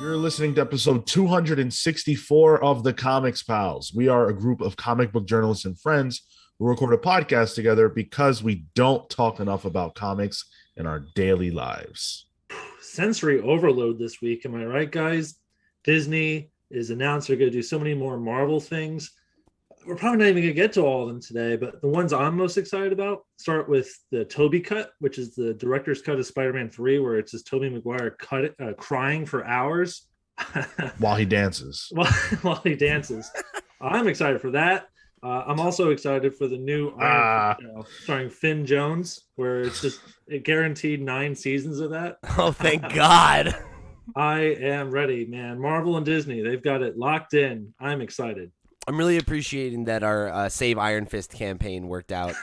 You're listening to episode 264 of the Comics Pals. We are a group of comic book journalists and friends who record a podcast together because we don't talk enough about comics in our daily lives. Sensory overload this week. Am I right, guys? Disney is announced they're going to do so many more Marvel things. We're probably not even going to get to all of them today, but the ones I'm most excited about start with the Tobey cut, which is the director's cut of Spider-Man 3, where it's just Tobey Maguire crying for hours. While he dances. While he dances. I'm excited for that. I'm also excited for the new Iron Fist show starring Finn Jones, where it's just guaranteed 9 seasons of that. Oh, thank God. I am ready, man. Marvel and Disney, they've got it locked in. I'm excited. I'm really appreciating that our Save Iron Fist campaign worked out.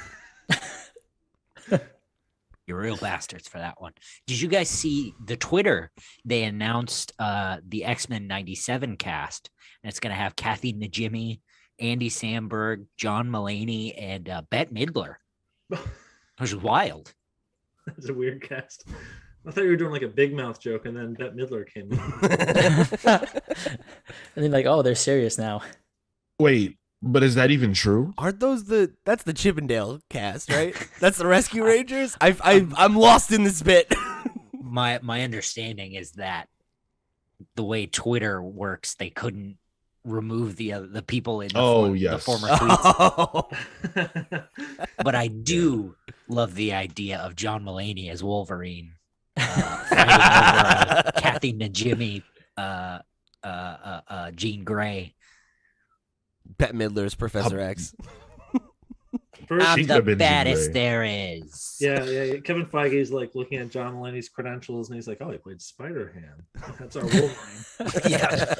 You're real bastards for that one. Did you guys see the Twitter? They announced the X-Men 97 cast, and it's going to have Kathy Najimy, Andy Samberg, John Mulaney, and Bette Midler, which is wild. That's a weird cast. I thought you were doing like a Big Mouth joke, and then Bette Midler came in. And then like, oh, they're serious now. Wait, but is that even true? Aren't those that's the Chippendale cast, right? That's the Rescue Rangers? I'm lost in this bit. My understanding is that the way Twitter works, they couldn't remove the people in the former tweets. But I do love the idea of John Mulaney as Wolverine fighting over Kathy Najimy, Jean Grey. Bette Midler's Professor X. I'm the baddest there is. Yeah. Kevin Feige's like looking at John Mulaney's credentials, and he's like, "Oh, he played Spider-Ham. That's our Wolverine." Yeah.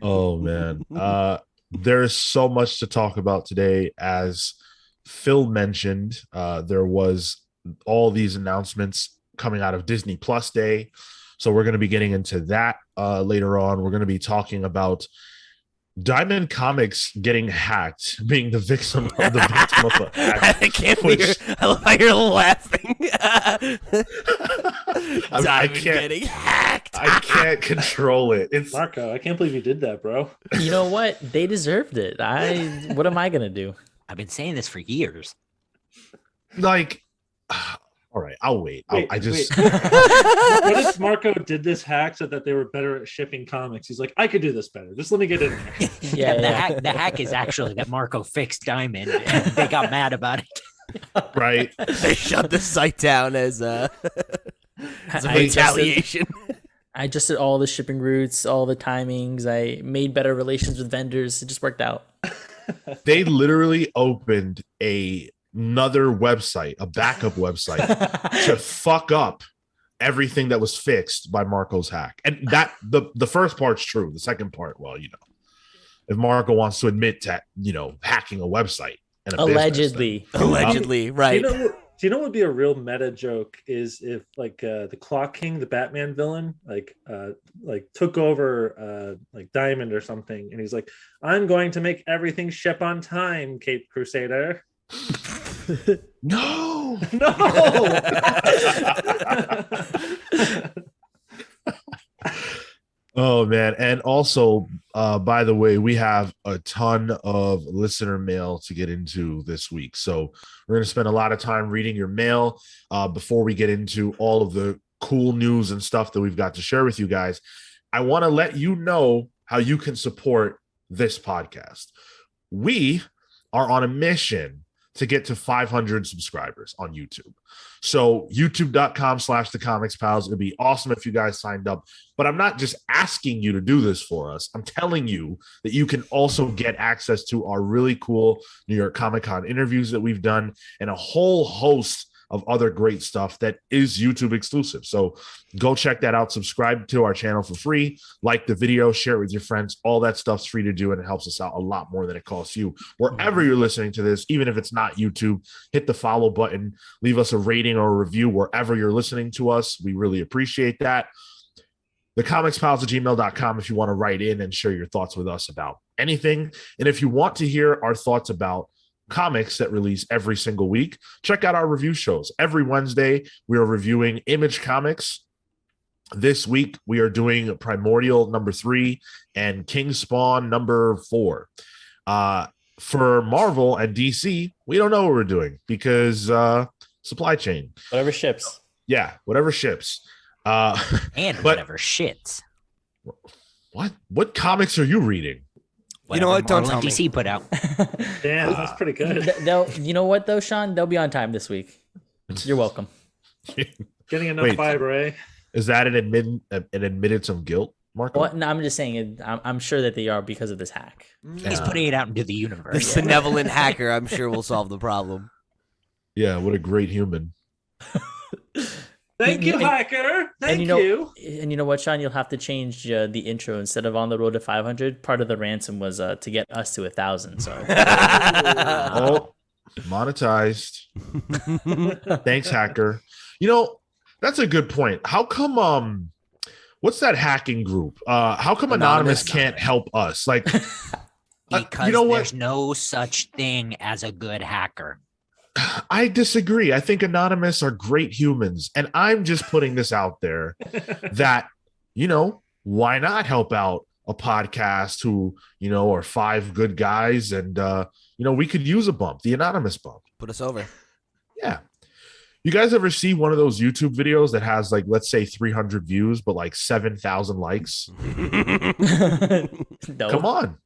Oh man, there is so much to talk about today. As Phil mentioned, there was all these announcements coming out of Disney Plus Day. So we're going to be getting into that later on. We're going to be talking about Diamond Comics getting hacked, being the victim of the victim of a hack. I can't believe I love how you're laughing. I can't getting hacked. I can't control it. It's Marco, I can't believe you did that, bro. You know what? They deserved it. What am I gonna do? I've been saying this for years. like, all right, I'll wait. Wait. What if Marco did this hack so that they were better at shipping comics? He's like, I could do this better. Just let me get in there. The hack is actually that Marco fixed Diamond, and they got mad about it. Right. They shut the site down as a retaliation. I just did all the shipping routes, all the timings. I made better relations with vendors. It just worked out. They literally opened another website, a backup website, to fuck up everything that was fixed by Marco's hack. And that the first part's true. The second part, well, if Marco wants to admit to hacking a website and allegedly, right. Do you know what would be a real meta joke is if like the Clock King, the Batman villain, like took over like Diamond or something, and he's like, I'm going to make everything ship on time, Cape Crusader. No. Oh man. And also, by the way, we have a ton of listener mail to get into this week, so we're going to spend a lot of time reading your mail before we get into all of the cool news and stuff that we've got to share with you guys. I want to let you know how you can support this podcast. We are on a mission to get to 500 subscribers on YouTube. So youtube.com/The Comics Pals. It'd be awesome if you guys signed up, but I'm not just asking you to do this for us. I'm telling you that you can also get access to our really cool New York Comic Con interviews that we've done and a whole host of other great stuff that is YouTube exclusive. So go check that out. Subscribe to our channel for free. Like the video, share it with your friends. All that stuff's free to do, and it helps us out a lot more than it costs you. Wherever you're listening to this, even if it's not YouTube, hit the follow button, leave us a rating or a review wherever you're listening to us. We really appreciate that. thecomicspals@gmail.com if you want to write in and share your thoughts with us about anything. And if you want to hear our thoughts about comics that release every single week. Check out our review shows. Every Wednesday, we are reviewing Image Comics. This week, we are doing Primordial number 3 and King Spawn number 4. For Marvel and DC, we don't know what we're doing because supply chain. Whatever ships. Yeah, whatever ships. And whatever shits. What comics are you reading? You know what? Don't tell me. DC put out. Damn, that's pretty good. They'll, you know what though, Sean? They'll be on time this week. You're welcome. Getting enough fiber, eh? Is that an admittance of guilt, Marco? Well, no, I'm just saying. I'm sure that they are because of this hack. He's putting it out into the universe. This benevolent hacker, I'm sure, will solve the problem. Yeah, what a great human. Thank you, hacker. Thank you. And you know what, Sean? You'll have to change the intro. Instead of on the road to 500, part of the ransom was to get us to 1,000. So, monetized. Thanks, hacker. You know, that's a good point. How come? What's that hacking group? How come Anonymous can't help us? Like, because you know what? There's no such thing as a good hacker. I disagree. I think Anonymous are great humans. And I'm just putting this out there that, why not help out a podcast who, are 5 good guys and, we could use a bump, the Anonymous bump. Put us over. Yeah. You guys ever see one of those YouTube videos that has like, let's say 300 views, but like 7,000 likes? No. Come on.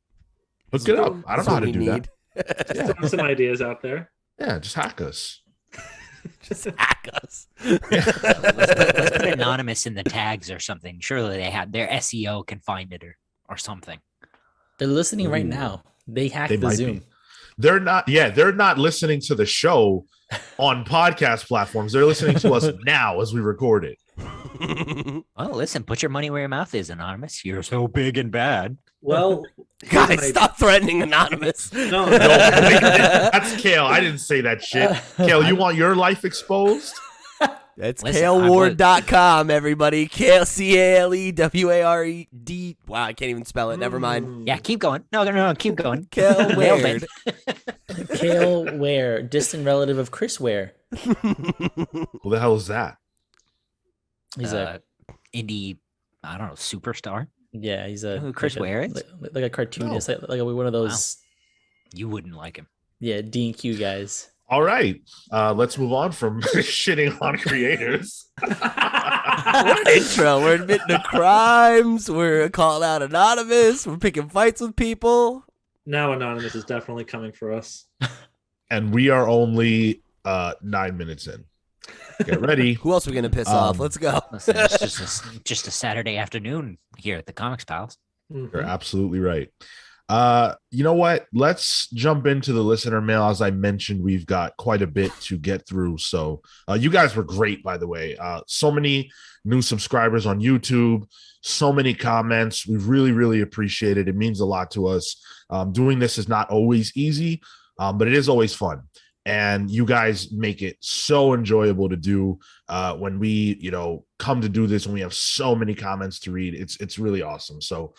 Hook it up. I don't know how to do that. Yeah. Some ideas out there. Yeah, just hack us. Just hack us. Let's put Anonymous in the tags or something. Surely they have their SEO can find it or something. They're listening right now. They hacked the Zoom. Be. They're not listening to the show on podcast platforms. They're listening to us now as we record it. Well, listen, put your money where your mouth is, Anonymous. You're so big and bad. Well, guys, stop threatening Anonymous. No, that's Kale. I didn't say that shit. Kale, you want your life exposed? That's KaleWard.com, everybody. Kale, CALEWARED. Wow, I can't even spell it. Never mind. Yeah, keep going. No, keep going. Kale Ward. Kale Ware, distant relative of Chris Ware. Who the hell is that? He's a indie, I don't know, superstar. Yeah, he's a Chris Ware is like a cartoonist, like one of those. Wow. You wouldn't like him. Yeah, D&Q guys. All right, let's move on from shitting on creators. What an intro. We're admitting to crimes. We're calling out Anonymous. We're picking fights with people. Now Anonymous is definitely coming for us. And we are only 9 minutes in. Get ready. Who else are we going to piss off? Let's go. Listen, it's just a Saturday afternoon here at the Comics Pals. You're absolutely right. You know what? Let's jump into the listener mail. As I mentioned, we've got quite a bit to get through. So you guys were great, by the way. So many new subscribers on YouTube, so many comments. We really, really appreciate it. It means a lot to us. Doing this is not always easy, but it is always fun. And you guys make it so enjoyable to do when we, come to do this and we have so many comments to read. It's really awesome. So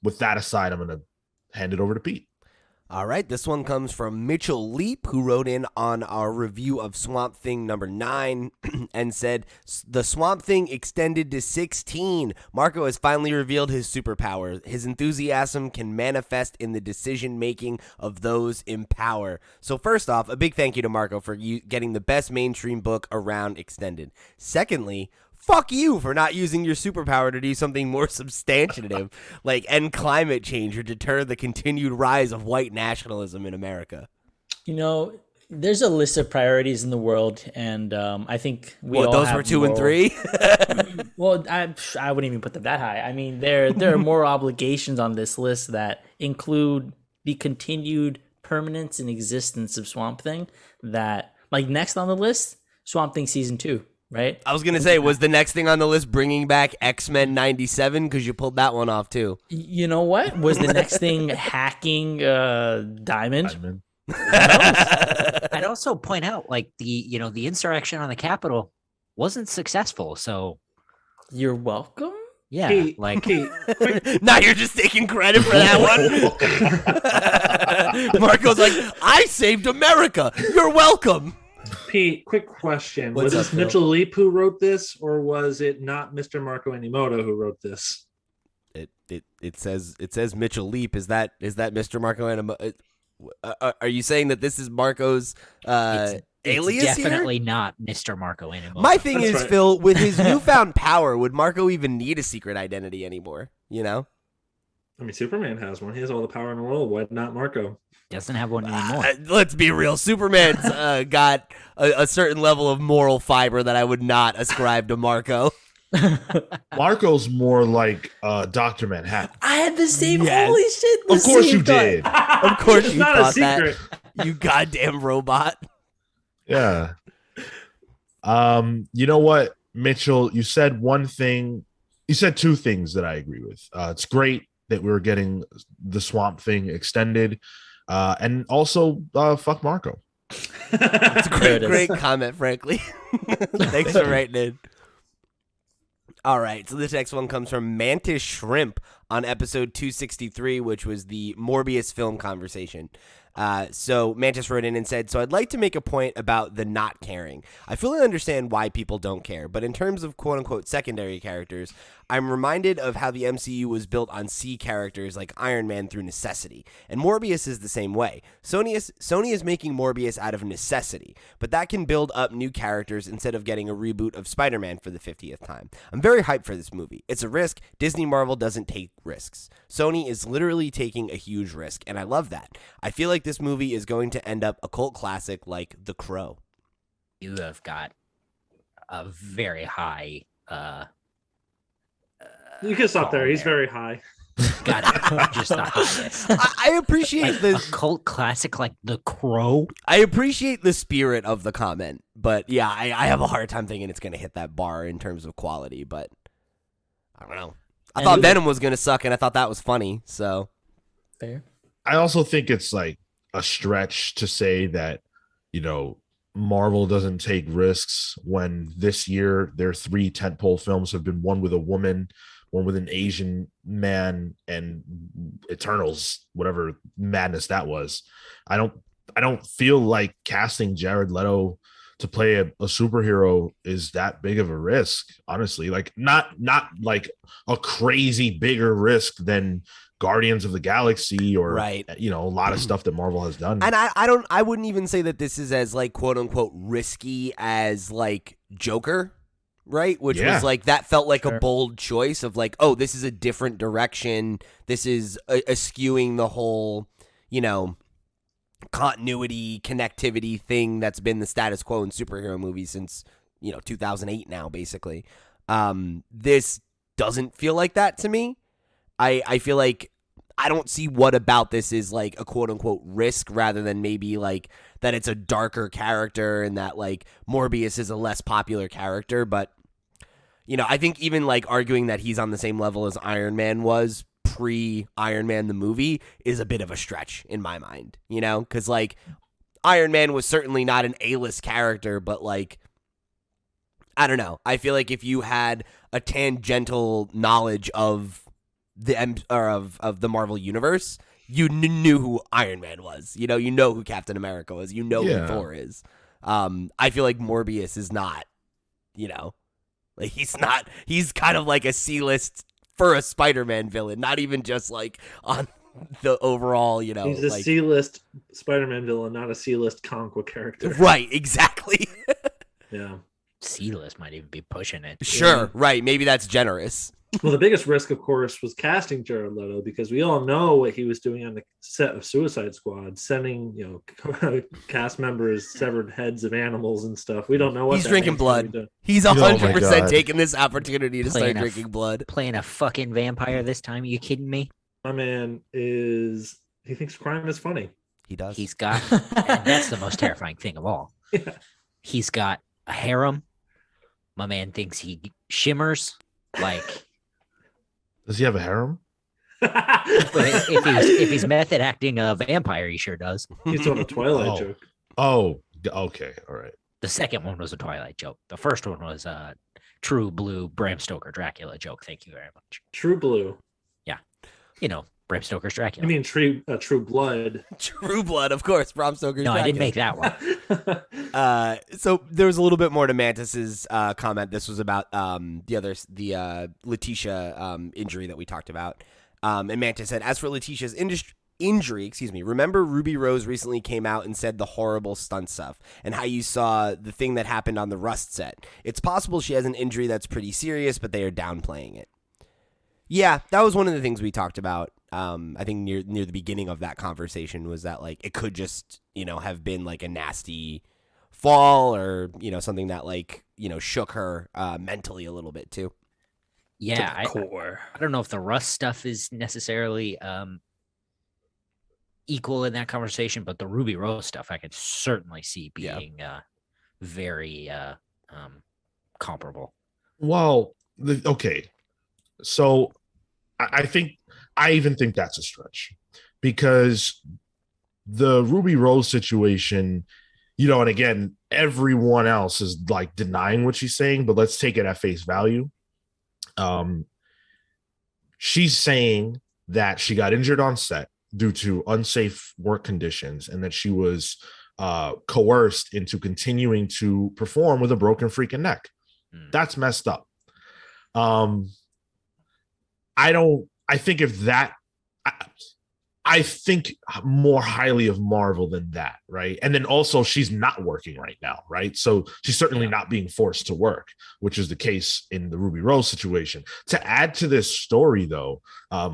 with that aside, I'm going to hand it over to Pete. All right, this one comes from Mitchell Leap, who wrote in on our review of Swamp Thing number 9 and said, the Swamp Thing extended to 16. Marco has finally revealed his superpower. His enthusiasm can manifest in the decision-making of those in power. So first off, a big thank you to Marco for getting the best mainstream book around extended. Secondly, fuck you for not using your superpower to do something more substantive, like end climate change or deter the continued rise of white nationalism in America. There's a list of priorities in the world, and I think those were 2 and 3. Well, I wouldn't even put them that high. I mean, there are more obligations on this list that include the continued permanence and existence of Swamp Thing. That, like, next on the list, Swamp Thing season 2. Right? I was going to say, was the next thing on the list bringing back X-Men 97? Because you pulled that one off, too. You know what? Was the next thing hacking Diamond? I'd also point out, like, the insurrection on the Capitol wasn't successful, so... You're welcome? Yeah, Pete, like... Pete, Now you're just taking credit for that one? Marco's like, I saved America. You're welcome. Pete, quick question. What's was up, this Phil? Mitchell Leap who wrote this, or was it not Mr. Marco Animoto who wrote this? It says Mitchell Leap. Is that Mr. Marco Animoto? Are you saying that this is Marco's alias It's here? definitely not Mr. Marco Animoto. My thing That's is, right. Phil, with his newfound power, would Marco even need a secret identity anymore? You know? I mean, Superman has one. He has all the power in the world. Why not Marco? Doesn't have one anymore. Let's be real. Superman's got a certain level of moral fiber that I would not ascribe to Marco. Marco's more like Dr. Manhattan. I had the same. Yes. Holy shit! the Of course same you thought. did. Of course It's you not thought a that. secret. You goddamn robot. Yeah. You know what, Mitchell? You said one thing. You said two things that I agree with. It's great that we're getting the Swamp Thing extended, and also fuck Marco. It's a There it is. great comment, frankly. Thanks for writing in. All right, so this next one comes from Mantis Shrimp on episode 263, which was the Morbius film conversation. So Mantis wrote in and said, so I'd like to make a point about the not caring. I fully understand why people don't care, but in terms of quote-unquote secondary characters, I'm reminded of how the MCU was built on C characters like Iron Man through necessity, and Morbius is the same way. Sony is making Morbius out of necessity, but that can build up new characters instead of getting a reboot of Spider-Man for the 50th time. I'm very hyped for this movie. It's a risk. Disney Marvel doesn't take risks. Sony is literally taking a huge risk, and I love that. I feel like this movie is going to end up a cult classic like The Crow. You have got a very high. You can stop there. Call He's there. very high. Got it. Just the highest. I appreciate Like the a cult classic like The Crow. I appreciate the spirit of the comment, but yeah, I have a hard time thinking it's going to hit that bar in terms of quality, but I don't know. I And thought who- Venom was going to suck, and I thought that was funny, so. Fair. I also think it's like a stretch to say that, Marvel doesn't take risks when this year their 3 tentpole films have been one with a woman, one with an Asian man, and Eternals, whatever madness that was. I don't feel like casting Jared Leto to play a superhero is that big of a risk, honestly. Like not like a crazy bigger risk than Guardians of the Galaxy or Right. a lot of stuff that Marvel has done. And I wouldn't even say that this is as like quote unquote risky as like Joker, right? Which Yeah. was like that felt like a Sure. bold choice of like, oh, this is a different direction. This is eschewing the whole, continuity, connectivity thing that's been the status quo in superhero movies since 2008 now, basically. This doesn't feel like that to me. I feel like I don't see what about this is like a quote unquote risk rather than maybe like that it's a darker character and that like Morbius is a less popular character. But, I think even like arguing that he's on the same level as Iron Man was pre Iron Man the movie is a bit of a stretch in my mind, because like Iron Man was certainly not an A-list character, but like, I don't know. I feel like if you had a tangential knowledge of of the Marvel universe, you knew who Iron Man was. You know who Captain America was. You know Yeah. who Thor is. I feel like Morbius is not. Like he's kind of like a C-list for a Spider-Man villain, not even just like on the overall. He's a like, C-list Spider-Man villain, not a C-list comic book character. right? Exactly. Yeah. C-list might even be pushing it. Sure. Right. Maybe that's generous. Well, the biggest risk, of course, was casting Jared Leto because we all know what he was doing on the set of Suicide Squad, sending cast members severed heads of animals and stuff. We don't know what He's that drinking man's gonna blood. be doing. He's my 100% God. taking this opportunity to start Playing a drinking blood. Playing a fucking vampire this time? Are you kidding me? My man he thinks crime is funny. He does. He's got, and that's the most terrifying thing of all. Yeah. He's got a harem. My man thinks he shimmers like. Does he have a harem? But if he's method acting a vampire, he sure does. He's doing a Twilight Oh. joke. Oh, okay. All right. The second one was a Twilight joke. The first one was a true blue Bram Stoker Dracula joke. Thank you very much. True Blue. Bram Bram Stoker's Dracula. I mean, True Blood. True Blood, of course. Bram Stoker's No, Dracula. I didn't make that one. So there was a little bit more to Mantis's comment. This was about the Letitia injury that we talked about. And Mantis said, as for Letitia's injury, remember Ruby Rose recently came out and said the horrible stunt stuff and how you saw the thing that happened on the Rust set. It's possible she has an injury that's pretty serious, but they are downplaying it. Yeah, that was one of the things we talked about. I think near the beginning of that conversation was that like it could just, have been like a nasty fall or, something that like, shook her mentally a little bit too. Yeah, I don't know if the Rust stuff is necessarily equal in that conversation, but the Ruby Rose stuff I could certainly see being very comparable. Well, okay. So I even think that's a stretch because the Ruby Rose situation, and again, everyone else is like denying what she's saying, but let's take it at face value. She's saying that she got injured on set due to unsafe work conditions and that she was coerced into continuing to perform with a broken freaking neck. That's messed up. I think more highly of Marvel than that, right? And then also she's not working right now, right? So she's certainly not being forced to work, which is the case in the Ruby Rose situation. To add to this story, though,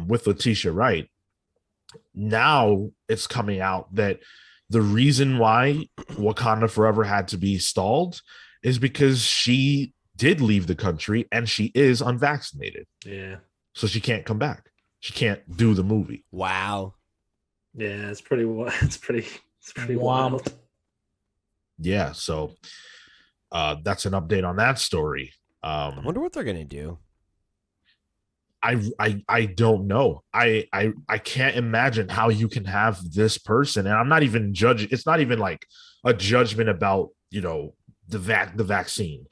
with Letitia Wright, now it's coming out that the reason why Wakanda Forever had to be stalled is because she did leave the country and she is unvaccinated. Yeah. So she can't come back. She can't do the movie. Wow. Yeah, it's pretty wild. Yeah, so that's an update on that story. I wonder what they're gonna do. I don't know. I can't imagine how you can have this person, and I'm not even judging. It's not even like a judgment about the vaccine.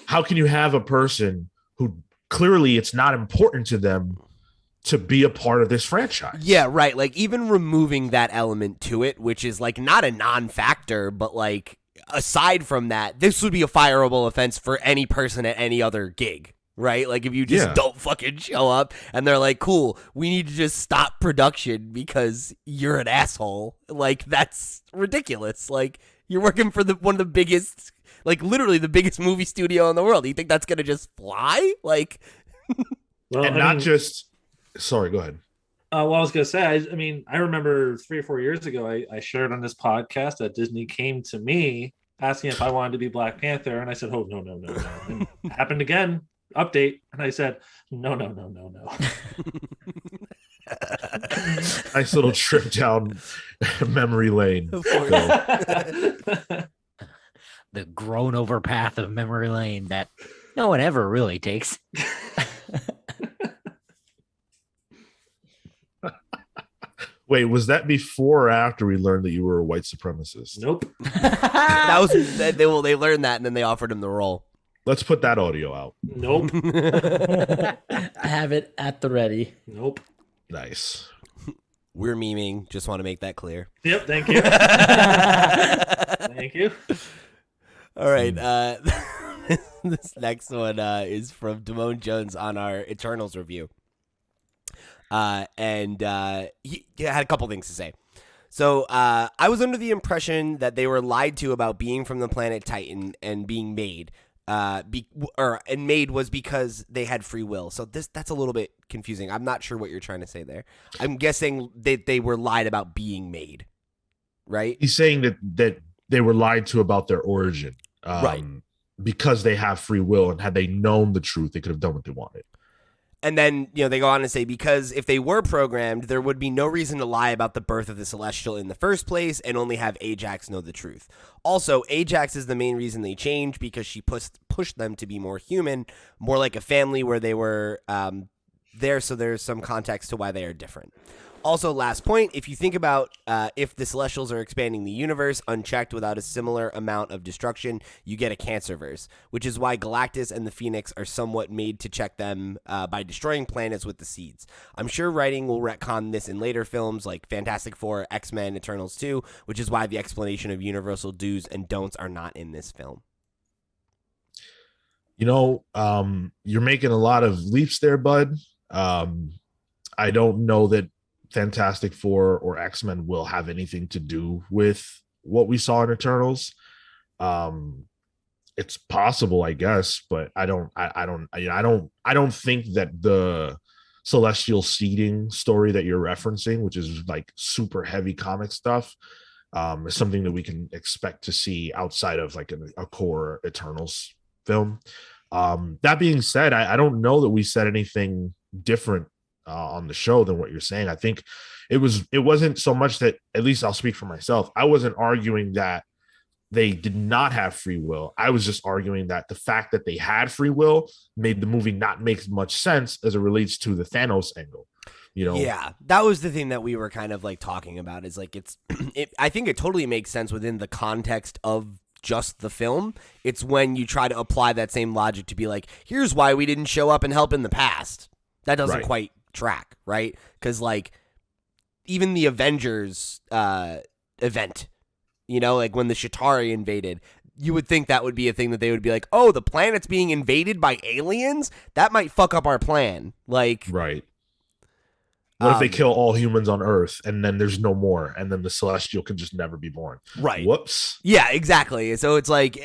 How can you have a person who clearly it's not important to them to be a part of this franchise? Yeah, right. Like even removing that element to it, which is like not a non-factor, but like aside from that, this would be a fireable offense for any person at any other gig, right? Like if you just don't fucking show up and they're like, cool, we need to just stop production because you're an asshole. Like that's ridiculous. Like you're working for one of the biggest, like literally the biggest movie studio in the world. Do you think that's going to just fly? Like, well, and not just, sorry, go ahead. Well, I was going to say, I remember 3 or 4 years ago, I shared on this podcast that Disney came to me asking if I wanted to be Black Panther. And I said, oh, no. And it happened again, update. And I said, no. Nice little trip down memory lane. The grown over path of memory lane that no one ever really takes. Wait, was that before or after we learned that you were a white supremacist? Nope. That was they learned that and then they offered him the role. Let's put that audio out. Nope. I have it at the ready. Nope. Nice. We're memeing. Just want to make that clear. Yep. Thank you. Thank you. All right. This next one is from Damone Jones on our Eternals review. And he had a couple things to say. So I was under the impression that they were lied to about being from the planet Titan and being made. And made was because they had free will. So that's a little bit confusing. I'm not sure what you're trying to say there. I'm guessing that they were lied about being made, right? He's saying that they were lied to about their origin, right? Because they have free will, and had they known the truth, they could have done what they wanted. And then, they go on to say, because if they were programmed, there would be no reason to lie about the birth of the Celestial in the first place and only have Ajax know the truth. Also, Ajax is the main reason they changed because she pushed them to be more human, more like a family where they were there, so there's some context to why they are different. Also, last point, if you think about if the Celestials are expanding the universe unchecked without a similar amount of destruction, you get a Cancerverse, which is why Galactus and the Phoenix are somewhat made to check them by destroying planets with the seeds. I'm sure writing will retcon this in later films like Fantastic Four, X-Men, Eternals 2, which is why the explanation of universal do's and don'ts are not in this film. You know, you're making a lot of leaps there, bud. I don't know that Fantastic Four or X-Men will have anything to do with what we saw in Eternals. It's possible, I guess, but I don't think that the celestial seeding story that you're referencing, which is like super heavy comic stuff, is something that we can expect to see outside of like a core Eternals film. That being said, I don't know that we said anything different on the show than what you're saying. I think it wasn't so much that, at least I'll speak for myself, I wasn't arguing that they did not have free will. I was just arguing that the fact that they had free will made the movie not make much sense as it relates to the Thanos angle. You know? Yeah, that was the thing that we were kind of like talking about, is like I think it totally makes sense within the context of just the film. It's when you try to apply that same logic to be like, here's why we didn't show up and help in the past. That doesn't quite track, right? Because like even the Avengers event, you know, like when the Chitauri invaded, you would think that would be a thing that they would be like, oh, the planet's being invaded by aliens? That might fuck up our plan. Like, right. What if they kill all humans on Earth and then there's no more, and then the Celestial can just never be born? Right. Whoops. Yeah, exactly. So it's like,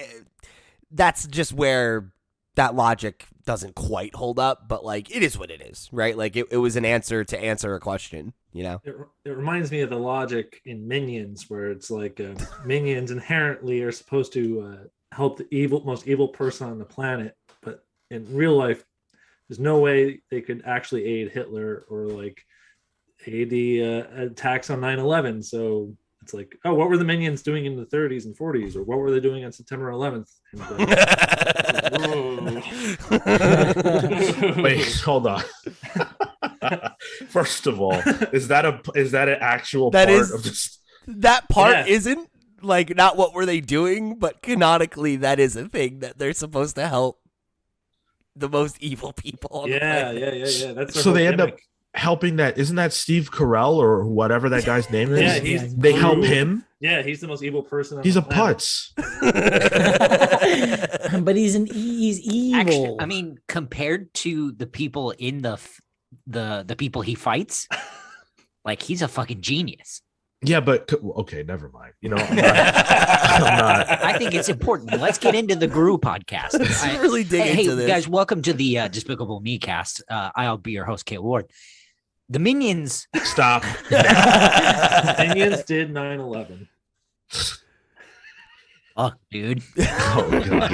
that's just where that logic doesn't quite hold up, but like it is what it is, right? Like it was an answer to answer a question, you know? It reminds me of the logic in Minions, where it's like Minions inherently are supposed to help the most evil person on the planet, but in real life, there's no way they could actually aid Hitler or like aid the attacks on 9/11. So it's like, oh, what were the Minions doing in the 30s and 40s, or what were they doing on September 11th? Wait, hold on. First of all, is that an actual part of this? That part isn't like, not what were they doing, but canonically that is a thing that they're supposed to help the most evil people on the planet. Yeah. That's so they end up helping that. Isn't that Steve Carell or whatever that guy's name is? Yeah, they help him. Yeah, he's the most evil person. He's a putz. But he's evil. Actually, I mean, compared to the people in the people he fights, like he's a fucking genius. Yeah, but okay, never mind. You know, I'm not. I think it's important. Let's get into the Gru podcast. Really dig into this. Guys, welcome to the Despicable Me cast. I'll be your host, Kate Ward. The Minions. Stop. Minions did 9/11. Fuck, dude. Oh god.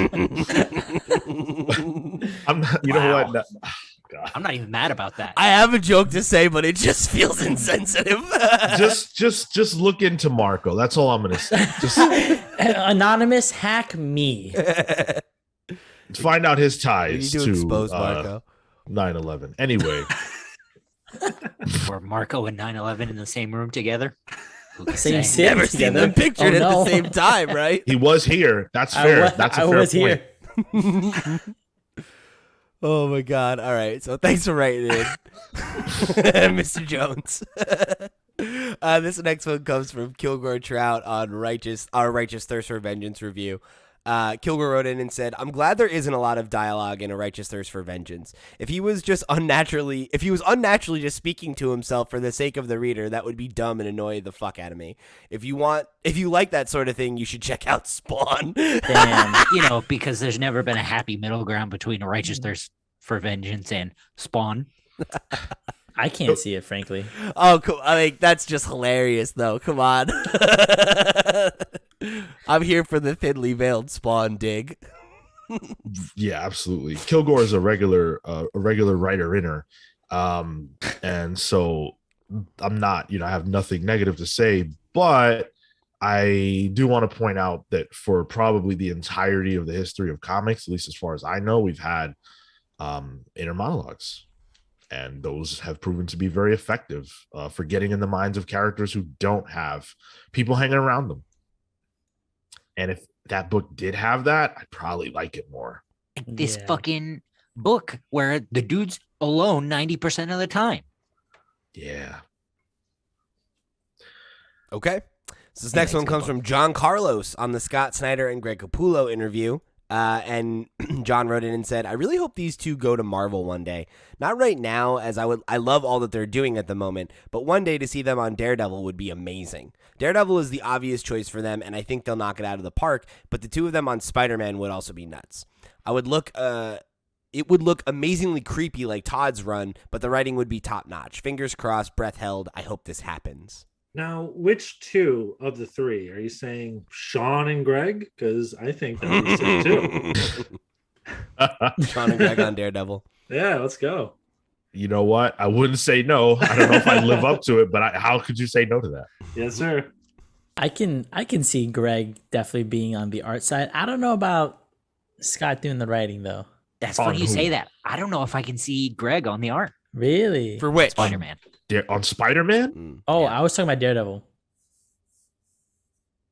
I'm not. You know what? No. God. I'm not even mad about that. I have a joke to say, but it just feels insensitive. just look into Marco. That's all I'm gonna say. Just anonymous hack me. Find out his ties to expose Marco. 9/11. Anyway, were Marco and 9/11 in the same room together? Same city. Never seen them pictured at the same time, right? He was here. That's fair. That's a fair point. Here. Oh my god. All right. So thanks for writing in, Mr. Jones. This next one comes from Kilgore Trout on our Righteous Thirst for Vengeance review. Kilgore wrote in and said, I'm glad there isn't a lot of dialogue in A Righteous Thirst for Vengeance. If he was unnaturally just speaking to himself for the sake of the reader, that would be dumb and annoy the fuck out of me. If you like that sort of thing, you should check out Spawn. Damn, because there's never been a happy middle ground between A Righteous Thirst for Vengeance and Spawn. I can't see it, frankly. Oh, cool. I mean, that's just hilarious, though. Come on. I'm here for the thinly veiled Spawn dig. Yeah, absolutely. Kilgore is a regular writer-inner, and so I'm not. I have nothing negative to say, but I do want to point out that for probably the entirety of the history of comics, at least as far as I know, we've had inner monologues. And those have proven to be very effective for getting in the minds of characters who don't have people hanging around them. And if that book did have that, I'd probably like it more. This fucking book where the dude's alone 90% of the time. Yeah. Okay. So this next one comes from John Carlos on the Scott Snyder and Greg Capullo interview. And John wrote in and said, I really hope these two go to Marvel one day. Not right now, as I love all that they're doing at the moment, but one day to see them on Daredevil would be amazing. Daredevil is the obvious choice for them, and I think they'll knock it out of the park, but the two of them on Spider-Man would also be nuts. It would look amazingly creepy like Todd's run, but the writing would be top-notch. Fingers crossed, breath held. I hope this happens. Now, which two of the three? Are you saying Sean and Greg? Because I think that would be sick too. Sean and Greg on Daredevil. Yeah, let's go. You know what? I wouldn't say no. I don't know if I'd live up to it, but how could you say no to that? Yes, sir. I can see Greg definitely being on the art side. I don't know about Scott doing the writing though. That's funny you say that. I don't know if I can see Greg on the art. Really? For which? Spider-Man. On Spider-Man? Oh, yeah. I was talking about Daredevil.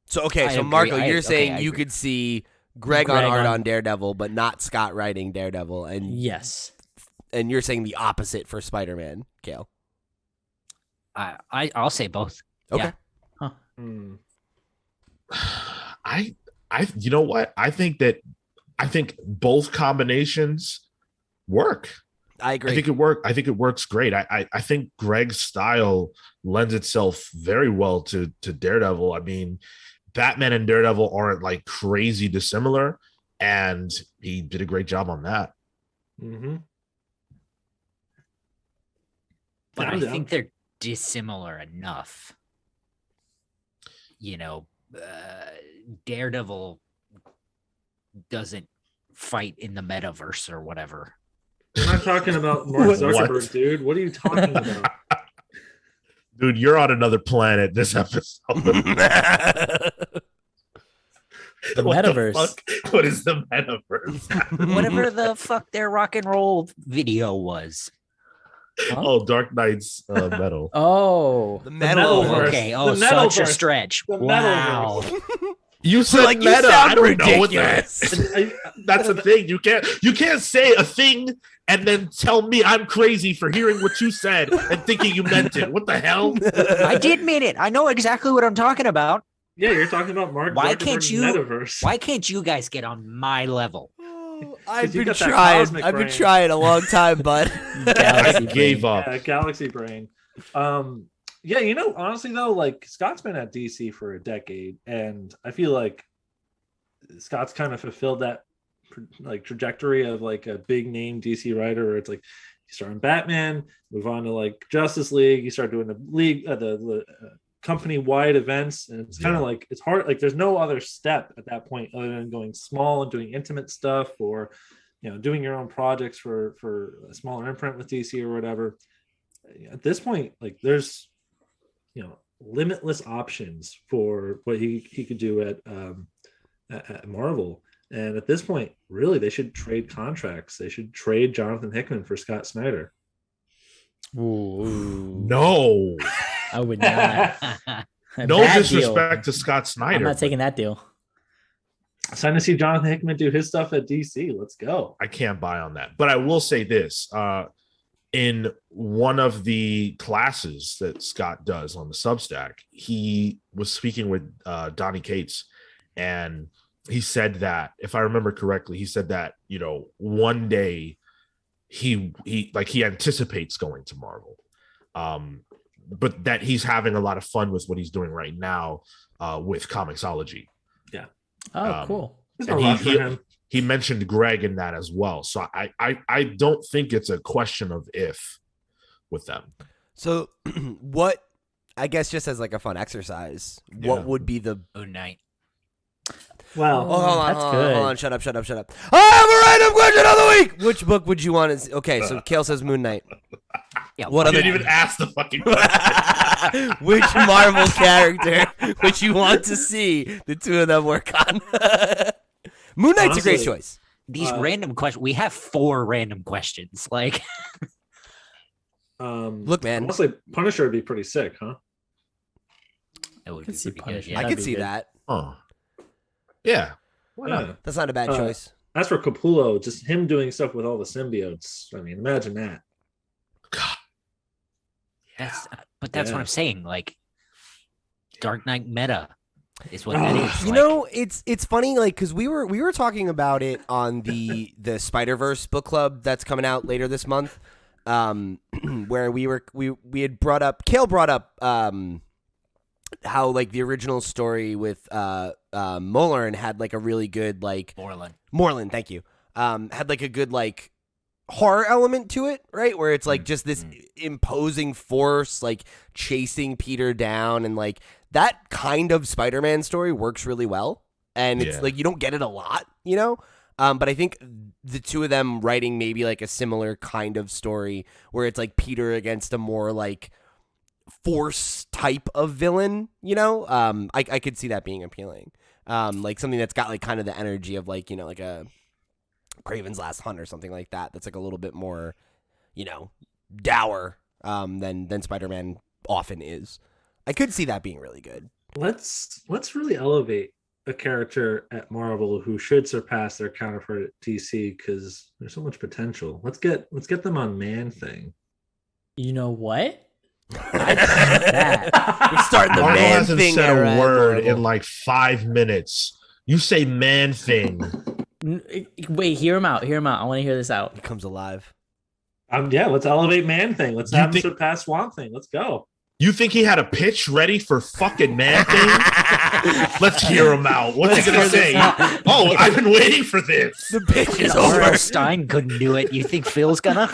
So, okay, so Marco, you're saying you could see Greg on art on Daredevil, but not Scott writing Daredevil. And yes. And you're saying the opposite for Spider-Man, Kale. I'll say both. Okay. Yeah. Huh. You know what? I think both combinations work. I agree. I think it works great. I think Greg's style lends itself very well to Daredevil. I mean, Batman and Daredevil aren't like crazy dissimilar, and he did a great job on that. Mm-hmm. But I think they're dissimilar enough. You know, Daredevil doesn't fight in the metaverse or whatever. I'm not talking about Mark Zuckerberg, dude. What are you talking about? Dude, you're on another planet this episode. The metaverse. What is the metaverse? Whatever the fuck their rock and roll video was. Huh? Oh, Dark Knight's metal. Oh, the metal. Okay. Oh, such a stretch. Wow. You said like, meta. You sound I don't ridiculous. know what that is. That's the thing. You can't say a thing and then tell me I'm crazy for hearing what you said and thinking you meant it. What the hell? I did mean it. I know exactly what I'm talking about. Yeah, you're talking about Mark Zuckerberg's metaverse. Why can't you guys get on my level? I've been trying a long time, bud. I gave up. Yeah, galaxy brain. Yeah, you know, honestly though, like Scott's been at DC for a decade, and I feel like Scott's kind of fulfilled that like trajectory of like a big name DC writer where it's like you start on Batman, move on to like Justice League, you start doing the league the company-wide events, and it's kind of like it's hard, like there's no other step at that point other than going small and doing intimate stuff, or you know, doing your own projects for a smaller imprint with DC or whatever. At this point, like there's, you know, limitless options for what he could do at Marvel. And at this point, really, they should trade contracts. They should trade Jonathan Hickman for Scott Snyder. Ooh. No. I would not. No disrespect to Scott Snyder. I'm not taking that deal. It's time to see Jonathan Hickman do his stuff at DC. Let's go. I can't buy on that. But I will say this. In one of the classes that Scott does on the Substack, he was speaking with Donnie Cates, and he said that, if I remember correctly, he said that, you know, one day he anticipates going to Marvel, but that he's having a lot of fun with what he's doing right now with Comixology. Yeah. Oh, cool. He mentioned Greg in that as well. So I don't think it's a question of if with them. So what, I guess just as like a fun exercise, what would be the Moon Knight? Well, hold on, shut up. I have a random question of the week. Which book would you want to see? Okay, so Kale says Moon Knight. Yeah, What didn't even ask the fucking question. Which Marvel character would you want to see the two of them work on? Moon Knight's a great choice. These random questions. We have 4 random questions. Like, Look, man. Honestly, Punisher would be pretty sick, huh? That would could be see pretty good. Punisher. Yeah. I That'd could be see good. that. Oh, yeah. Why not? Yeah. That's not a bad choice. As for Capullo, just him doing stuff with all the symbiotes. I mean, imagine that. God. But that's what Yeah. I'm saying. Like, Dark Knight meta is what that is. You Like, know, it's funny, like, because we were talking about it on the Spider-Verse book club that's coming out later this month, where we had brought up, Kale brought up how like the original story with Mollern had like a really good like Moreland, thank you, had like a good like horror element to it, right? Where it's like just this imposing force like chasing Peter down, and like that kind of Spider-Man story works really well. And it's like you don't get it a lot, you know? But I think the two of them writing maybe like a similar kind of story where it's like Peter against a more like force type of villain, you know? I could see that being appealing. Like something that's got like kind of the energy of like, you know, like a Craven's Last Hunt or something like that. That's like a little bit more, you know, dour than Spider-Man often is. I could see that being really good. Let's really elevate a character at Marvel who should surpass their counterpart at DC because there's so much potential. Let's get them on Man-Thing. You know what? That. We're starting the Marvel man hasn't thing said era a at word Marvel. in like 5 minutes. You say Man-Thing. Wait, hear him out. Hear him out. I want to hear this out. He comes alive. Yeah, let's elevate Man-Thing. Let's You have him think- surpass Swamp Thing. Let's go. You think he had a pitch ready for fucking Man-Thing? Let's hear him out. What's he gonna say? Oh, I've been waiting for this. The pitch is R.L. over. Stein couldn't do it. You think Phil's gonna?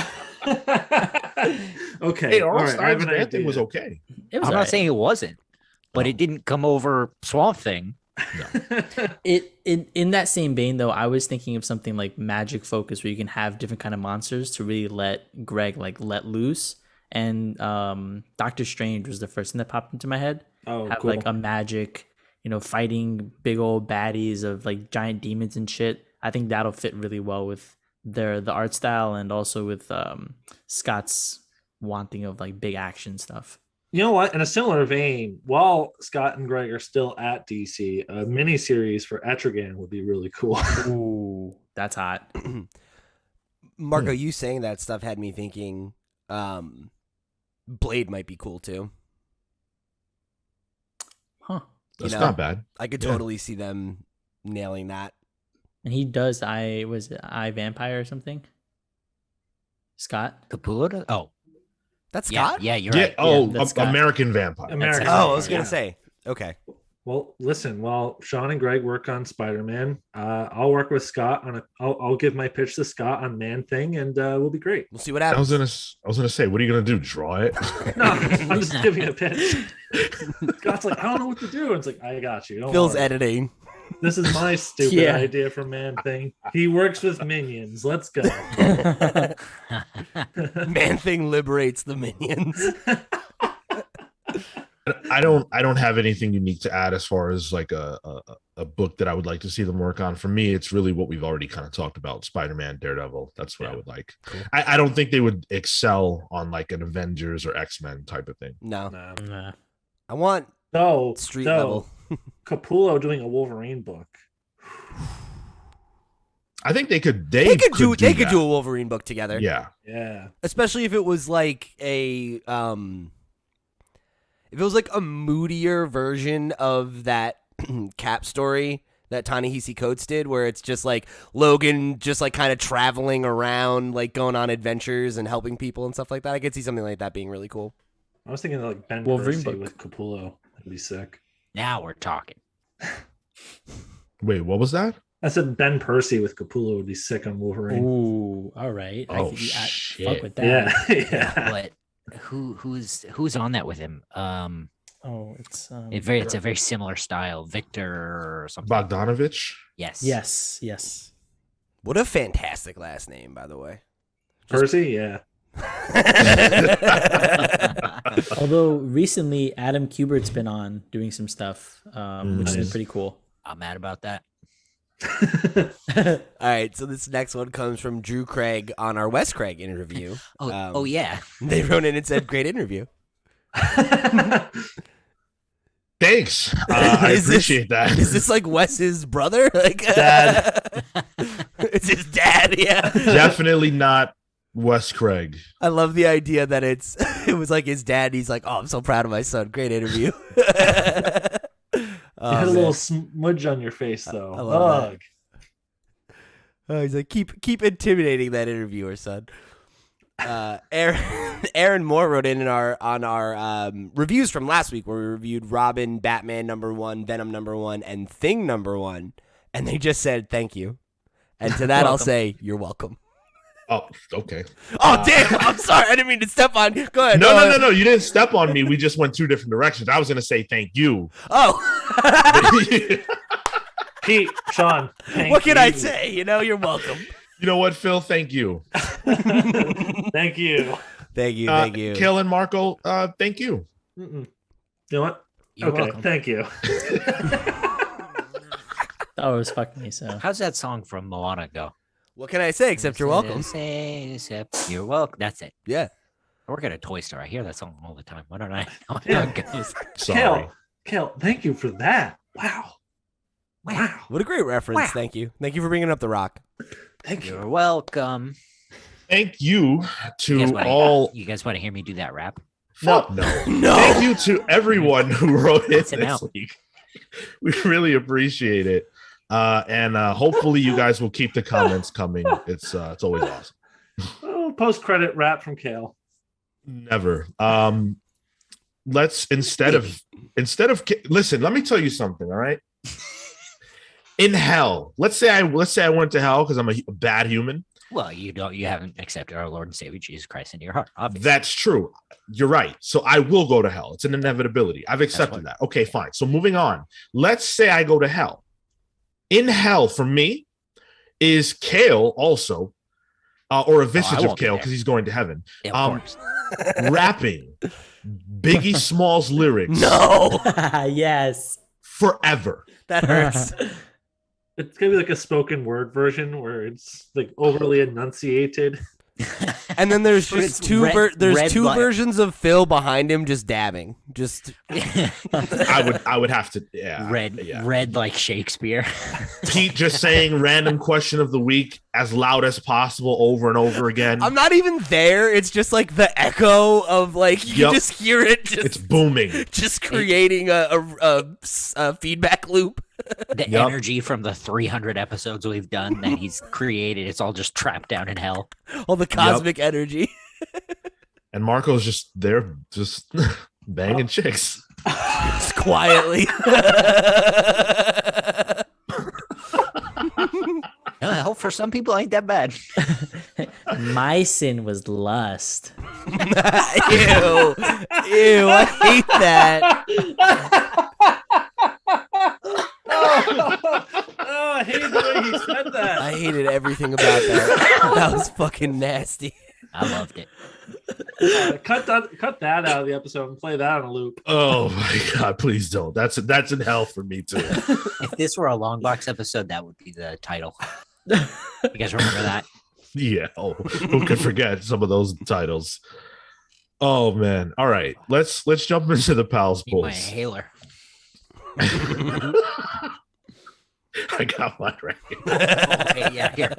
Okay. Hey, all R.L. right, I have Stein's an Man-Thing idea. was okay. It was I'm not alright. saying it wasn't, but Oh. it didn't come over Swamp Thing. In that same vein though, I was thinking of something like magic focus where you can have different kind of monsters to really let Greg like let loose. And Doctor Strange was the first thing that popped into my head. Oh, Have cool. like a magic, you know, fighting big old baddies of like giant demons and shit. I think that'll fit really well with the art style and also with Scott's wanting of like big action stuff. You know what? In a similar vein, while Scott and Greg are still at DC, a miniseries for Etrigan would be really cool. Ooh, that's hot. Marco, you saying that stuff had me thinking Blade might be cool too. Huh. That's know, not bad. I could Yeah. totally see them nailing that. And he does I Vampire or something? Scott? Capullo does? Oh, That's yeah, Scott? yeah, you're Yeah. right. Oh, that's Scott. American Vampire. American. Oh, I was Yeah. gonna say. Okay. Well, listen. While Sean and Greg work on Spider-Man, I'll work with Scott on I'll give my pitch to Scott on Man-Thing, and we'll be great. We'll see what I was happens. gonna say, what are you gonna do? Draw it? No, I'm just giving a pitch. Scott's like, I don't know what to do. And it's like, I got you. Don't Phil's worry. editing. This is my stupid Yeah. idea for Man-Thing. He works with minions. Let's go. Man-Thing liberates the minions. I don't have anything unique to add as far as like a book that I would like to see them work on. For me, it's really what we've already kind of talked about: Spider-Man, Daredevil. That's what I would like. Cool. I don't think they would excel on like an Avengers or X-Men type of thing. No. No. Nah. I want No, street no. level. Capullo doing a Wolverine book. I think they could. They could do that. a Wolverine book together. Yeah. Yeah. Especially if it was like a if it was like a moodier version of that Cap story that Ta-Nehisi Coates did, where it's just like Logan just like kind of traveling around, like going on adventures and helping people and stuff like that. I could see something like that being really cool. I was thinking of like Ben Wolverine Percy book. with Capullo. That'd be sick. Now we're talking. Wait, what was that? I said Ben Percy with Capullo would be sick on Wolverine. Ooh, all right. Oh, fuck shit. with that. Yeah. Yeah, Yeah. but who's on that with him? Oh, it's It's a very similar style. Victor or something. Bogdanovich? Yes. yes. What a fantastic last name, by the way. Percy, yeah. Although recently Adam Kubert's been on doing some stuff, which has been Nice. pretty cool. I'm mad about that. All right, so this next one comes from Drew Craig on our Wes Craig interview. Oh yeah. They wrote in and said, "Great interview." Thanks. I appreciate that. Is this like Wes's brother? Like Dad. It's his dad. Yeah. Definitely not Wes Craig. I love the idea that it was like his dad. He's like, "Oh, I'm so proud of my son. Great interview." You had a little smudge on your face, though. I love that. Oh, he's like, keep intimidating that interviewer, son. Aaron Moore wrote in on our reviews from last week, where we reviewed Robin, Batman #1, Venom #1, and Thing #1, and they just said thank you. And to that, I'll say you're welcome. Oh, okay. Oh, damn! I'm sorry. I didn't mean to step on you. Go ahead. No. You didn't step on me. We just went two different directions. I was going to say thank you. Oh. Pete, Sean, what can I say? You're welcome. You know what, Phil? Thank you. Thank you. Thank you. Kale and Marco, thank you. You know what? You're welcome. Thank you. That was fucking me. So How's that song from Moana go? What can I say except you're welcome? Except you're welcome. That's it. Yeah. I work at a toy store. I hear that song all the time. Why don't I know how it goes? Sorry. Kale, thank you for that. Wow. What a great reference. Wow. Thank you. Thank you for bringing up The Rock. Thank you. You're welcome. Thank you to You all. You guys want to hear me do that rap? No. No. Thank you to everyone who wrote in That's it this now. week. We really appreciate it. And hopefully you guys will keep the comments coming. It's always awesome. Oh, post-credit rap from Kale. Never. Let's instead of listen, let me tell you something, all right? In hell, let's say I went to hell because I'm a bad human. Well, you haven't accepted our Lord and Savior Jesus Christ into your heart. Obviously. That's true. You're right. So I will go to hell. It's an inevitability. I've accepted that. Okay, fine. So moving on. Let's say I go to hell. In hell for me is Kale also, or a vestige of Kale because he's going to heaven. Rapping Biggie Smalls lyrics. No. yes. Forever. That hurts. It's gonna be like a spoken word version where it's like overly enunciated. And then there's just two versions of Phil behind him just dabbing. Just I would have to read like Shakespeare. Pete just saying random question of the week as loud as possible over and over again. I'm not even there. It's just like the echo of like you just hear it. It's booming. Just creating a feedback loop. The energy from the 300 episodes we've done that he's created, it's all just trapped down in hell. All the cosmic energy. And Marco's just there, just banging chicks. Just quietly. Hell for some people ain't that bad. My sin was lust. Ew. I hate that. I hated the way he said that. I hated everything about that. That was fucking nasty. I loved it. Cut that out of the episode and play that on a loop. Oh my god, please don't. That's in hell for me too. If this were a long box episode, that would be the title. You guys remember that? Yeah. Oh, who could forget some of those titles? Oh man. All right. Let's jump into the pals Need my polls. inhaler. I got mine right here. Okay, yeah, here.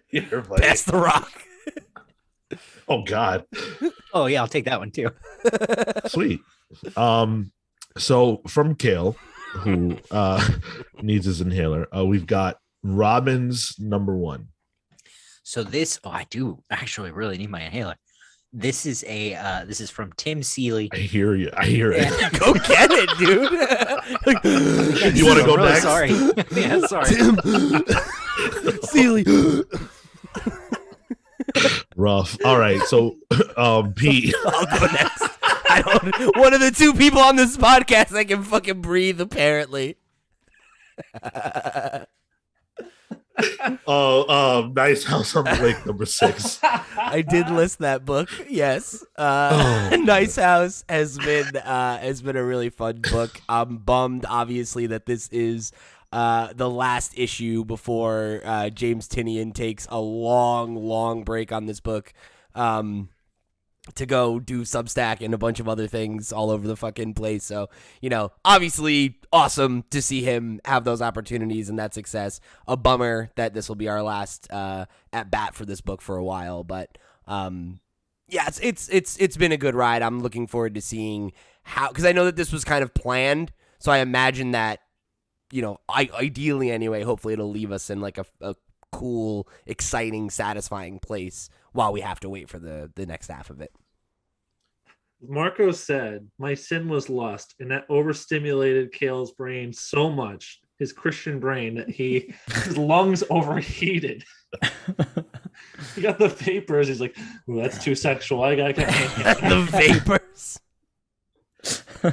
Here, buddy. Pass the rock. Oh God. Oh yeah, I'll take that one too. Sweet. So from Kale, who needs his inhaler, we've got Robin's #1. So this, I do actually really need my inhaler. This is from Tim Seeley. I hear you. I hear it. Go get it, dude. You want to go really next? Sorry. Yeah, sorry. Tim Seeley. Rough. All right. So, Pete. I'll go next. One of the two people on this podcast that can fucking breathe, apparently. Nice House on the Lake #6. I did list that book. Yes. Nice House has been a really fun book. I'm bummed, obviously, that this is the last issue before James Tynion takes a long break on this book to go do Substack and a bunch of other things all over the fucking place. So, obviously awesome to see him have those opportunities and that success. A bummer that this will be our last at bat for this book for a while, but yeah, it's been a good ride. I'm looking forward to seeing how, because I know that this was kind of planned, so I imagine that, ideally anyway, hopefully it'll leave us in like a cool, exciting, satisfying place while we have to wait for the next half of it. Marco said, "My sin was lust, and that overstimulated Kale's brain so much, his Christian brain, that his lungs overheated." He got the vapors. He's like, "Ooh, that's too sexual. I got the vapors."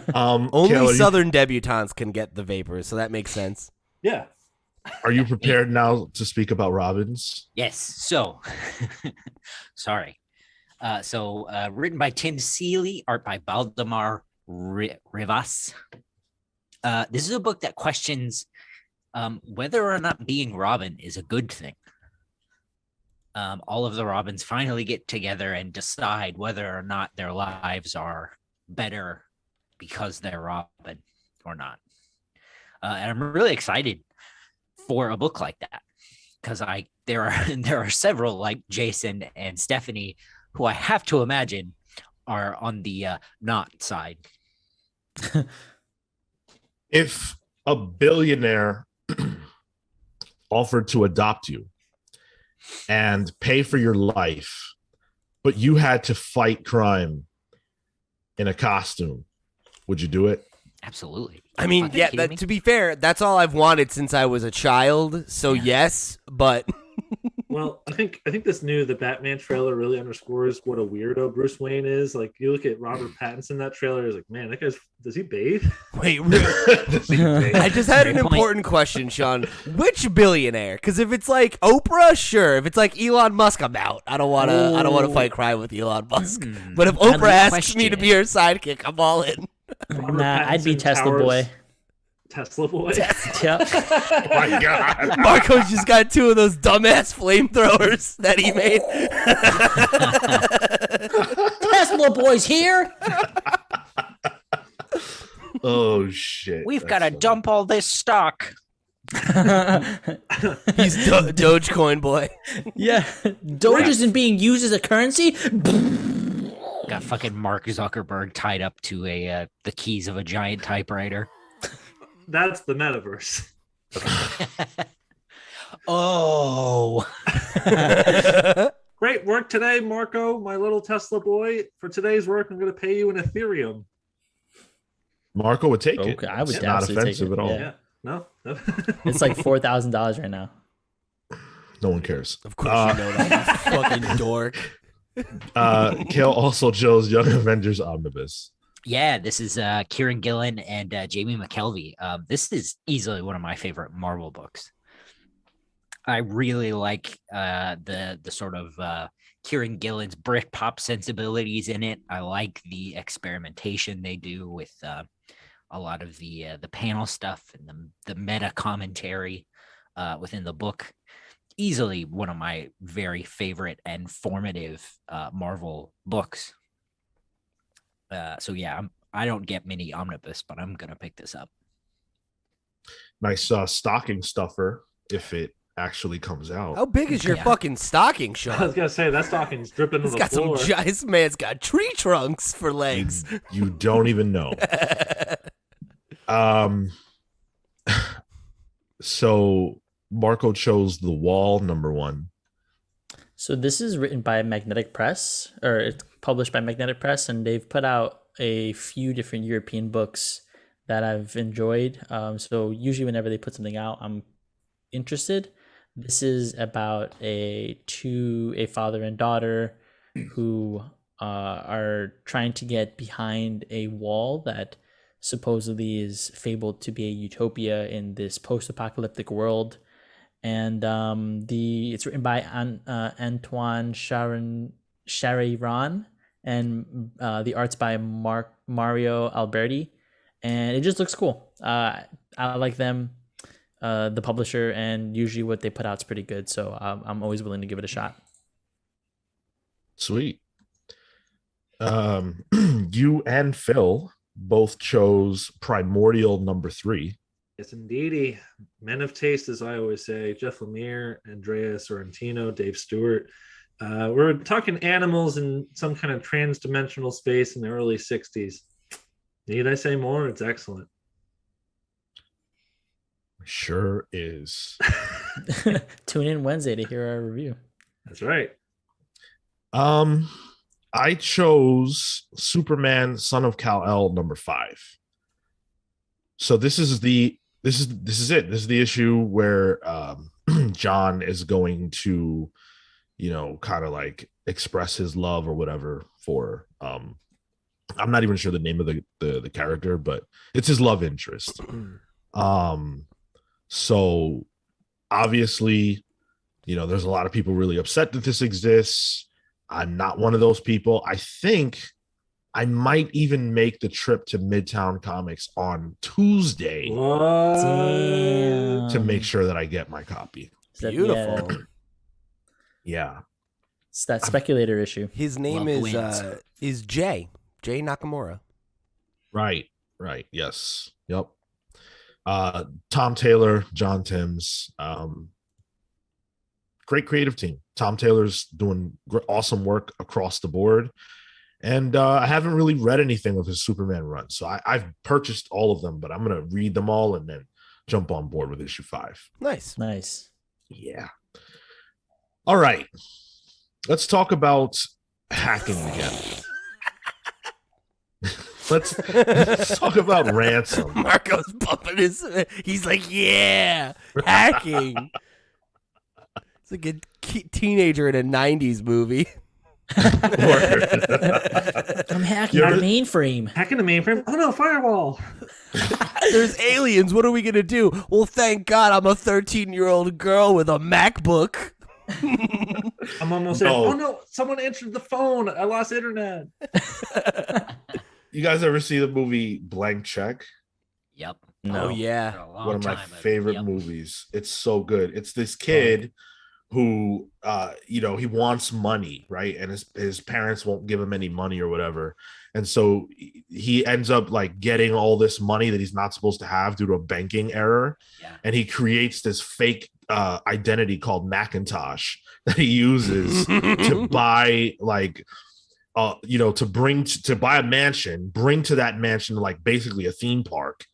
Only Southern debutantes can get the vapors, so that makes sense. Yeah. Are you prepared now to speak about Robins? Yes. So, sorry. Written by Tim Seeley, art by Baldemar Rivas. This is a book that questions whether or not being Robin is a good thing. All of the Robins finally get together and decide whether or not their lives are better because they're Robin or not. And I'm really excited for a book like that, because there are several like Jason and Stephanie who I have to imagine are on the not side. If a billionaire offered to adopt you and pay for your life, but you had to fight crime in a costume, would you do it? Absolutely. I mean, yeah, to be fair, that's all I've wanted since I was a child. So yes, but well, I think the Batman trailer really underscores what a weirdo Bruce Wayne is. Like, you look at Robert Pattinson, that trailer is like, man, that guy's, does he bathe? Wait, does he bathe? I just had an important question, Sean. Which billionaire? Because if it's like Oprah, sure. If it's like Elon Musk, I'm out. I don't want to fight crime with Elon Musk. But if Oprah asks me to be her sidekick, I'm all in. Nah, I'd be Tesla Boy. Tesla Boy? Yep. Oh my God. Marco's just got two of those dumbass flamethrowers that he made. Tesla Boy's here. Oh, shit. We've got to dump all this stock. He's Dogecoin boy. Yeah. Doge isn't being used as a currency. Got fucking Mark Zuckerberg tied up to the keys of a giant typewriter. That's the metaverse. Oh. Great work today, Marco, my little Tesla boy. For today's work, I'm going to pay you in Ethereum. Marco would take it. I would it's not offensive at all. Yeah. No. It's like $4,000 right now. No one cares. Of course you know that, you fucking dork. Kale also chose Young Avengers Omnibus. Yeah, this is Kieran Gillen and Jamie McKelvey. This is easily one of my favorite Marvel books. I really like the sort of Kieran Gillen's Britpop sensibilities in it. I like the experimentation they do with a lot of the panel stuff and the meta commentary within the book. Easily one of my very favorite and formative Marvel books. So yeah, I don't get mini Omnibus, but I'm gonna pick this up. Nice stocking stuffer if it actually comes out. How big is your fucking stocking, Sean? I was gonna say that stocking's dripping to the floor. This man's got tree trunks for legs. You don't even know. So Marco chose The Wall #1. So this is written by Magnetic Press, or it's published by Magnetic Press, and they've put out a few different European books that I've enjoyed. So usually whenever they put something out, I'm interested. This is about a father and daughter who are trying to get behind a wall that supposedly is fabled to be a utopia in this post-apocalyptic world. And it's written by Antoine Chariron, and the art's by Mario Alberti, and it just looks cool. I like them. the publisher, and usually what they put out is pretty good. So I'm always willing to give it a shot. Sweet. You and Phil both chose Primordial #3. Yes, indeedy. Men of taste, as I always say. Jeff Lemire, Andrea Sorrentino, Dave Stewart. We're talking animals in some kind of trans-dimensional space in the early 60s. Need I say more? It's excellent. Sure is. Tune in Wednesday to hear our review. That's right. I chose Superman, Son of Kal-El #5. So this is it. This is the issue where John is going to, kind of like express his love or whatever for I'm not even sure the name of the character, but it's his love interest. So obviously, there's a lot of people really upset that this exists. I'm not one of those people. I think I might even make the trip to Midtown Comics on Tuesday to make sure that I get my copy. Beautiful. Yeah. It's that speculator issue. His name is Jay Nakamura. Right. Yes. Yep. Tom Taylor, John Timms, great creative team. Tom Taylor's doing awesome work across the board. And I haven't really read anything of his Superman run. So I've purchased all of them, but I'm going to read them all and then jump on board with issue 5. Nice. Yeah. All right. Let's talk about hacking again. Let's talk about ransom. Marco's bumping he's like, yeah, hacking. It's like a teenager in a 90s movie. I'm hacking the mainframe. Hacking the mainframe? Oh no, firewall. There's aliens. What are we going to do? Well, thank God I'm a 13-year-old girl with a MacBook. I'm almost saying, oh no, someone answered the phone. I lost internet. You guys ever see the movie Blank Check? Yep. No. Oh, yeah. One of my favorite movies. It's so good. It's this kid who, he wants money, right? And his parents won't give him any money or whatever. And so he ends up like getting all this money that he's not supposed to have due to a banking error. Yeah. And he creates this fake identity called Macintosh that he uses to buy like, to buy a mansion, bring to that mansion like basically a theme park,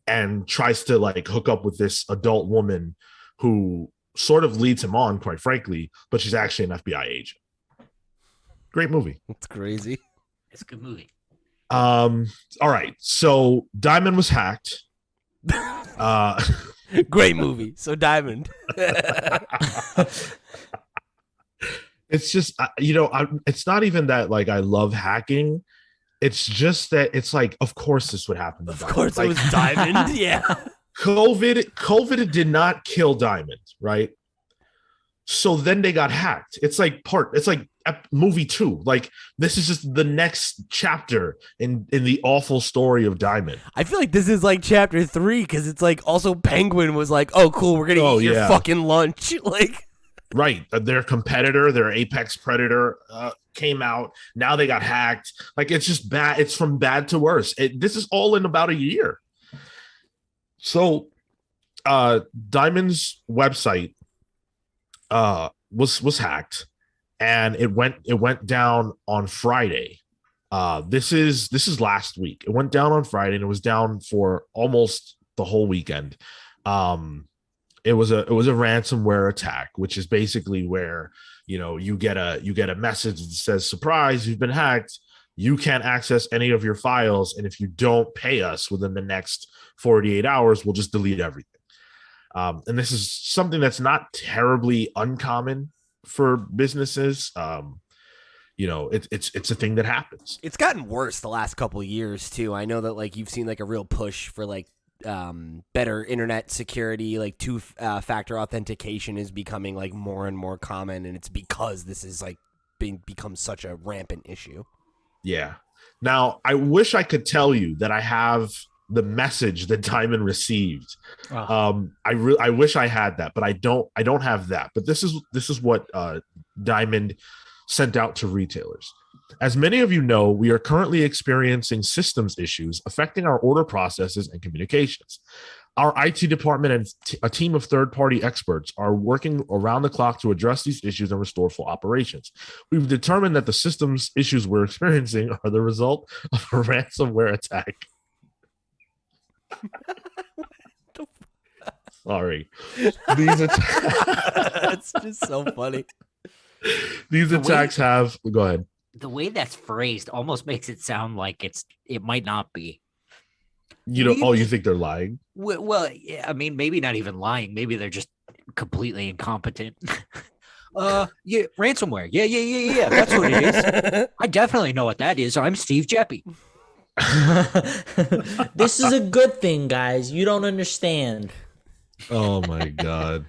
and tries to like hook up with this adult woman who sort of leads him on, quite frankly, but she's actually an FBI agent. Great movie. It's crazy. It's a good movie. All right. So Diamond was hacked. Great movie. So Diamond. It's just, it's not even that like I love hacking. It's just that it's like, of course this would happen to Diamond. Of course like, it was Diamond. Yeah. COVID did not kill Diamond, right? So then they got hacked. It's like movie 2. Like this is just the next chapter in the awful story of Diamond. I feel like this is like chapter 3 because it's like also Penguin was like, oh cool, we're gonna eat your fucking lunch. Like, right, their competitor, their apex predator, came out. Now they got hacked. Like it's just bad. It's from bad to worse. This is all in about a year. So, Diamond's website was hacked, and it went down on Friday. This is last week. It went down on Friday, and it was down for almost the whole weekend. It was a ransomware attack, which is basically where you get a message that says, "Surprise, you've been hacked. You can't access any of your files, and if you don't pay us within the next 48 hours, we'll just delete everything." And this is something that's not terribly uncommon for businesses. It's a thing that happens. It's gotten worse the last couple of years too. I know that like you've seen like a real push for like better internet security, like two-factor authentication is becoming like more and more common, and it's because this is like become such a rampant issue. Yeah. Now, I wish I could tell you that I have message that Diamond received. Oh. I wish I had that, but I don't have that. But this is what Diamond sent out to retailers. As many of you know, we are currently experiencing systems issues affecting our order processes and communications. Our IT department and a team of third-party experts are working around the clock to address these issues and restore full operations. We've determined that the systems issues we're experiencing are the result of a ransomware attack. Sorry. That's just so funny. These attacks have... Go ahead. The way that's phrased almost makes it sound like it might not be. You think they're lying? Well, yeah, I mean, maybe not even lying. Maybe they're just completely incompetent. Yeah, ransomware. Yeah. That's what it is. I definitely know what that is. I'm Steve Jeppy. This is a good thing, guys. You don't understand. Oh my God.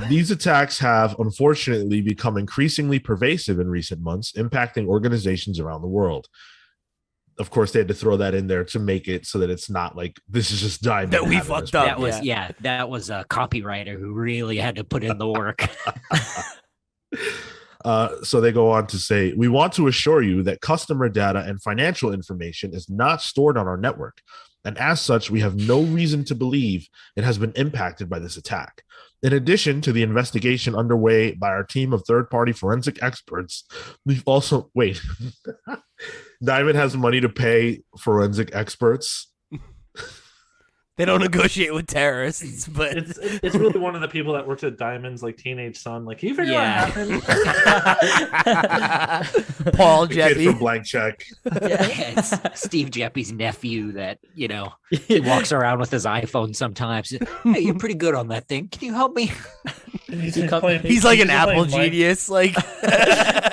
These attacks have unfortunately become increasingly pervasive in recent months, impacting organizations around the world. Of course, they had to throw that in there to make it so that it's not like this is just Diamond that we fucked up. That was a copywriter who really had to put in the work. So they go on to say, we want to assure you that customer data and financial information is not stored on our network. And as such, we have no reason to believe it has been impacted by this attack. In addition to the investigation underway by our team of third-party forensic experts, we've also... Wait. Diamond has money to pay forensic experts? They don't negotiate with terrorists, but... It's really one of the people that works at Diamond's like teenage son. Like, can you figure out what happened? Paul The kid Jeppy. from Blank Check. Yeah, it's Steve Jeppy's nephew that, he walks around with his iPhone sometimes. Hey, you're pretty good on that thing. Can you help me? He's like an Apple genius. Like,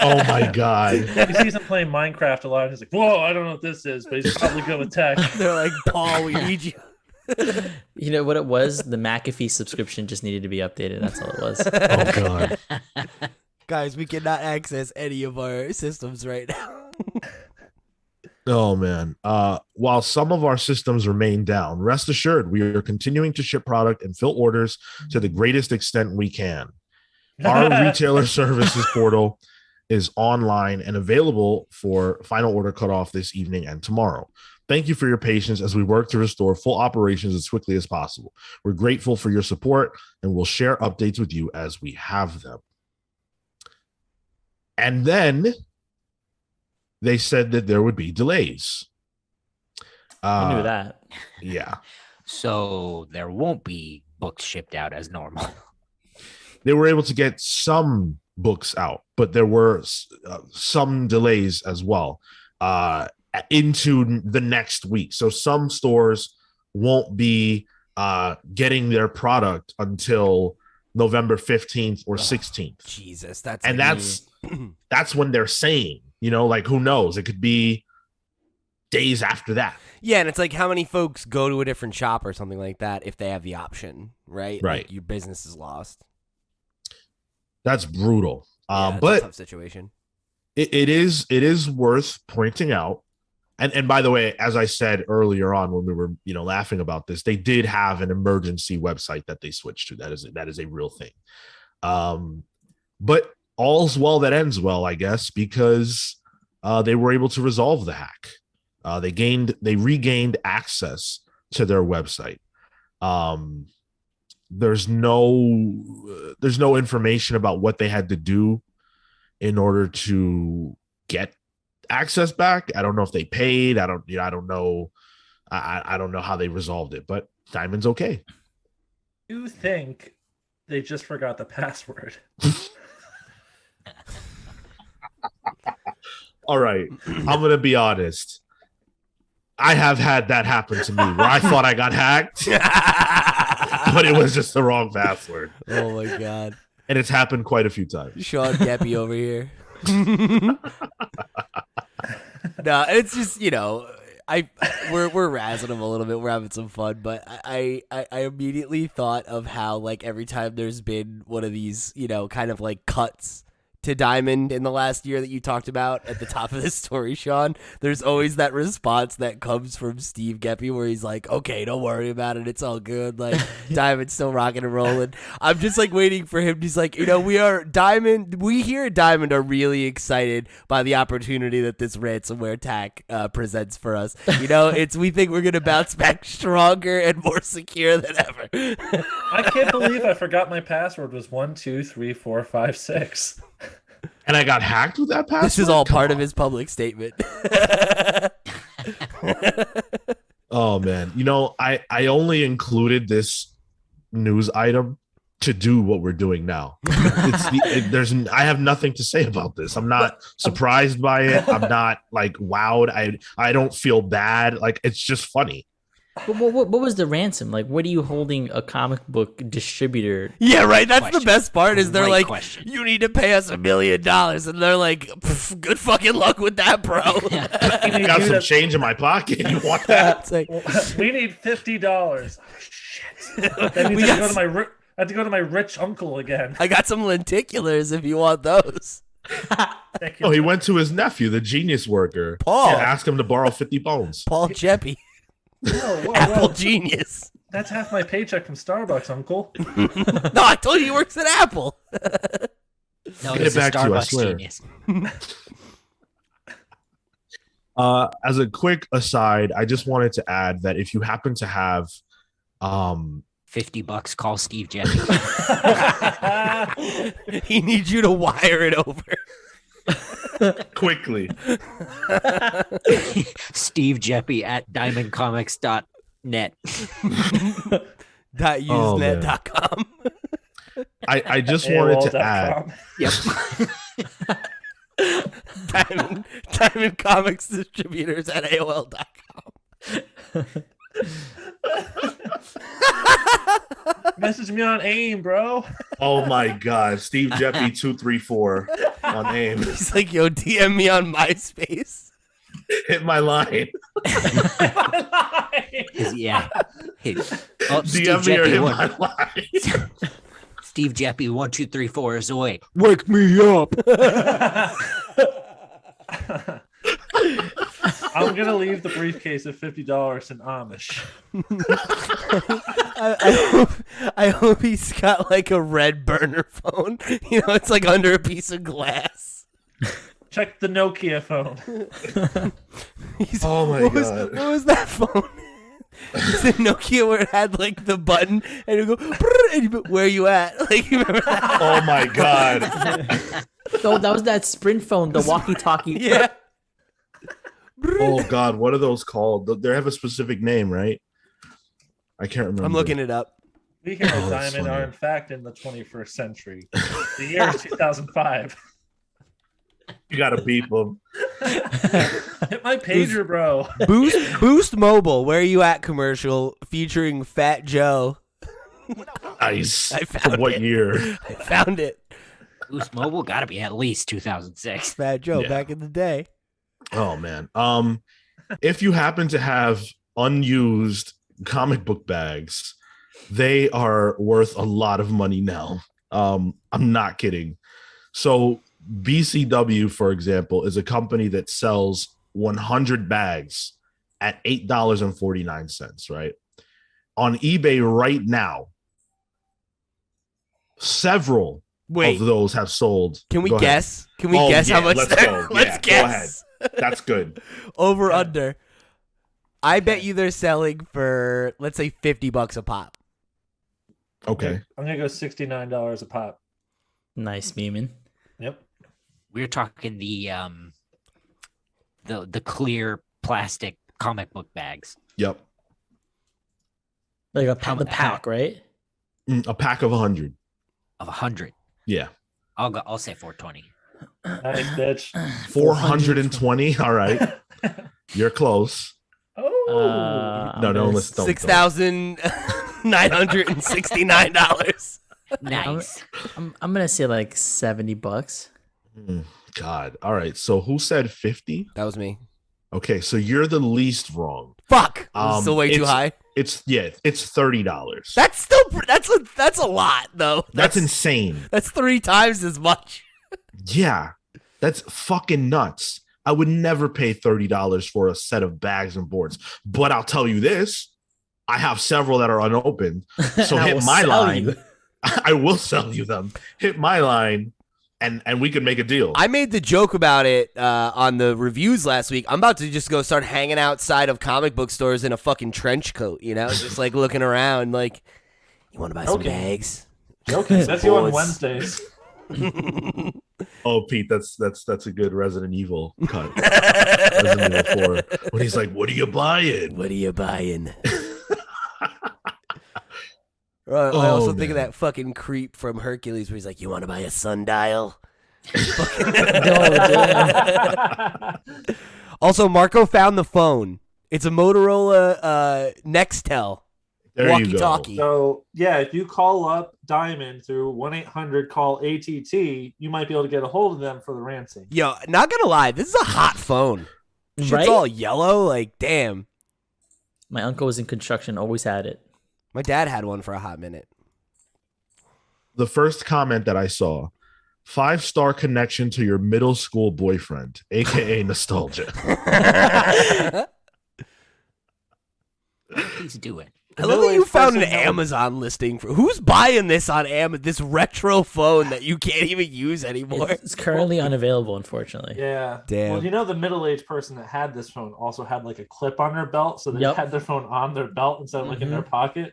oh my God. He sees him playing Minecraft a lot. And he's like, whoa, I don't know what this is, but he's probably good with tech. they're like, Paul, we need you. You know what it was? The McAfee subscription just needed to be updated. That's all it was. Oh God. Guys, we cannot access any of our systems right now. Oh man. While some of our systems remain down, rest assured we are continuing to ship product and fill orders to the greatest extent we can. Our retailer services portal is online and available for final order cutoff this evening and tomorrow. Thank you for your patience as we work to restore full operations as quickly as possible. We're grateful for your support and we'll share updates with you as we have them. And then they said that there would be delays. I knew that. Yeah. So there won't be books shipped out as normal. They were able to get some books out, but there were some delays as well into the next week. So some stores won't be getting their product until November 15th or 16th. Jesus, that's when they're saying, like, who knows? It could be days after that. Yeah, and it's like how many folks go to a different shop or something like that if they have the option, right? Right. Like your business is lost. That's brutal. Yeah, but a tough situation. It is worth pointing out. And by the way, as I said earlier on when we were, laughing about this, they did have an emergency website that they switched to. That is a real thing. But all's well that ends well, I guess, because they were able to resolve the hack. They regained access to their website. There's no information about what they had to do in order to get access back. I don't know if they paid. I don't know. I don't know how they resolved it, but Diamond's okay. You think they just forgot the password? All right, I'm gonna be honest. I have had that happen to me where I thought I got hacked, but it was just the wrong password. Oh my God. And it's happened quite a few times. Sean Geppy over here. No, it's just, we're razzing him a little bit. We're having some fun, but I immediately thought of how, like, every time there's been one of these, kind of like cuts to Diamond in the last year that you talked about at the top of this story, Sean, there's always that response that comes from Steve Geppi where he's like, okay, don't worry about it. It's all good. Like, Diamond's still rocking and rolling. I'm just like waiting for him. He's like, we here at Diamond are really excited by the opportunity that this ransomware attack presents for us. We think we're going to bounce back stronger and more secure than ever. I can't believe I forgot my password was 12345 And I got hacked with that password? This is all part of his public statement. Oh, man. I only included this news item to do what we're doing now. I have nothing to say about this. I'm not surprised by it. I'm not like wowed. I don't feel bad. Like, it's just funny. But what was the ransom? Like, what are you holding a comic book distributor? Yeah, right. That's the best part is they're like, question. you need to pay us $1 million. And they're like, good fucking luck with that, bro. I got some change in my pocket. You want that? It's like, we need $50. Oh, shit. That means I have to go to my rich uncle again. I got some lenticulars if you want those. Thank you. Oh, he went to his nephew, the genius worker. Paul. To ask him to borrow 50 bones. Paul Geppi. Whoa, Apple genius. That's half my paycheck from Starbucks, Uncle. No, I told you he works at Apple. No, Get he's it a back to you, I Starbucks swear. genius. As a quick aside, I just wanted to add that if you happen to have $50, call Steve Jeffy. He needs you to wire it over. quickly. Steve Jeppy at diamondcomics.net. .usenet.com. I just wanted to add. Yep. Diamond Comics Distributors at AOL.com. Message me on AIM, bro. Oh my God, Steve Jeppy 234 on AIM. He's like, yo, DM me on MySpace. Hit my line. Yeah. DM me or hit my line. Steve Jeppy 1234 is away. Wake me up. I'm gonna leave the briefcase of $50 in Amish. I hope he's got like a red burner phone. It's like under a piece of glass. Check the Nokia phone. Oh my God. What was that phone? It's the Nokia where it had like the button and it would go, and where you at? Like, you remember that? Oh my God. No, that was that Sprint phone, the walkie-talkie. Yeah. Oh God, what are those called? They have a specific name, right? I can't remember. I'm looking it up. We here at that's Diamond funny. are in fact in the 21st century. The year is 2005. You gotta beep them. Hit my pager, bro. Boost Mobile, where you at commercial featuring Fat Joe. Nice. I found What it. year? I found it. Boost Mobile got to be at least 2006. Fat Joe Yeah. back in the day. Oh man. If you happen to have unused comic book bags, they are worth a lot of money now. I'm not kidding. So BCW, for example, is a company that sells 100 bags at $8.49, right? On eBay right now, several Wait, of those have sold. can we Go ahead. guess? Can we Oh, guess yeah, how much let's they're? go. Let's Yeah, go guess. That's good. Over under. I bet you they're selling for, let's say, $50 a pop. Okay. I'm gonna go $69 a pop. Nice, Beeman. Yep. We're talking the clear plastic comic book bags Yep. Like the pack, right? A pack of 100. of 100. Yeah. I'll say 420. Nice, bitch. 420. All right. You're close. Oh. No, let's don't. $6,969. Nice. I'm gonna say like $70. God. All right. So who said 50? That was me. Okay. So you're the least wrong. Fuck. Still way too it's- high. It's $30. That's still that's a lot though. That's insane. That's 3 times as much. Yeah, that's fucking nuts. I would never pay $30 for a set of bags and boards. But I'll tell you this, I have several that are unopened. So hit my line. I will sell you them. Hit my line. And we could make a deal. I made the joke about it on the reviews last week. I'm about to just go start hanging outside of comic book stores in a fucking trench coat, you know, just like looking around like, you want to buy some bags? Okay, that's you on Wednesdays. Oh, Pete, that's a good Resident Evil cut. Resident Evil 4. When he's like, what are you buying? What are you buying? I also think of that fucking creep from Hercules where he's like, you want to buy a sundial? Also, Marco found the phone. It's a Motorola Nextel walkie-talkie. So, yeah, if you call up Diamond through 1-800-CALL-ATT, you might be able to get a hold of them for the ransom. Yo, not gonna lie, this is a hot phone. Shit's all yellow, like, damn. My uncle was in construction, always had it. My dad had one for a hot minute. The first comment that I saw, 5-star connection to your middle school boyfriend, aka nostalgia. Please do it. I love that you found an Amazon listing for who's buying this on Amazon. This retro phone that you can't even use anymore. It's currently unavailable, unfortunately. Yeah. Damn. Well, you know, the middle-aged person that had this phone also had like a clip on their belt, so they had their phone on their belt instead of like in their pocket.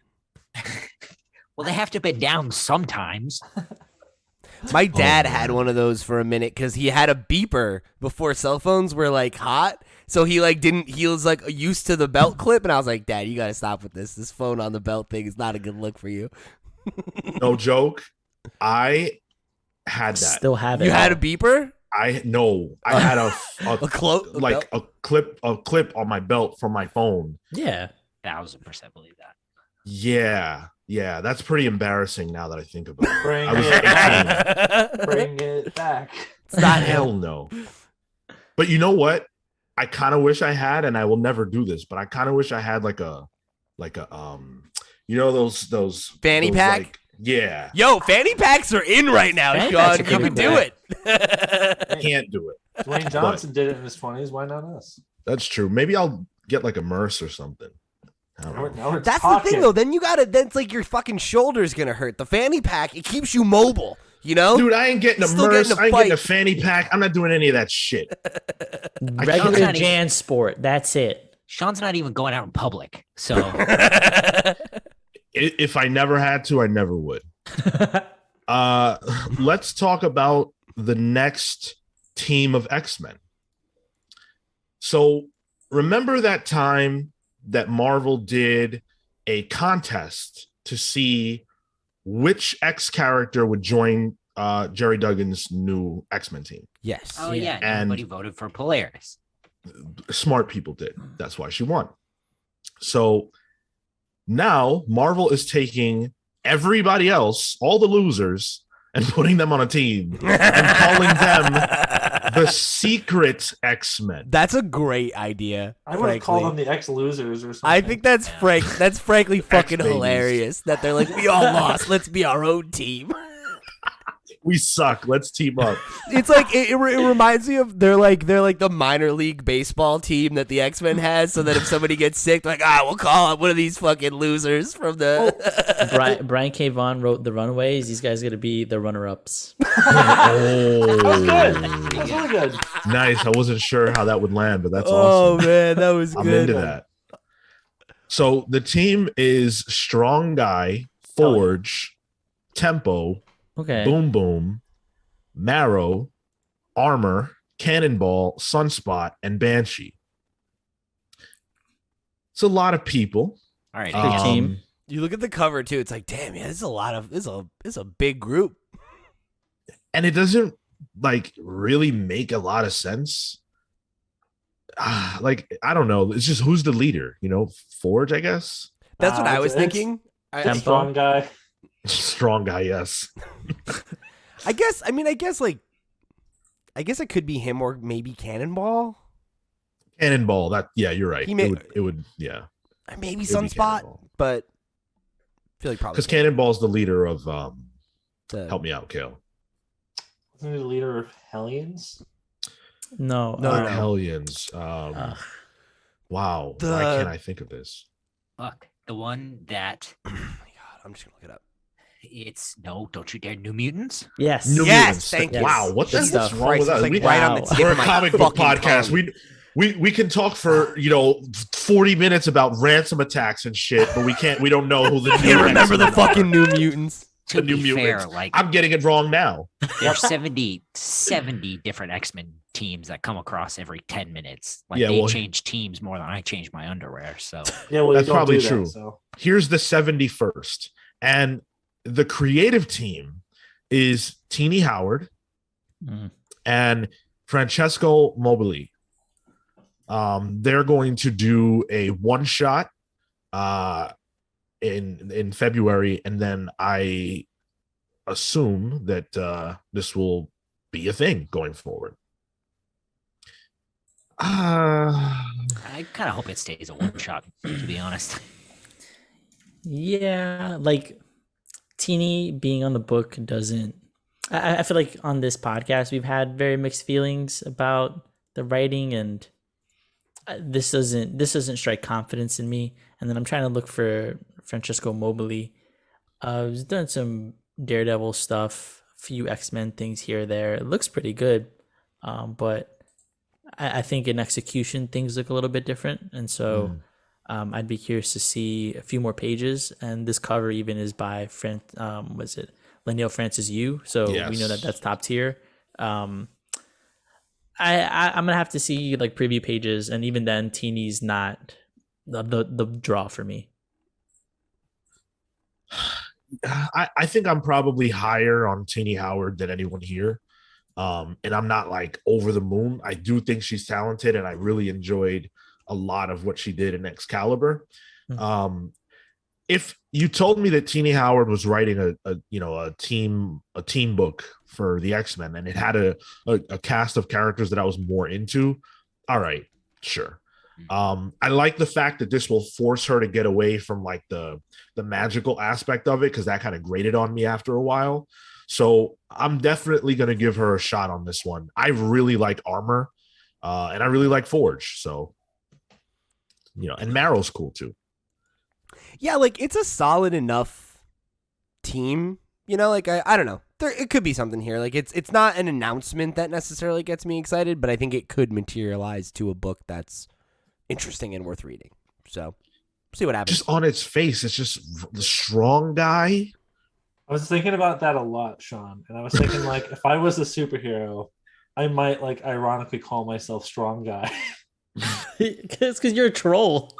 Well, they have to be down sometimes. My dad had one of those for a minute because he had a beeper before cell phones were like hot. So he like didn't. He was like used to the belt clip, and I was like, "Dad, you gotta stop with this. This phone on the belt thing is not a good look for you." No joke. I had that. Still have it. You had a beeper? I had a clip on my belt from my phone. Yeah, 1000% believe that. Yeah, that's pretty embarrassing now that I think about it. Bring it back. It's not hell no. But you know what? I kind of wish I had, and I will never do this, but I kind of wish I had like a you know those fanny pack? Like, yeah. Yo, fanny packs are in right now, Sean. You can do it. Can't do it. Dwayne Johnson did it in his 20s. Why not us? That's true. Maybe I'll get like a Merce or something. That's the thing, though. Then it's like your fucking shoulder's gonna hurt. The fanny pack, it keeps you mobile. You know, dude, I ain't getting a Merce. I ain't getting a fanny pack. I'm not doing any of that shit. Regular Jan Sport. That's it. Sean's not even going out in public. So if I never had to, I never would. Let's talk about the next team of X-Men. So remember that time that Marvel did a contest to see which X character would join Jerry Duggan's new X-Men team? Yes. Oh, yeah. And everybody voted for Polaris. Smart people did. That's why she won. So now Marvel is taking everybody else, all the losers, and putting them on a team and calling them the Secret X-Men. That's a great idea. I would call them the X-Losers or something. I think that's that's frankly fucking hilarious that they're like, we all lost. Let's be our own team. We suck. Let's team up. It's like it reminds me of they're like the minor league baseball team that the X-Men has, so that if somebody gets sick, they're like, we'll call up one of these fucking losers from the Brian K. Vaughan wrote The Runaways. These guys are gonna be the runner-ups. That was good. That was really good. Nice. I wasn't sure how that would land, but that's awesome. Oh man, that was I'm good. into that. So the team is Strong Guy, Forge, Tempo, Boom Boom, Marrow, Armor, Cannonball, Sunspot, and Banshee. It's a lot of people. All right, big team. You look at the cover too. It's like, damn, yeah, this is a big group, and it doesn't like really make a lot of sense. Like, I don't know. It's just who's the leader? You know, Forge, I guess. That's what I was thinking. Strong Guy. Strong Guy, yes. I guess it could be him or maybe Cannonball. Cannonball, you're right. It would yeah. Maybe Sunspot, but I feel like probably because Cannonball's the leader of help me out, Kale. Isn't he the leader of Hellions? No, Not Hellions. Wow. Why can't I think of this? Fuck. The one that Oh my God, I'm just gonna look it up. it's no, don't you dare, New Mutants. Yes. New Yes, Mutants. thank you. Wow, what the Good heck's stuff. wrong with us? Like We, right on the Wow. tip we're of a my comic book fucking podcast. tongue. We can talk for 40 minutes about ransom attacks and shit, but we don't know who the I can't remember the X-Men fucking are. New Mutants. To The New be fair, Mutants. like I'm getting it wrong now. there's 70 different X-Men teams that come across every 10 minutes. Like Yeah, they well, change teams more than I change my underwear. So Yeah, well, That's you don't probably do that, true. so. Here's the 71st, and the creative team is Teeny Howard Mm. and Francesco Mobili. They're going to do a one shot in February, and then I assume that this will be a thing going forward. I kind of hope it stays a one shot, to be honest. Yeah, like Teeny being on the book doesn't. I feel like on this podcast we've had very mixed feelings about the writing, and this doesn't strike confidence in me. And then I'm trying to look for Francesco Mobili. He's done some Daredevil stuff, a few X-Men things here or there. It looks pretty good, but I think in execution things look a little bit different, and so I'd be curious to see a few more pages. And this cover even is by was it Leinil Francis Yu? So we know that that's top tier. I'm gonna have to see like preview pages, and even then, Teeny's not the draw for me. I think I'm probably higher on Teeny Howard than anyone here. And I'm not like over the moon. I do think she's talented, and I really enjoyed a lot of what she did in Excalibur. If you told me that Teeny Howard was writing a team book for the X-Men, and it had a cast of characters that I was more into, all right, sure. I like the fact that this will force her to get away from like the magical aspect of it, because that kind of grated on me after a while. So I'm definitely going to give her a shot on this one. I really like Armor, and I really like Forge. So, and Marrow's cool too. Yeah, like it's a solid enough team. Like I don't know. It could be something here. Like it's not an announcement that necessarily gets me excited, but I think it could materialize to a book that's interesting and worth reading. So see what happens. Just on its face, it's just the strong guy. I was thinking about that a lot, Sean, and I was thinking like if I was a superhero, I might like ironically call myself Strong Guy. It's because you're a troll.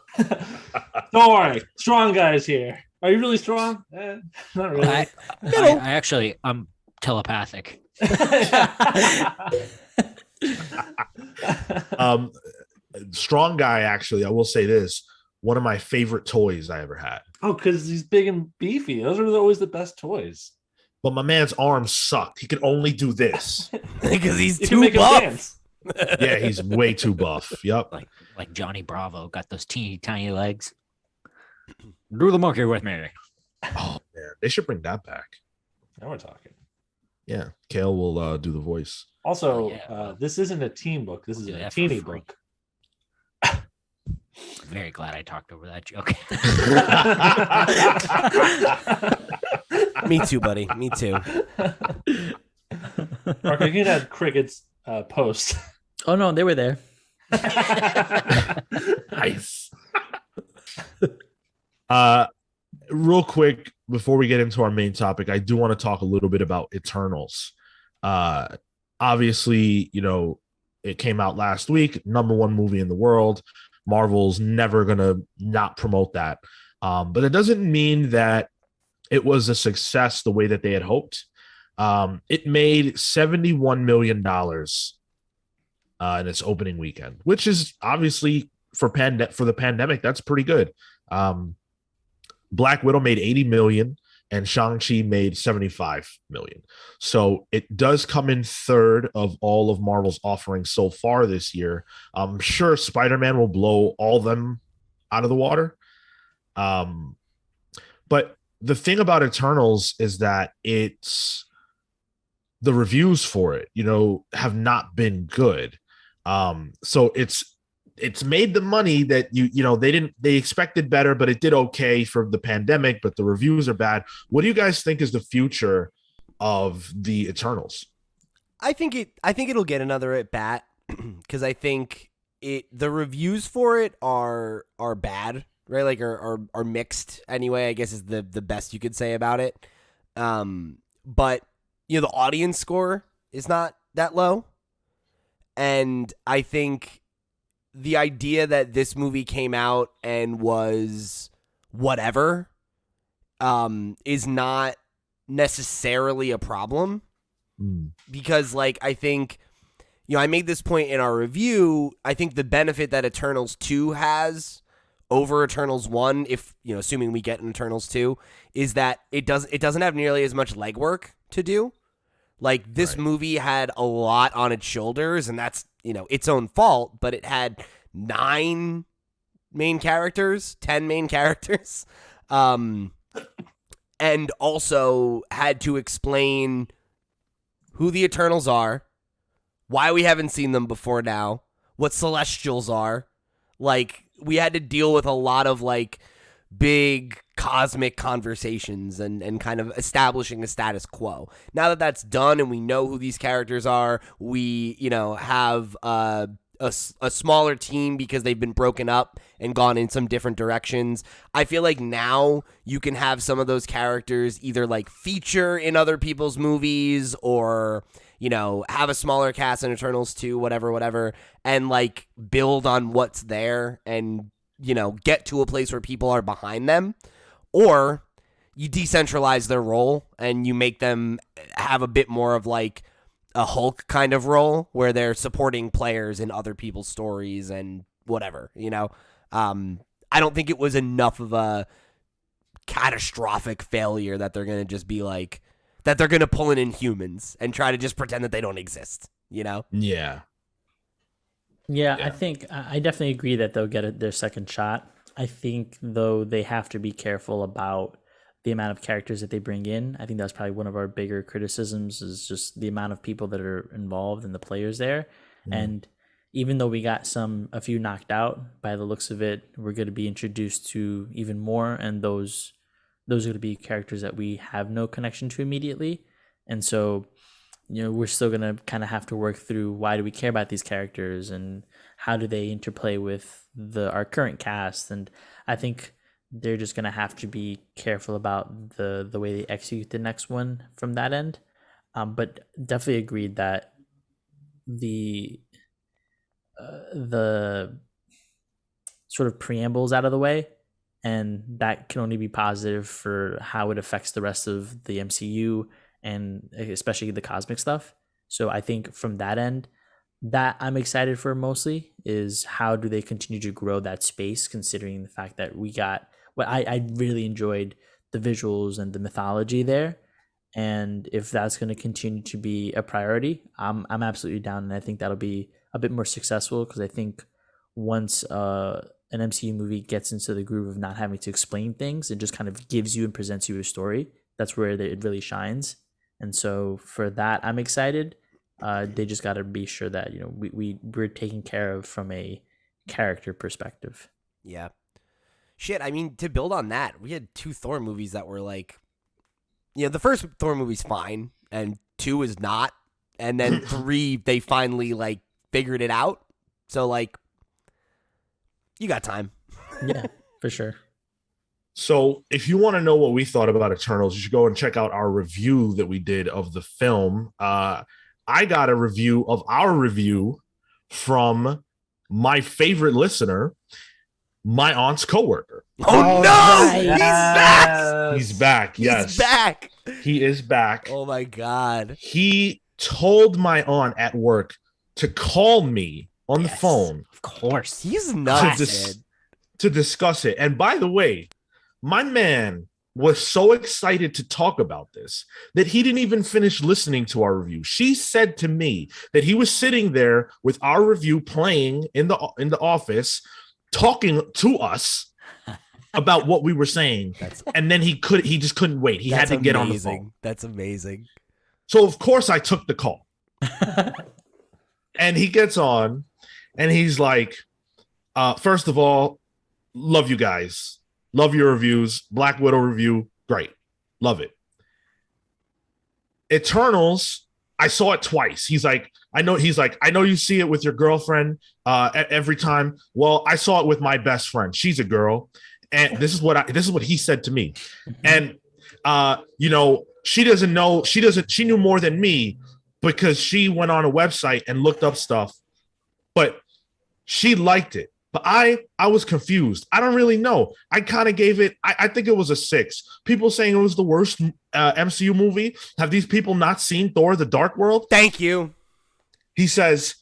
Don't worry, Strong Guy's here. Are you really strong? Not really. I actually I'm telepathic. Strong guy, actually, I will say this: one of my favorite toys I ever had. Oh, because he's big and beefy. Those are always the best toys. But my man's arms suck. He can only do this. Because he's You can too make him buff. dance. Yeah, he's way too buff. Yep. Like Johnny Bravo got those teeny tiny legs. Do the monkey with me. Oh man, they should bring that back. Now we're talking. Yeah, Kale will do the voice. Also, Yeah. this isn't a team book. This is Do a that for teeny free. book. Very glad I talked over that joke. Me too, buddy. Me too. Mark, you can add Cricket's post. Oh no, they were there. Nice. Real quick before we get into our main topic, I do want to talk a little bit about Eternals. Obviously, it came out last week, #1 movie in the world. Marvel's never gonna not promote that, but it doesn't mean that it was a success the way that they had hoped. It made $71 million in its opening weekend, which is obviously for the pandemic, that's pretty good. Black Widow made 80 million and Shang-Chi made 75 million. So it does come in third of all of Marvel's offerings so far this year. I'm sure Spider-Man will blow all of them out of the water. But the thing about Eternals is that it's the reviews for it, have not been good. So it's made the money that they expected better, but it did okay for the pandemic, but the reviews are bad. What do you guys think is the future of the Eternals? I think it'll get another at bat because I think the reviews for it are bad, right? Like are mixed anyway, I guess is the best you could say about it. But the audience score is not that low. And I think the idea that this movie came out and was whatever is not necessarily a problem. Because I think I made this point in our review. I think the benefit that Eternals 2 has over Eternals 1, if assuming we get an Eternals 2, is that it doesn't have nearly as much legwork to do. Like this movie had a lot on its shoulders, and that's its own fault, but it had 9 main characters, 10 main characters, and also had to explain who the Eternals are, why we haven't seen them before now, what Celestials are. Like, we had to deal with a lot of, big cosmic conversations and kind of establishing a status quo. Now that that's done and we know who these characters are, we, have a smaller team because they've been broken up and gone in some different directions. I feel like now you can have some of those characters either feature in other people's movies or, have a smaller cast in Eternals 2, whatever, and build on what's there and, get to a place where people are behind them. Or you decentralize their role and you make them have a bit more of a Hulk kind of role where they're supporting players in other people's stories and whatever, I don't think it was enough of a catastrophic failure that they're going to just be that they're going to pull in Inhumans and try to just pretend that they don't exist, Yeah. Yeah, I think I definitely agree that they'll get their second shot. I think, though, they have to be careful about the amount of characters that they bring in. I think that's probably one of our bigger criticisms is just the amount of people that are involved and the players there. And even though we got a few knocked out, by the looks of it, we're going to be introduced to even more, and those are going to be characters that we have no connection to immediately. And so, we're still going to kind of have to work through why do we care about these characters and how do they interplay with our current cast. And I think they're just going to have to be careful about the way they execute the next one from that end. But definitely agreed that the sort of preambles out of the way, and that can only be positive for how it affects the rest of the MCU and especially the cosmic stuff. So I think from that end, that I'm excited for mostly is how do they continue to grow that space, considering the fact that we got I really enjoyed the visuals and the mythology there. And if that's going to continue to be a priority, I'm absolutely down. And I think that'll be a bit more successful because I think once an MCU movie gets into the groove of not having to explain things, it just kind of gives you and presents you a story. That's where it really shines. And so for that, I'm excited. They just got to be sure that we're taken care of from a character perspective. Yeah. Shit, I mean, to build on that, we had 2 Thor movies that were the first Thor movie's fine, and 2 is not, and then 3 they finally figured it out. So you got time. Yeah, for sure. So if you want to know what we thought about Eternals, you should go and check out our review that we did of the film. I got a review of our review from my favorite listener, my aunt's coworker. Oh, no! Nice. He's back! He's back, yes. He's back! He is back. Oh, my God. He told my aunt at work to call me on the phone. Of course. He's nuts, to discuss it. And by the way, my man was so excited to talk about this that he didn't even finish listening to our review. She said to me that he was sitting there with our review playing in the office, talking to us about what we were saying. And then he just couldn't wait. He had to get on the phone. That's amazing. So of course I took the call. And he gets on and he's like, first of all, love you guys. Love your reviews. Black Widow review. Great. Love it. Eternals, I saw it twice. He's like, I know you see it with your girlfriend every time. Well, I saw it with my best friend. She's a girl. And this is what he said to me. And she doesn't know, she knew more than me because she went on a website and looked up stuff, but she liked it. But I was confused. I don't really know. I kind of gave it, I think it was a 6. People saying it was the worst MCU movie. Have these people not seen Thor: The Dark World? Thank you. He says,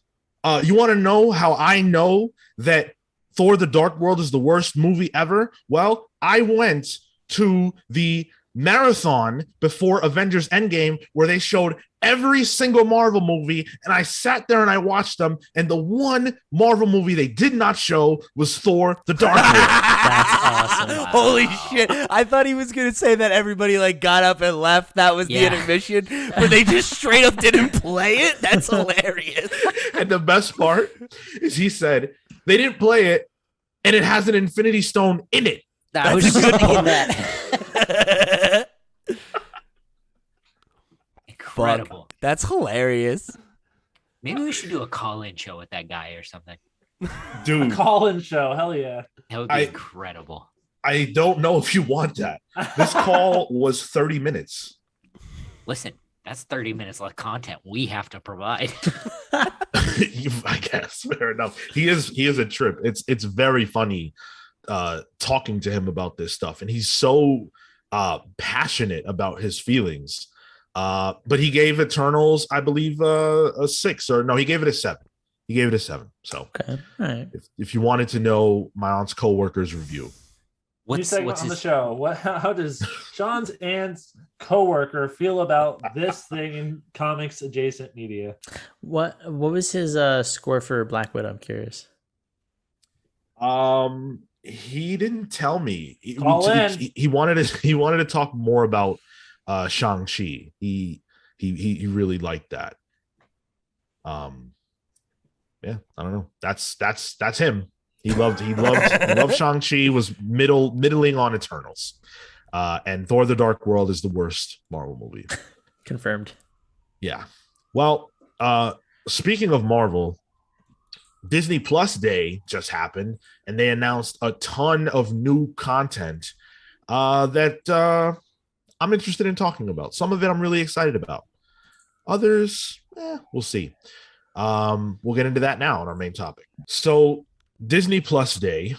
you want to know how I know that Thor: The Dark World is the worst movie ever? Well, I went to the marathon before Avengers Endgame where they showed every single Marvel movie, and I sat there and I watched them, and the one Marvel movie they did not show was Thor: The Dark World. That's awesome. Wow. Holy shit. I thought he was going to say that everybody like got up and left. That was the intermission, but they just straight up didn't play it. That's hilarious. And the best part is he said they didn't play it, and it has an Infinity Stone in it. I was just thinking that. Incredible. Fuck. That's hilarious. Maybe we should do a call-in show with that guy or something. Dude, A call-in show. Hell yeah. That would be incredible. I don't know if you want that. This call was 30 minutes. Listen, that's 30 minutes of content we have to provide. I guess, fair enough. He is a trip. It's very funny talking to him about this stuff, and he's so passionate about his feelings. But he gave Eternals, I believe, a 6, or no, he gave it a 7. He gave it a 7. So, Okay, all right. if you wanted to know my aunt's coworker's review, New segment on the show. How does Sean's aunt's coworker feel about this thing in comics adjacent media? What was his score for Black Widow? I'm curious. he didn't tell me. He wanted to talk more about Shang Chi. He really liked that. Yeah, I don't know. That's him. He loved Shang Chi. Was middling on Eternals, and Thor: The Dark World is the worst Marvel movie. Confirmed. Yeah. Well, speaking of Marvel, Disney Plus Day just happened, and they announced a ton of new content that I'm interested in talking about. Some of it I'm really excited about. Others, we'll see. We'll get into that now on our main topic. So Disney Plus Day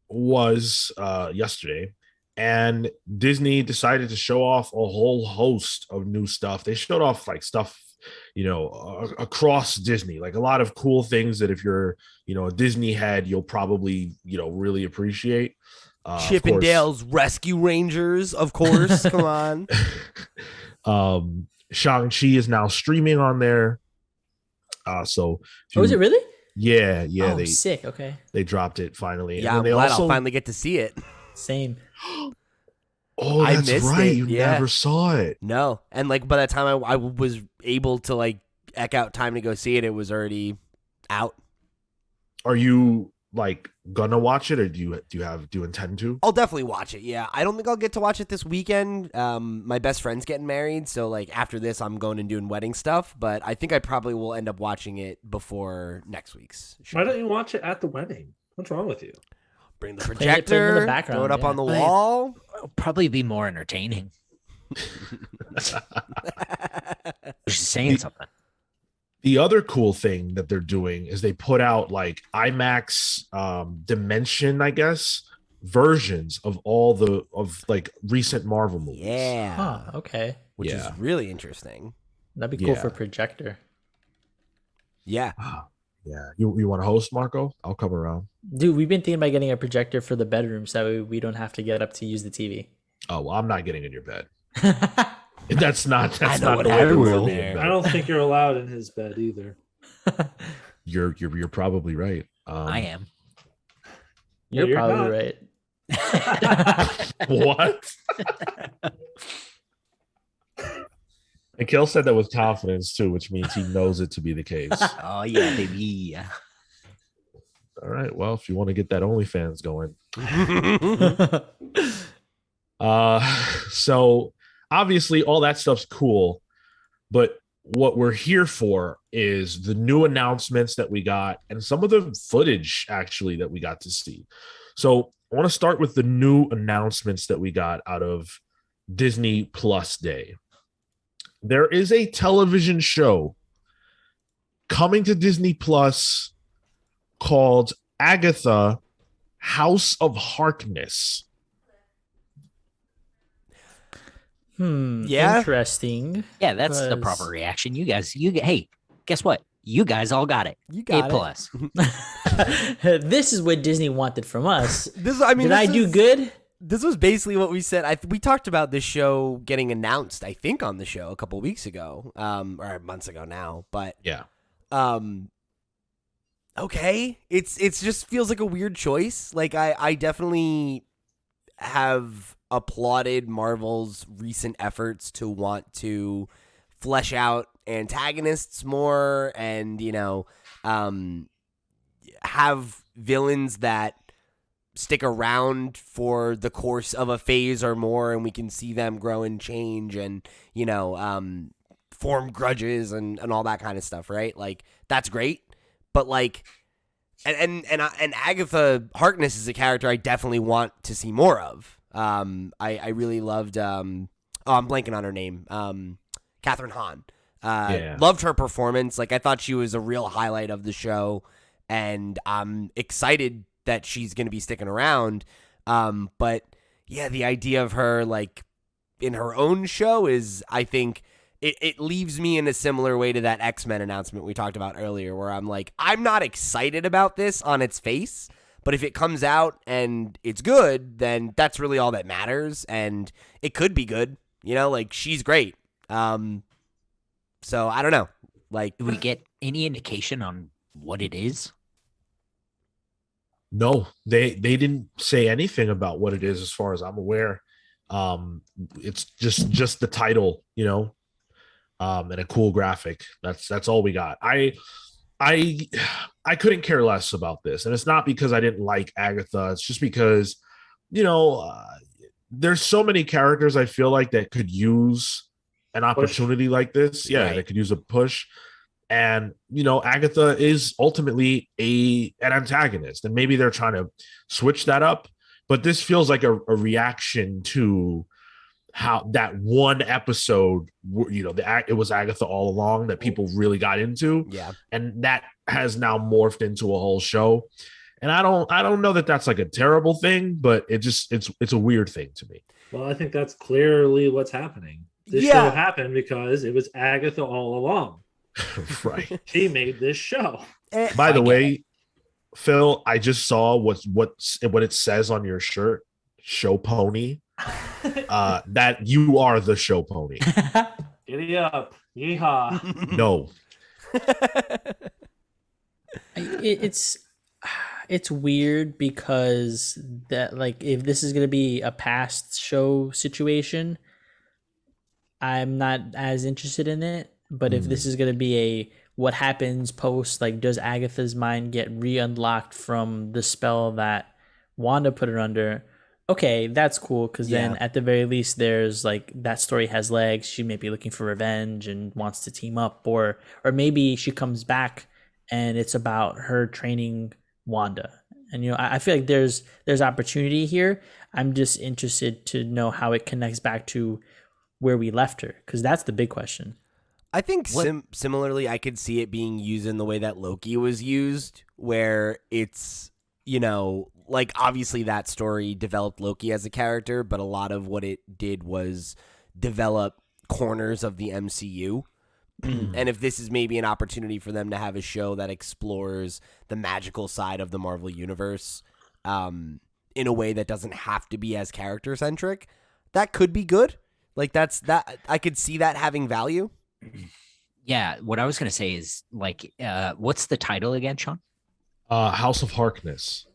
was yesterday, and Disney decided to show off a whole host of new stuff. They showed off like stuff, across Disney, like a lot of cool things that if you're, a Disney head, you'll probably, really appreciate. Chip and Dale's Rescue Rangers, of course. Come on. Shang-Chi is now streaming on there. Is it really? Yeah. Oh, sick. Okay. They dropped it finally. Yeah, I'm glad I'll finally get to see it. Same. Oh, that's right. It. You never saw it. No, and like by the time I was able to like eck out time to go see it, it was already out. Are you like gonna watch it, or do you intend to? I'll definitely watch it. Yeah, I don't think I'll get to watch it this weekend. My best friend's getting married, so like after this, I'm going and doing wedding stuff. But I think I probably will end up watching it before next week's show. Why don't you watch it at the wedding? What's wrong with you? Bring the projector, in the background, throw it up on the wall. It'll probably be more entertaining. She's saying something. The other cool thing that they're doing is they put out like IMAX dimension, I guess, versions of all like recent Marvel movies. Yeah. Huh, okay. Which is really interesting. That'd be cool for projector. Yeah. Yeah. You want to host, Marco? I'll come around. Dude, we've been thinking about getting a projector for the bedroom so that way we don't have to get up to use the TV. Oh, well, I'm not getting in your bed. That's not the way there. I don't think you're allowed in his bed either. You're probably right. I am. You're probably right. What? And Kel said that with confidence too, which means he knows it to be the case. Oh yeah, baby. All right. Well, if you want to get that OnlyFans going. So obviously all that stuff's cool, but what we're here for is the new announcements that we got and some of the footage actually that we got to see. So I want to start with the new announcements that we got out of Disney Plus Day. There is a television show coming to Disney Plus called Agatha, House of Harkness. Yeah. Interesting. Yeah, that's the proper reaction. You guys, hey, guess what? You guys all got it. You got A+. This is what Disney wanted from us. This, I mean, did I do good? This was basically what we said. We talked about this show getting announced, I think, on the show a couple weeks ago, or months ago now. But yeah, okay, it's just feels like a weird choice. Like I definitely have applauded Marvel's recent efforts to want to flesh out antagonists more, and have villains that stick around for the course of a phase or more, and we can see them grow and change and form grudges and all that kind of stuff, right? Like, that's great. But like, and Agatha Harkness is a character I definitely want to see more of. I really loved I'm blanking on her name, Catherine Hahn. Loved her performance. Like, I thought she was a real highlight of the show, and I'm excited that she's going to be sticking around. But yeah, the idea of her like in her own show is, I think it leaves me in a similar way to that X-Men announcement we talked about earlier, where I'm like, I'm not excited about this on its face, but if it comes out and it's good, then that's really all that matters. And it could be good, like, she's great. So I don't know. Like, do we get any indication on what it is? No, they didn't say anything about what it is, as far as I'm aware. It's just the title, and a cool graphic. That's all we got. I couldn't care less about this, and it's not because I didn't like Agatha. It's just because, there's so many characters I feel like that could use an opportunity like this. Yeah, right. That could use a push. And, Agatha is ultimately an antagonist, and maybe they're trying to switch that up. But this feels like a reaction to how that one episode, it was Agatha all along that people really got into. Yeah. And that has now morphed into a whole show. And I don't know that that's like a terrible thing, but it's a weird thing to me. Well, I think that's clearly what's happening. This show happened because it was Agatha all along. Right. She made this show. By the way, Phil, I just saw what it says on your shirt, show pony. That you are the show pony. Giddy up. Yeehaw. No. It's weird because that, like, if this is going to be a past show situation, I'm not as interested in it. But if this is going to be what happens post, like, does Agatha's mind get re-unlocked from the spell that Wanda put her under? Okay, that's cool, because then at the very least there's like that story has legs. She may be looking for revenge and wants to team up, or maybe she comes back and it's about her training Wanda. And I feel like there's opportunity here. I'm just interested to know how it connects back to where we left her, because that's the big question. I think similarly, I could see it being used in the way that Loki was used, where it's, like, obviously that story developed Loki as a character, but a lot of what it did was develop corners of the MCU. And if this is maybe an opportunity for them to have a show that explores the magical side of the Marvel Universe in a way that doesn't have to be as character-centric, that could be good. Like, that I could see that having value. Yeah, what I was going to say is, like, what's the title again, Sean? House of Harkness.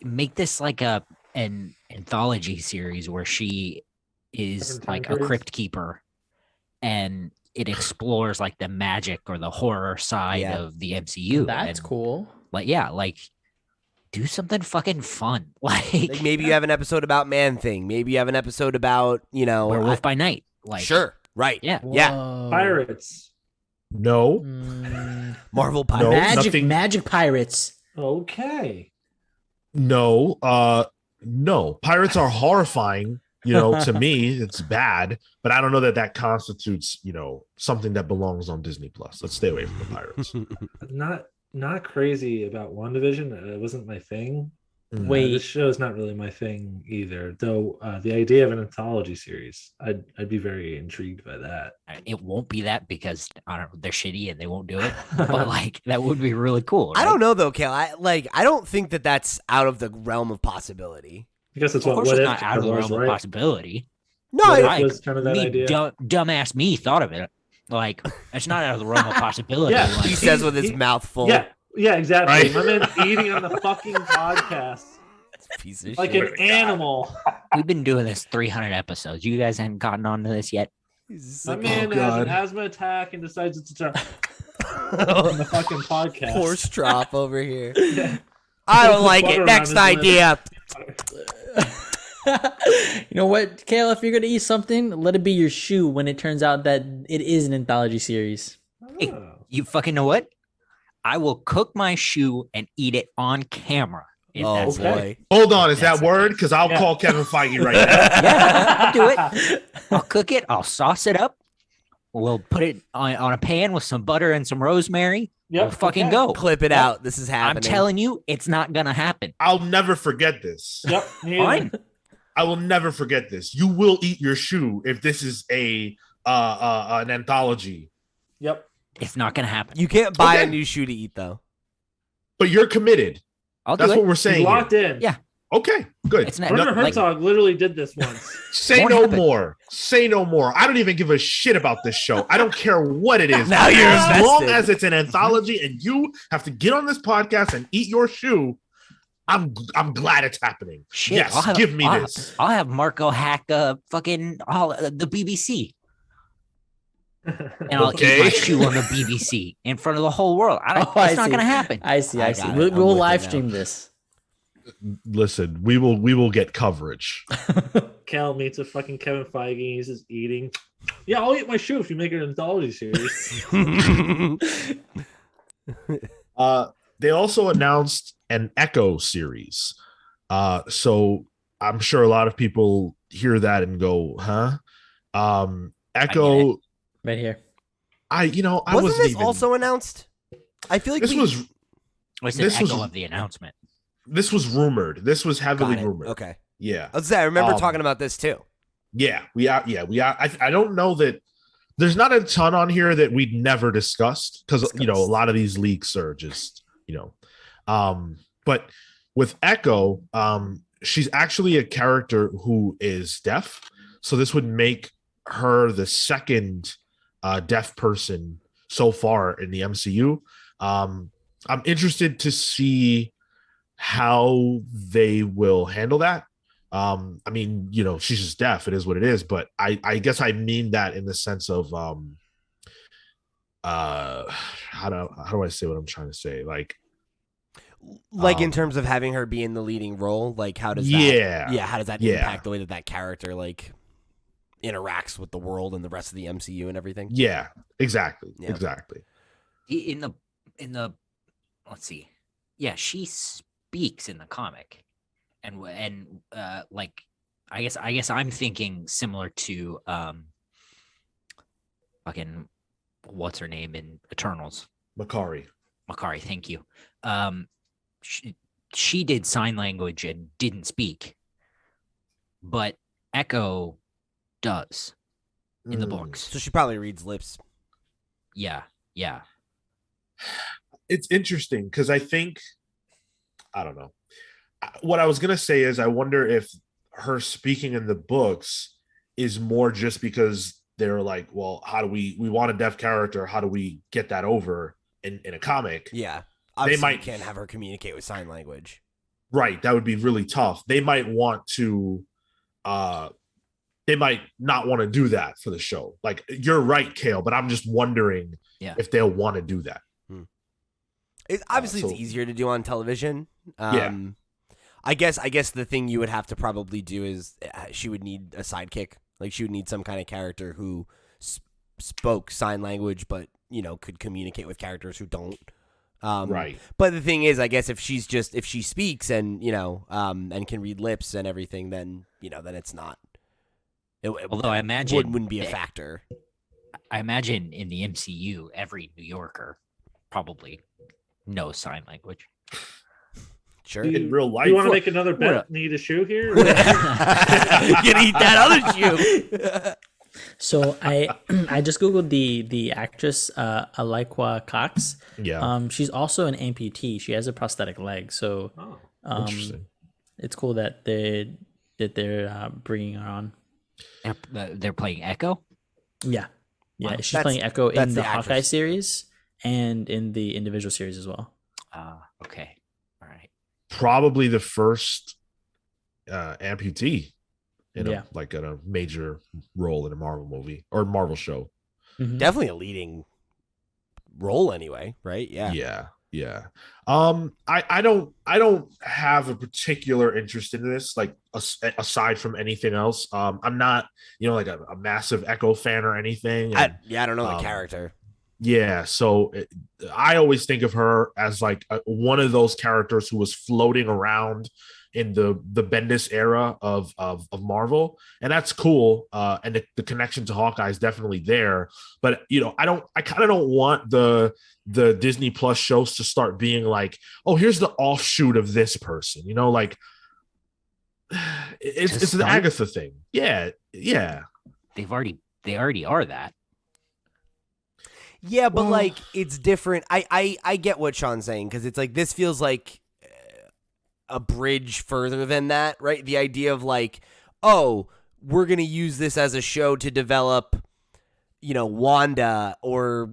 Make this like an anthology series where she is like a crypt keeper, and it explores like the magic or the horror side of the MCU. That's cool. Like, do something fucking fun. Like maybe you have an episode about Man-Thing. Maybe you have an episode about, Werewolf by Night. Like, sure, right? Yeah, Pirates. No. Marvel Pirates. No, Magic Pirates. Okay. No. No. Pirates are horrifying. To me, it's bad, but I don't know that constitutes, something that belongs on Disney Plus. Let's stay away from the pirates. Not crazy about WandaVision. It wasn't my thing. Wait, this show is not really my thing either. Though the idea of an anthology series, I'd be very intrigued by that. It won't be that because they're shitty and they won't do it. But like that would be really cool. Right? I don't know though, Kale. I don't think that's out of the realm of possibility. Because it's of course what it's if not out of the realm of possibility. No, it was kind of that idea. Dumbass me thought of it. Like it's not out of the realm of possibility. Yeah, like, he says with his mouth full. Yeah, exactly. Right. My man's eating on the fucking podcast Piece of like shit. an animal. we've been doing this 300 episodes. You guys haven't gotten onto this yet. My man has an asthma attack and decides to turn on the fucking podcast. Horse drop over here. Yeah. I don't like Butter it. around Next his idea. You know what, Kale? If you're gonna eat something, let it be your shoe. When it turns out that it is an anthology series. Hey, you fucking know what? I will cook my shoe and eat it on camera. If Oh that's okay. boy. Hold on, is That's that word? Because I'll call Kevin Feige right now. Yeah, I'll do it. I'll cook it. I'll sauce it up. We'll put it on a pan with some butter and some rosemary. Yep, We'll fucking okay. go. Clip it out. This is happening. I'm telling you, it's not gonna happen. I'll never forget this. Yep. Fine. I will never forget this. You will eat your shoe if this is an anthology. Yep. It's not gonna happen. You can't buy Okay. a new shoe to eat though. But you're committed. I'll do That's it. what we're saying. He's locked here. in. Yeah. Okay, good. It's not Werner like, Herzog literally did this once. Say Won't no happen. more. Say no more. I don't even give a shit about this show. I don't care what it is. Now you're as long invested. as it's an anthology and you have to get on this podcast and eat your shoe, I'm glad it's happening. shit. Yes, give me this. I'll have Marco hack fucking the BBC, and I'll eat my Okay. shoe on the BBC in front of the whole world. I It's not see. gonna happen. I see. I I see. got it. We'll, I'm we'll with it live now. stream this. Listen, we will get coverage. Cal meets a fuking Kevin Feige. He's just eating. Yeah, I'll eat my shoe if you make an anthology series. They also announced an Echo series. So I'm sure a lot of people hear that and go, huh? Echo, Right here. I Wasn't wasn't this even, also announced? I feel like this was What's This the echo was- of the announcement? this was rumored. This was heavily Got it. rumored. Okay. Yeah. I remember Um, talking about this too. Yeah, we are. I don't know that there's not a ton on here that we'd never discussed because a lot of these leaks are just but with Echo, she's actually a character who is deaf, so this would make her the second deaf person so far in the MCU. I'm interested to see how they will handle that. I mean, she's just deaf. It is what it is. But I guess I mean that in the sense of how do I say what I'm trying to say? Like In terms of having her be in the leading role, like how does that how does that impact the way that character like interacts with the world and the rest of the MCU and everything? Yeah, exactly. Yeah. Exactly. In the let's see. Yeah, she speaks in the comic. And like I guess I'm thinking similar to fucking what's her name in Eternals? Makari, thank you. She did sign language and didn't speak, but Echo does in the books. So she probably reads lips. Yeah. It's interesting because I think I don't know. What I was gonna say is I wonder if her speaking in the books is more just because they're like, well, how do we want a deaf character? How do we get that over in a comic? Yeah. Obviously, might- you can't have her communicate with sign language. Right. That would be really tough. They might want to they might not want to do that for the show. Like, you're right, Kale, but I'm just wondering if they'll want to do that. Obviously, it's easier to do on television. I guess the thing you would have to probably do is she would need a sidekick. Like, she would need some kind of character who spoke sign language, but could communicate with characters who don't. Right. But the thing is, I guess if she speaks and and can read lips and everything, then then it's not. Although I imagine wouldn't be a factor. I imagine in the MCU, every New Yorker probably knows sign language. Sure. In real life, you want to make another bet? Need a shoe here? You can eat that other shoe. So I just googled the actress Aliqua Cox. Yeah. She's also an amputee. She has a prosthetic leg. So interesting. It's cool that they're bringing her on. They're playing Echo. Yeah. Wow. She's playing Echo in the actress. Hawkeye series and in the individual series as well. Okay. All right. Probably the first amputee in a major role in a Marvel movie or Marvel show. Mm-hmm. Definitely a leading role anyway, right? Yeah. I don't have a particular interest in this, like aside from anything else. I'm not, like a massive Echo fan or anything. And, I don't know the character. Yeah, so I always think of her as like one of those characters who was floating around in the Bendis era of Marvel, and that's cool. And the connection to Hawkeye is definitely there. But I kind of don't want the Disney Plus shows to start being like, oh, here's the offshoot of this person. Like it's an Agatha thing. Yeah. They already are that. Yeah, but like it's different. I get what Sean's saying, because it's like this feels like a bridge further than that, right? The idea of like, oh, we're gonna use this as a show to develop, Wanda or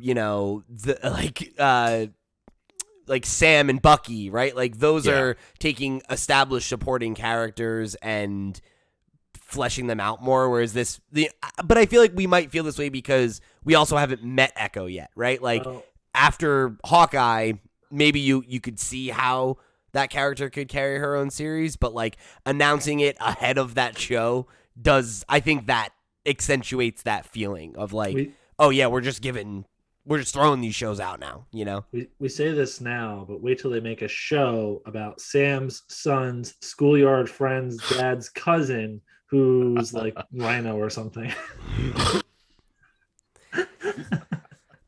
like Sam and Bucky, right? Like those are taking established supporting characters and fleshing them out more, whereas but I feel like we might feel this way because we also haven't met Echo yet, right? Like after Hawkeye, maybe you could see how that character could carry her own series, but like announcing it ahead of that show I think that accentuates that feeling of like, we're just throwing these shows out now, We say this now, but wait till they make a show about Sam's son's schoolyard friend's dad's cousin who's like Rhino or something.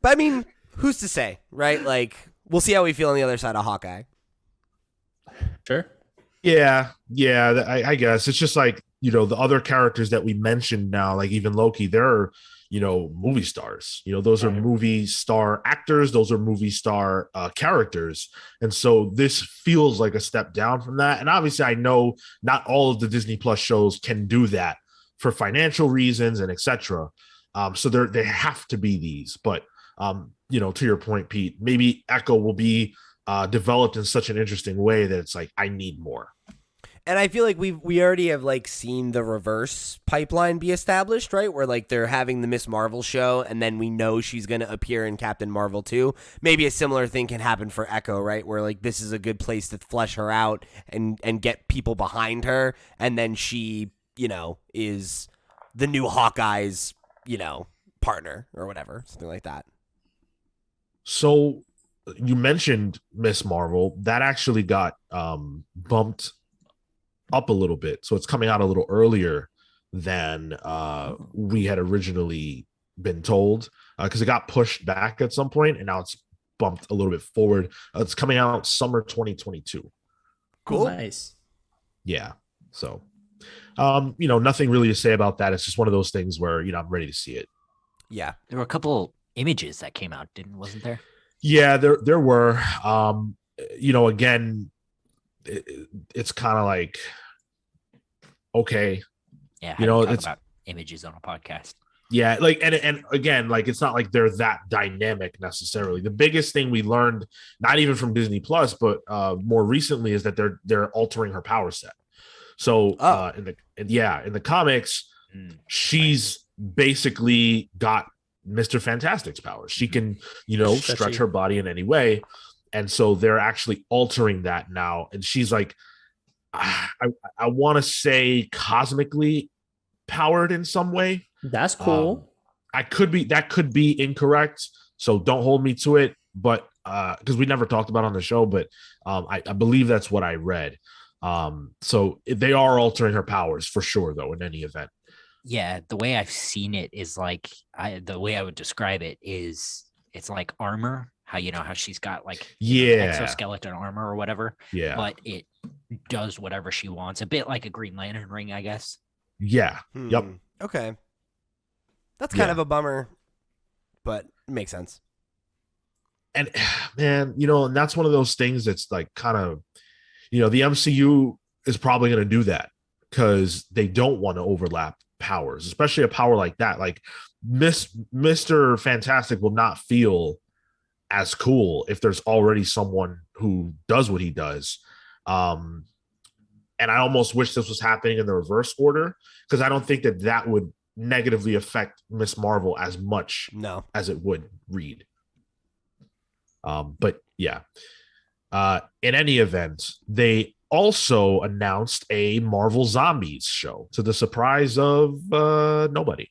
But I mean, who's to say, right? Like, we'll see how we feel on the other side of Hawkeye. Sure. Yeah, I guess it's just like, the other characters that we mentioned now, like even Loki, they're, movie stars. Those are movie star actors. Those are movie star characters. And so this feels like a step down from that. And obviously, I know not all of the Disney Plus shows can do that for financial reasons and etc. So they have to be these. But, to your point, Pete, maybe Echo will be developed in such an interesting way that it's like, I need more. And I feel like we already have like seen the reverse pipeline be established, right? Where like they're having the Miss Marvel show, and then we know she's going to appear in Captain Marvel 2. Maybe a similar thing can happen for Echo, right? Where like this is a good place to flesh her out and get people behind her, and then she, is the new Hawkeye's, partner or whatever, something like that. So you mentioned Miss Marvel. That actually got bumped up a little bit, so it's coming out a little earlier than we had originally been told, because it got pushed back at some point, and now it's bumped a little bit forward. It's coming out summer 2022. Cool. Nice. Yeah. So nothing really to say about that. It's just one of those things where I'm ready to see it. Yeah, there were a couple images that came out, wasn't there? Yeah, there were. Again, it's kind of like, okay, yeah, it's about images on a podcast. Yeah, like and again, like it's not like they're that dynamic necessarily. The biggest thing we learned, not even from Disney Plus, but more recently, is that they're altering her power set. So in the comics, she's basically got Mr. Fantastic's powers. She can, stretch her body in any way. And so they're actually altering that now. And she's like, I want to say cosmically powered in some way. That's cool. That could be incorrect. So don't hold me to it. But because we never talked about it on the show, but I believe that's what I read. So they are altering her powers for sure, though, in any event. Yeah, the way I've seen it is like the way I would describe it is it's like armor. How she's got like exoskeleton armor or whatever. Yeah, but it does whatever she wants. A bit like a Green Lantern ring, I guess. Yeah. Yep. Okay. That's kind of a bummer, but it makes sense. And man, and that's one of those things that's like kind of, the MCU is probably going to do that because they don't want to overlap powers, especially a power like that. Like Mr. Fantastic will not feel as cool if there's already someone who does what he does. And I almost wish this was happening in the reverse order because I don't think that would negatively affect Miss Marvel as much as it would Reed. But yeah, in any event, they also announced a Marvel Zombies show to the surprise of nobody.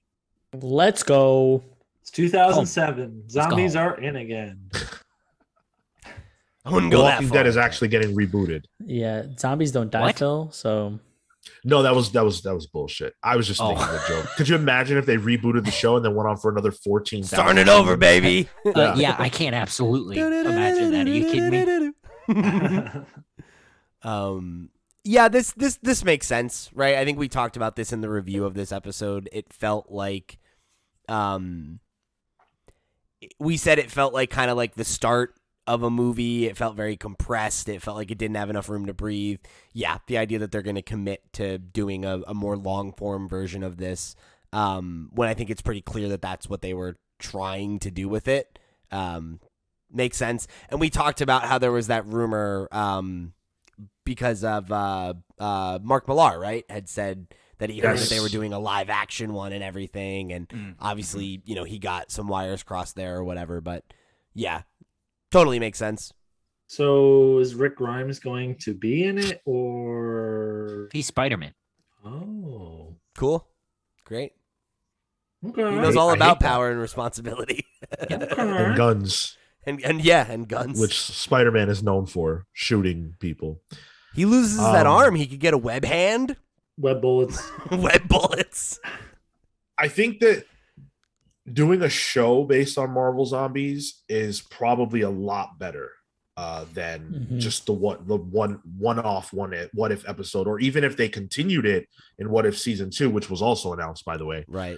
Let's go. It's 2007. Zombies are in again. I wouldn't go Walking that far. Dead is actually getting rebooted. Yeah, zombies don't die, Phil. So no, that was bullshit. I was just making a joke. Could you imagine if they rebooted the show and then went on for another 14? Starting it over, baby. Yeah, I can't absolutely imagine that. Are you kidding me? Yeah, this makes sense, right? I think we talked about this in the review of this episode. It felt like, we said it felt like kind of like the start of a movie. It felt very compressed. It felt like it didn't have enough room to breathe. Yeah, the idea that they're going to commit to doing a more long form version of this, when I think it's pretty clear that that's what they were trying to do with it, makes sense. And we talked about how there was that rumor, because of Mark Millar, right, had said that he heard that they were doing a live action one and everything, and obviously, he got some wires crossed there or whatever, but yeah, totally makes sense. So is Rick Grimes going to be in it, or he's Spider-Man? Oh, cool, great. Okay, he knows all about power and responsibility, and guns, and guns, which Spider-Man is known for, shooting people. He loses that arm. He could get a web hand. Web bullets. Web bullets. I think that doing a show based on Marvel Zombies is probably a lot better than just the one-off What If episode, or even if they continued it in What If season 2, which was also announced, by the way. Right.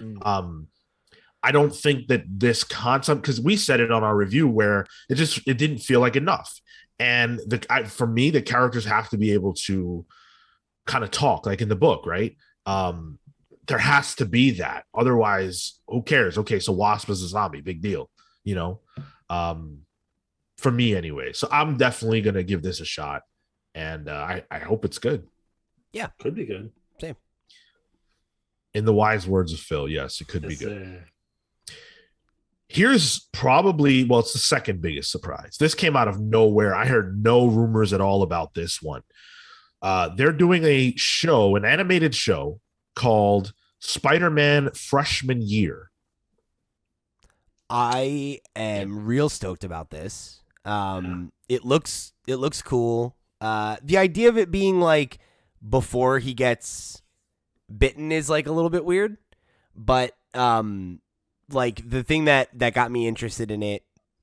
I don't think that this concept, because we said it on our review, where it didn't feel like enough. And for me, the characters have to be able to kind of talk like in the book, right? There has to be that. Otherwise, who cares? Okay, so Wasp is a zombie, big deal, for me anyway. So I'm definitely going to give this a shot. And I hope it's good. Yeah. Could be good. Same. In the wise words of Phil, yes, it could be good. Here's probably, it's the second biggest surprise. This came out of nowhere. I heard no rumors at all about this one. They're doing an animated show called Spider-Man Freshman Year. I am real stoked about this. It looks cool. The idea of it being like before he gets bitten is like a little bit weird, but like the thing that got me interested in it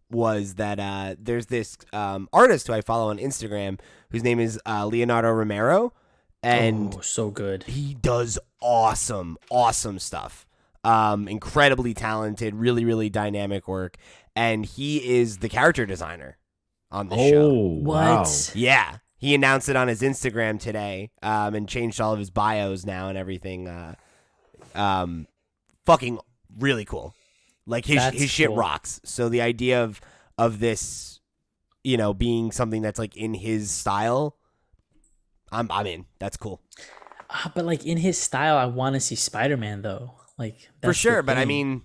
was that there's this artist who I follow on Instagram whose name is Leonardo Romero, and so good. He does awesome stuff. Incredibly talented, really, really dynamic work, and he is the character designer on the show. Wow. Yeah. He announced it on his Instagram today, and changed all of his bios now and everything. Fucking really cool. Like his shit rocks. So the idea of this, being something that's like in his style, I'm in. That's cool. But like in his style, I want to see Spider-Man though. Like For that's sure, the but I thing. mean,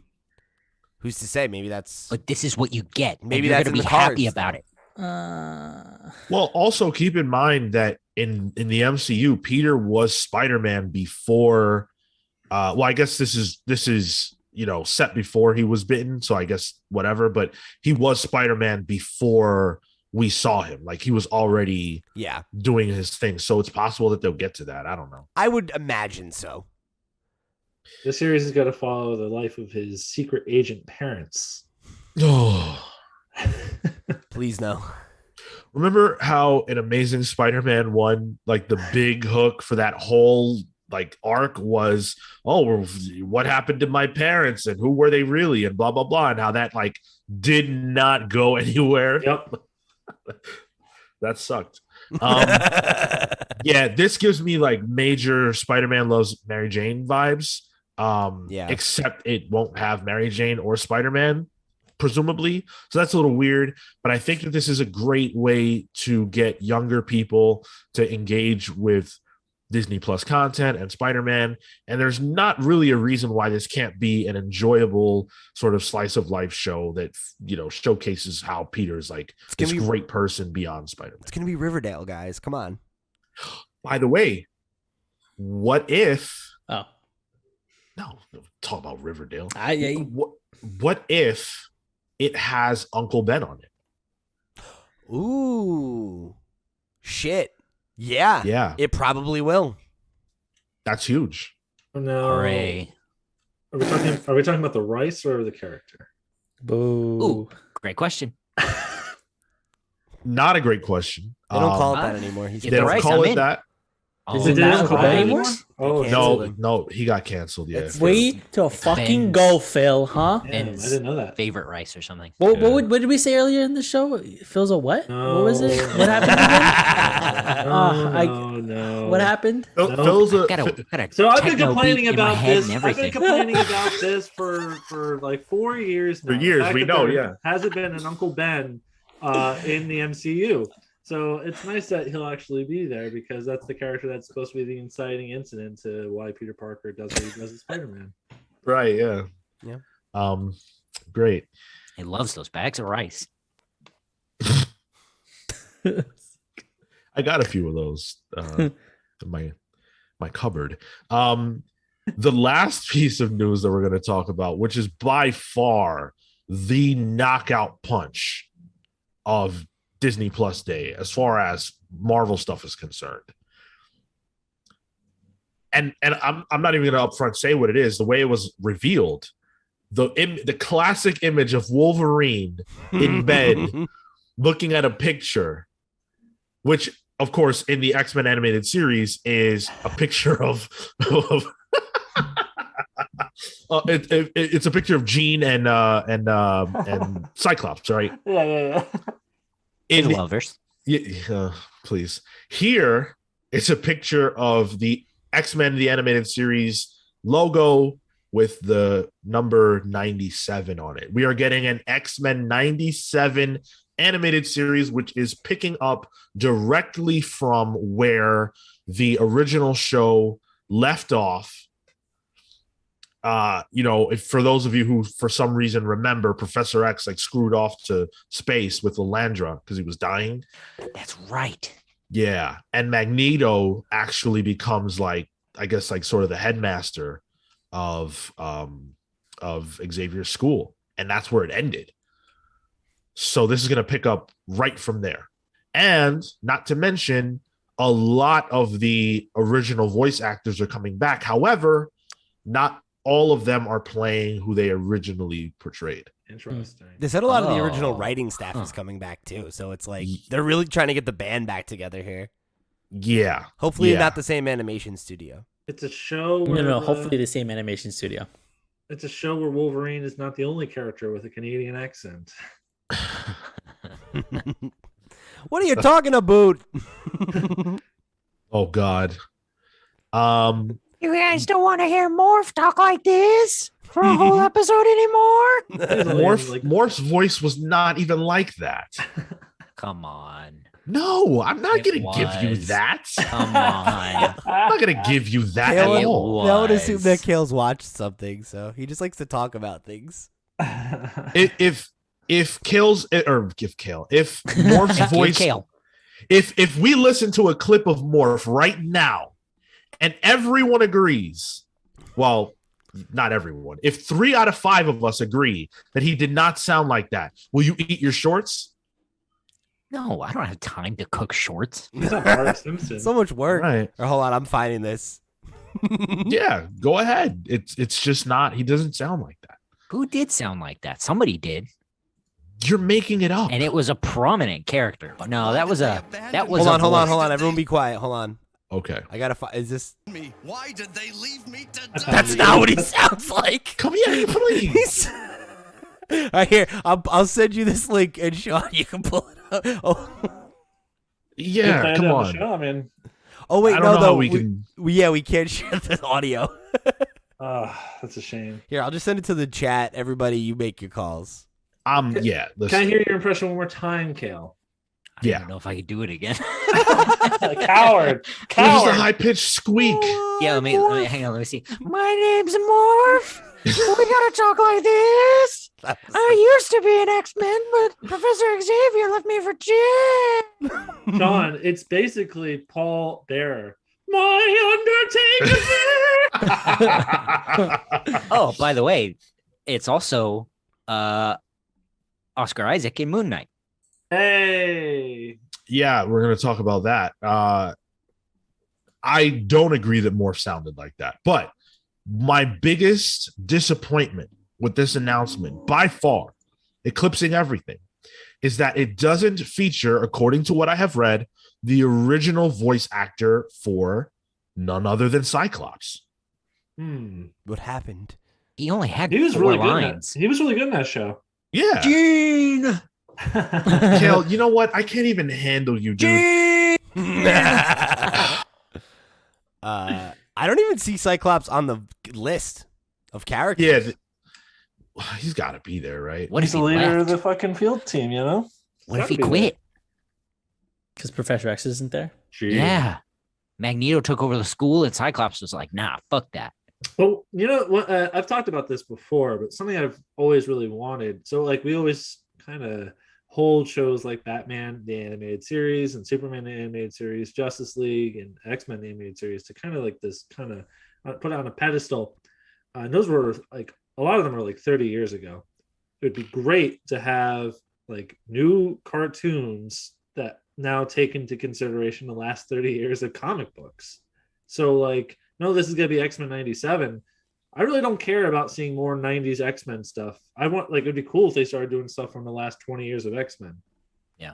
who's to say? Maybe that's But this is what you get. Maybe You're that's gonna in be the happy cards, about though. it. Well, also keep in mind that in the MCU, Peter was Spider-Man before. Well, I guess this is set before he was bitten, so I guess whatever. But he was Spider-Man before we saw him. Like he was already doing his thing. So it's possible that they'll get to that. I don't know. I would imagine so. The series is going to follow the life of his secret agent parents. Oh, Please no. remember how in Amazing Spider-Man 1, like the big hook for that whole like arc was, oh, what happened to my parents and who were they really and blah blah blah, and how that like did not go anywhere. Yep. That sucked. Yeah, this gives me like major Spider-Man loves Mary Jane vibes. Except it won't have Mary Jane or Spider-Man, presumably. So that's a little weird. But I think that this is a great way to get younger people to engage with Disney Plus content and Spider-Man. And there's not really a reason why this can't be an enjoyable sort of slice of life show that, showcases how Peter's like this great person beyond Spider-Man. It's going to be Riverdale, guys. Come on. By the way, what if... Oh. No, talk about Riverdale. What if it has Uncle Ben on it? Ooh. Shit. Yeah. Yeah. It probably will. That's huge. Oh, no. Hooray. Are we talking about the rice or the character? Boo. Ooh, great question. Not a great question. They don't call it that anymore. If They the don't rice, call I'm it in. that. Is Oh, it not Uncle Ben anymore? Oh, No, he got canceled. Yeah. Wait till fucking Ben's- go, Phil, huh? Damn, I didn't know that. favorite rice or something. What did we say earlier in the show? Phil's a what? No. What was it? What happened again? No. What happened? Phil's a Got a So I've been techno complaining beat in my about head this. and I've been everything. complaining about this for like 4 years now. For years, The fact we that know, there yeah. hasn't been an Uncle Ben in the MCU. So it's nice that he'll actually be there because that's the character that's supposed to be the inciting incident to why Peter Parker does what he does as Spider-Man. right. Yeah. Yeah. Great. He loves those bags of rice. I got a few of those in my cupboard. The last piece of news that we're going to talk about, which is by far the knockout punch of Disney Plus Day as far as Marvel stuff is concerned. And I'm not even going to upfront say what it is. The way it was revealed, the classic image of Wolverine in bed looking at a picture, which of course in the X-Men animated series is a picture of it's a picture of Jean and Cyclops, right? Yeah. In Lovers. Please. Here, it's a picture of the X-Men, the animated series logo with the number 97 on it. We are getting an X-Men 97 animated series, which is picking up directly from where the original show left off. If for those of you who for some reason remember, Professor X like screwed off to space with Lilandra because he was dying. That's right. Yeah, and Magneto actually becomes like, I guess, like sort of the headmaster of Xavier's school, and that's where it ended. So this is going to pick up right from there, and not to mention a lot of the original voice actors are coming back. However, not all of them are playing who they originally portrayed. Interesting. They said a lot of the original writing staff is coming back too, so it's like they're really trying to get the band back together here. Yeah. Hopefully not the same animation studio. It's a show where No, hopefully the same animation studio. it's a show where Wolverine is not the only character with a Canadian accent. What are you talking about? Oh God. You guys don't want to hear Morph talk like this for a whole episode anymore? Morph's voice was not even like that. Come on. No, I'm not It going to give you was. that. Come on. I'm not going to give you that Kale, at all. I would assume was. that Kale's watched something, so he just likes to talk about things. If Kale's or if Kale, if Morph's Give voice, Kale. if we listen to a clip of Morph right now, and everyone agrees, well, not everyone. If 3 out of 5 of us agree that he did not sound like that, will you eat your shorts? No, I don't have time to cook shorts. He's not Bart Simpson. So much work. Right. Or hold on, I'm finding this. Yeah, go ahead. It's just not. He doesn't sound like that. Who did sound like that? Somebody did, You're making it up. and it was a prominent character. No, that was a Hold on. Everyone be quiet. Hold on. Okay. I gotta find. Is this? Why did they leave me to That's not what he sounds like. Come here, please. All right, here. I'll send you this link, and Sean, you can pull it up. Oh, Yeah, come on. Show, man. oh wait, I don't no, know though. how we can. We can't share the audio. That's a shame. Here, I'll just send it to the chat. Everybody, you make your calls. Yeah. Can I Listen. hear your impression one more time, Kale? I Yeah. don't know if I could do it again. Coward. Just a Coward. high pitched squeak. Yeah, let me hang on. Let me see. My name's Morph. We gotta talk like this. I used to be an X-Men, but Professor Xavier left me for Jim. Sean, it's basically Paul Bearer. My Undertaker. Oh, by the way, it's also Oscar Isaac in Moon Knight. Hey. Yeah, we're gonna talk about that. I don't agree that Morph sounded like that, but my biggest disappointment with this announcement, by far, eclipsing everything, is that it doesn't feature, according to what I have read, the original voice actor for none other than Cyclops. What happened? He only had He was 4 really good. lines. He was really good in that show. Yeah. Gene. Kale, you know what? I can't even handle you, dude. I don't even see Cyclops on the list of characters. Yeah, he's got to be there, right? What He's if he the leader left? of the fucking field team, you know? What if he Gotta be quit? Because Professor X isn't there. Yeah. Magneto took over the school, and Cyclops was like, "Nah, fuck that." Well, you know what? I've talked about this before, but something I've always really wanted. So, like, we always kind of hold shows like Batman, the animated series, and Superman, the animated series, Justice League, and X-Men, the animated series, to kind of like this kind of put on a pedestal. And those were like, a lot of them are like 30 years ago. It would be great to have like new cartoons that now take into consideration the last 30 years of comic books. So, like, no, this is going to be X-Men 97. I really don't care about seeing more 90s X-Men stuff. I want, like, it'd be cool if they started doing stuff from the last 20 years of X-Men. Yeah.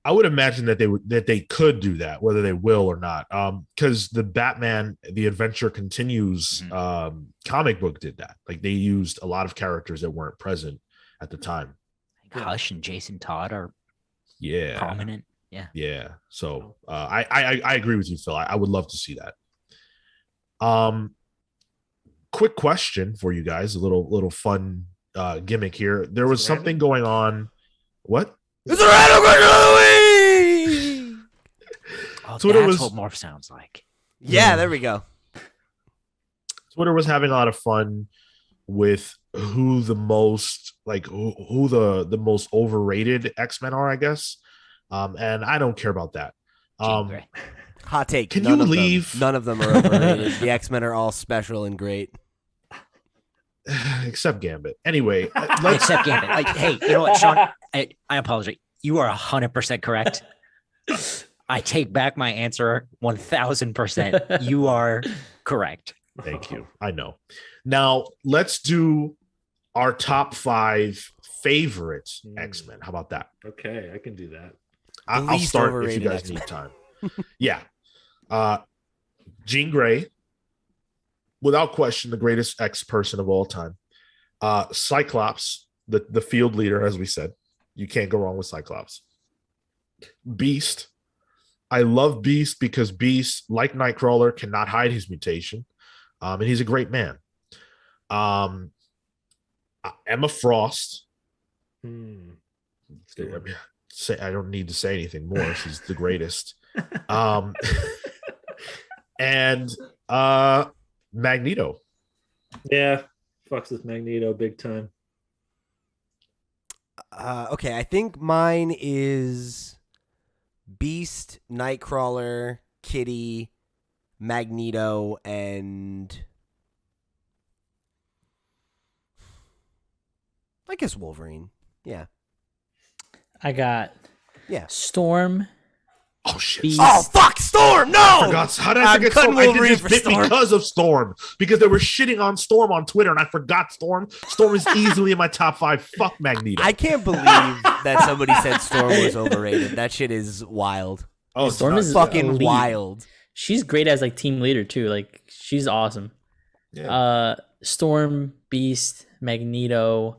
I would imagine that they could do that, whether they will or not. Because the Batman, The Adventure Continues comic book did that. Like, they used a lot of characters that weren't present at the time. Like Hush and Jason Todd are prominent. Yeah. Yeah. So I agree with you, Phil. I would love to see that. Quick question for you guys, a little fun gimmick here. There was something going on. What? It's a random question of the week. Oh, Twitter that's was- what Morph sounds like. Yeah, there we go. Twitter was having a lot of fun with who the most who the most overrated X-Men are, I guess. And I don't care about that. Jean Grey. Hot take. Can None you of leave? None of them are overrated. The X-Men are all special and great. Except Gambit. Anyway, Except Gambit. Like, hey, you know what, Sean? I apologize. You are 100% correct. I take back my answer 1000%. You are correct. Thank you. I know. Now let's do our top 5 favorite X-Men. How about that? Okay, I can do that. I'll least start if you overrated guys X-Men. need time. Yeah. Jean Grey, without question, the greatest X person of all time. Cyclops, the field leader, as we said. You can't go wrong with Cyclops. Beast. I love Beast because Beast, like Nightcrawler, cannot hide his mutation. And he's a great man. Emma Frost. need to say anything more. She's the greatest. And Magneto. Yeah, fucks with Magneto big time. Okay, I think mine is Beast, Nightcrawler, Kitty, Magneto, and I guess Wolverine. Yeah. I got Storm. Oh shit! Beast. Oh fuck, Storm! No! I forgot. How did I forget Storm? I did Wolverine this for bit Storm. because of Storm. Because they were shitting on Storm on Twitter, and I forgot Storm. Storm is easily in my top 5. Fuck Magneto. I can't believe that somebody said Storm was overrated. That shit is wild. Oh, Storm is fucking elite. wild. She's great as like team leader too. Like she's awesome. Yeah. Storm, Beast, Magneto.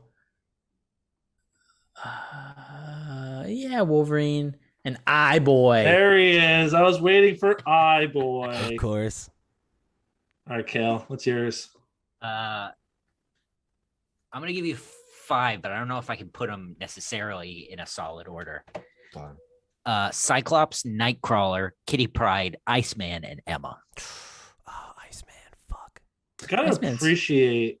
Wolverine and Eye Boy. There he is. I was waiting for Eye Boy. Of course. All right, Kale, what's yours? I'm gonna give you 5, but I don't know if I can put them necessarily in a solid order. Fine. Cyclops, Nightcrawler, Kitty Pryde, Iceman, and Emma. Oh, Iceman, fuck. Gotta Iceman's- appreciate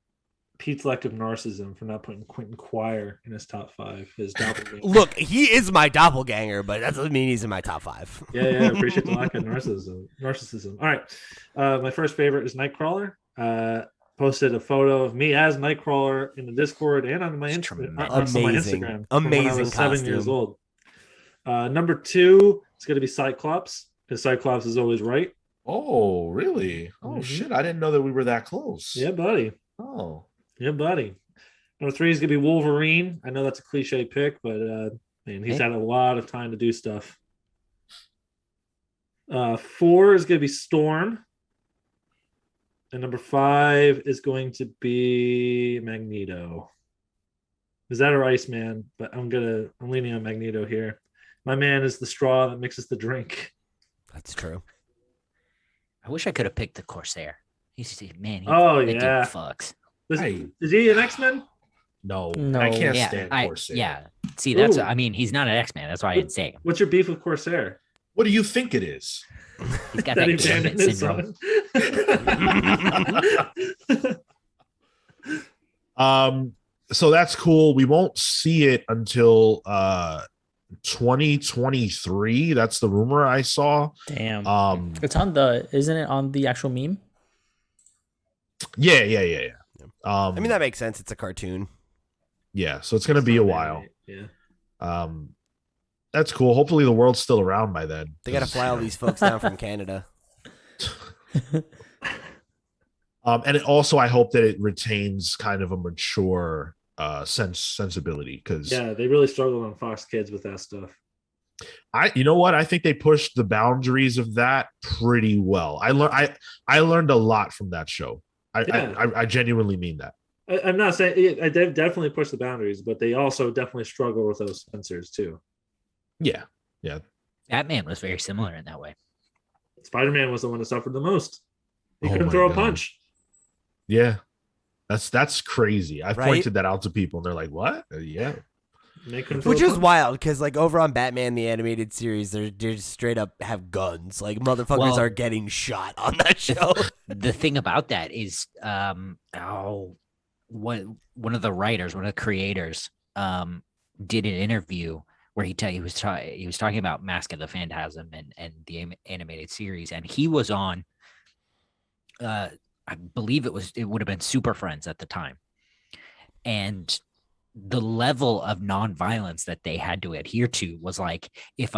Pete's lack of narcissism for not putting Quentin Quire in his top 5. His doppelganger. Look, he is my doppelganger, but that doesn't mean he's in my top 5. Yeah, appreciate the lack of narcissism. All right, my first favorite is Nightcrawler. Posted a photo of me as Nightcrawler in the Discord and on my Amazing. Instagram. From when I Amazing was 7 years costume. old. Number 2 is going to be Cyclops, because Cyclops is always right. Oh, really? Oh, Mhm. shit. I didn't know that we were that close. Yeah, buddy. Oh. Yeah, buddy. Number 3 is going to be Wolverine. I know that's a cliche pick, but man, he's had a lot of time to do stuff. 4 is going to be Storm. And number 5 is going to be Magneto. Is that or Iceman? But I'm leaning on Magneto here. My man is the straw that mixes the drink. That's true. I wish I could have picked the Corsair. Man, Oh, that dude yeah. fucks. Is he an X-Men? No. No. I can't Yeah, stand Corsair. yeah. See, that's Ooh. I mean, he's not an X-Man. That's why I didn't say him. What's your beef with Corsair? What do you think it is? He's got That he that Gambit abandoned his son. So that's cool. We won't see it until 2023. That's the rumor I saw. Damn. It's on isn't it on the actual meme? Yeah. I mean, that makes sense. It's a cartoon. Yeah, so it's gonna be a while. Yeah. That's cool. Hopefully the world's still around by then. They got to fly all these folks down from Canada. And it also, I hope that it retains kind of a mature sensibility, because They really struggled on Fox Kids with that stuff. you know what? I think they pushed the boundaries of that pretty well. I learned a lot from that show. I genuinely mean that. I'm not saying they definitely push the boundaries, but they also definitely struggle with those censors too. Yeah. Batman was very similar in that way. Spider-Man was the one that suffered the most. He Oh couldn't my throw a God. punch. Yeah. That's crazy. I've Right? pointed that out to people and they're like, what? Yeah. And they couldn't throw Which a is punch. wild, because like over on Batman the Animated Series, they just straight up have guns. Like motherfuckers Well- are getting shot on that show. The thing about that is, one of the writers, one of the creators, did an interview where he was talking about Mask of the Phantasm and the animated series, and he was on. I believe it would have been Super Friends at the time, and the level of nonviolence that they had to adhere to was like if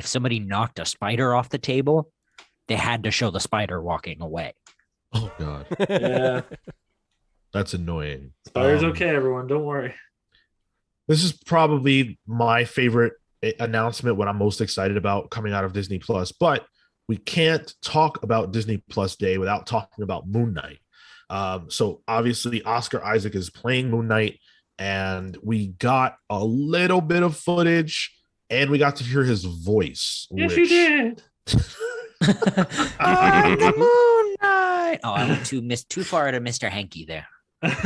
somebody knocked a spider off the table, they had to show the spider walking away. Oh God. Yeah, That's annoying. Spider's okay, everyone. Don't worry. This is probably my favorite announcement, what I'm most excited about coming out of Disney Plus, but we can't talk about Disney Plus Day without talking about Moon Knight. So obviously Oscar Isaac is playing Moon Knight, and we got a little bit of footage and we got to hear his voice. Yes, you did. On the Moon Knight. Oh, I went too far to Mr. Hanky there.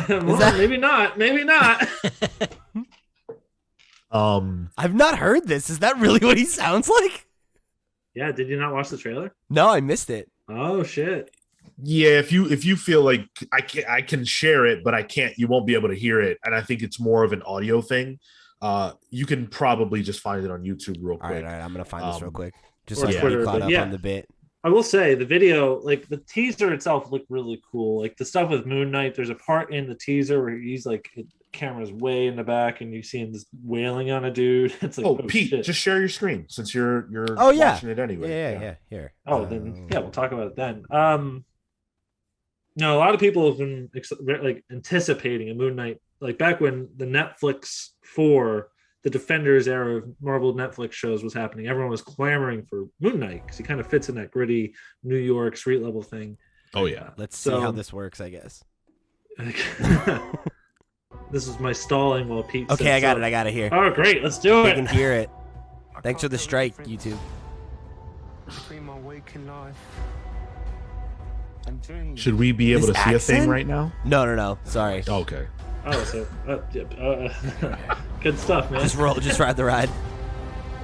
Well, maybe not. Maybe not. I've not heard this. Is that really what he sounds like? Yeah, did you not watch the trailer? No, I missed it. Oh shit. Yeah, if you feel like I can share it, but I can't, you won't be able to hear it. And I think it's more of an audio thing. You can probably just find it on YouTube real quick. All right, I'm gonna find this real quick. Just or so I can Twitter, be caught but up yeah. on the bit. I will say the video, like the teaser itself, looked really cool. Like the stuff with Moon Knight, there's a part in the teaser where he's like, camera's way in the back, and you see him just wailing on a dude. It's like, oh Pete, shit. just share your screen since you're watching it anyway. Yeah. Here. Oh, then yeah, we'll talk about it then. No, a lot of people have been like anticipating a Moon Knight, like back when the Netflix for the Defenders era of Marvel Netflix shows was happening. Everyone was clamoring for Moon Knight because he kind of fits in that gritty New York street level thing. Oh yeah. Let's see how this works, I guess. This is my stalling while Pete. Okay, I got it here. Oh, great! Let's do I it. can hear it. Thanks for the strike, YouTube. Should we be able This to see a thing accent? right now? No. Sorry. Okay. Oh, so good stuff, man. Just ride the ride.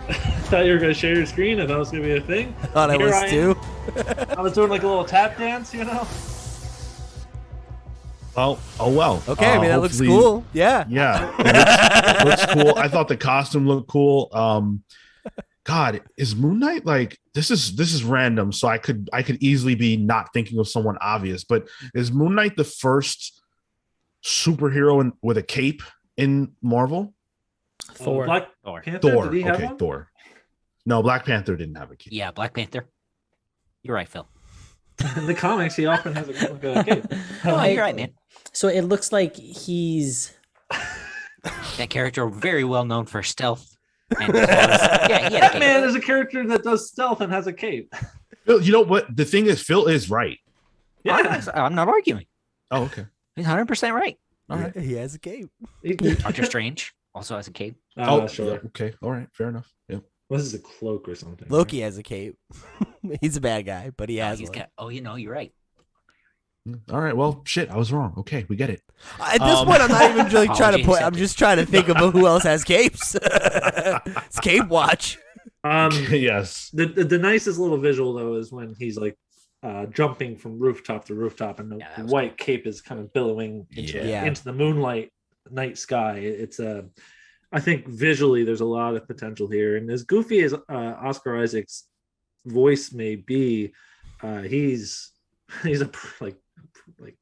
I thought you were gonna share your screen, and that was gonna be a thing. I thought I Here was too. I was doing like a little tap dance, you know. Oh well. Okay, I mean that looks hopefully- cool. Yeah. Yeah, it looks cool. I thought the costume looked cool. God, is Moon Knight like this is random, so I could easily be not thinking of someone obvious, but is Moon Knight the first superhero with a cape in Marvel? Thor. Black Thor. Panther. Thor. Did he have Okay, one? Thor. No, Black Panther didn't have a cape. Yeah, Black Panther. You're right, Phil. In the comics, he often has a cape. Oh, you're right, man. So it looks like he's That character very well known for stealth. And as well as, yeah, he had a cape. Batman is a character that does stealth and has a cape. Phil, you know what? The thing is, Phil is right. Yeah, I'm not arguing. Oh, okay. He's 100% right. All right. He has a cape. Doctor Strange also has a cape. Oh, sure. yeah, okay. All right. Fair enough. Yep. This is a cloak or something. Loki has a cape. He's a bad guy, but he has one. You're right. All right. Well, shit. I was wrong. Okay, we get it. At this point, I'm not even really trying to Apology point. I'm just trying to think of who else has capes. It's Cape Watch. Yes. The nicest little visual though is when he's like jumping from rooftop to rooftop, and the white cape is kind of billowing into the moonlight night sky. It's I think visually there's a lot of potential here, and as goofy as Oscar Isaac's voice may be, he's a like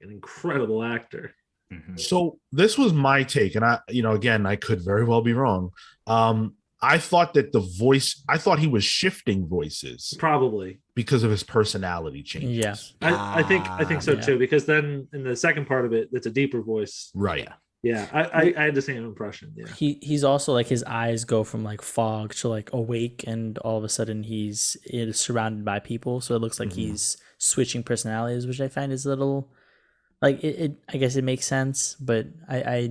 an incredible actor. Mm-hmm. So this was my take, and again, I could very well be wrong. I thought that I thought he was shifting voices Probably because of his personality changes. Yeah. I think so yeah. too, because then in the second part of it, it's a deeper voice. Right. Yeah, I had the same impression. Yeah, he's also like his eyes go from like fog to like awake, and all of a sudden he's surrounded by people, so it looks like he's switching personalities, which I find is a little like it I guess it makes sense, but I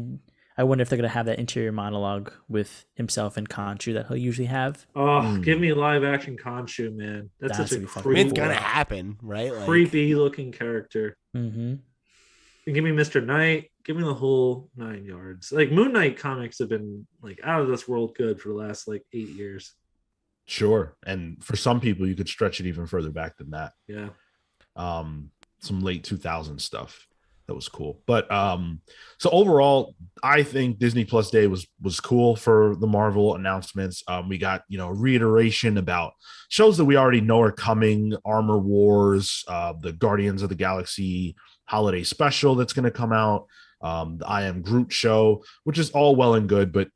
wonder if they're gonna have that interior monologue with himself and Khonshu that he'll usually have. Oh, give me live action Khonshu, man. That's such a gonna be fucking I mean, it's creepy, gonna happen, right? Like, creepy looking character. Mm-hmm. And give me Mr. Knight. Give me the whole 9 yards. Like Moon Knight comics have been like out of this world good for the last like 8 years. Sure. And for some people, you could stretch it even further back than that. Yeah. Some late 2000s stuff that was cool. But so overall, I think Disney Plus Day was cool for the Marvel announcements. We got reiteration about shows that we already know are coming: Armor Wars, the Guardians of the Galaxy holiday special that's going to come out, the I Am Groot show, which is all well and good, but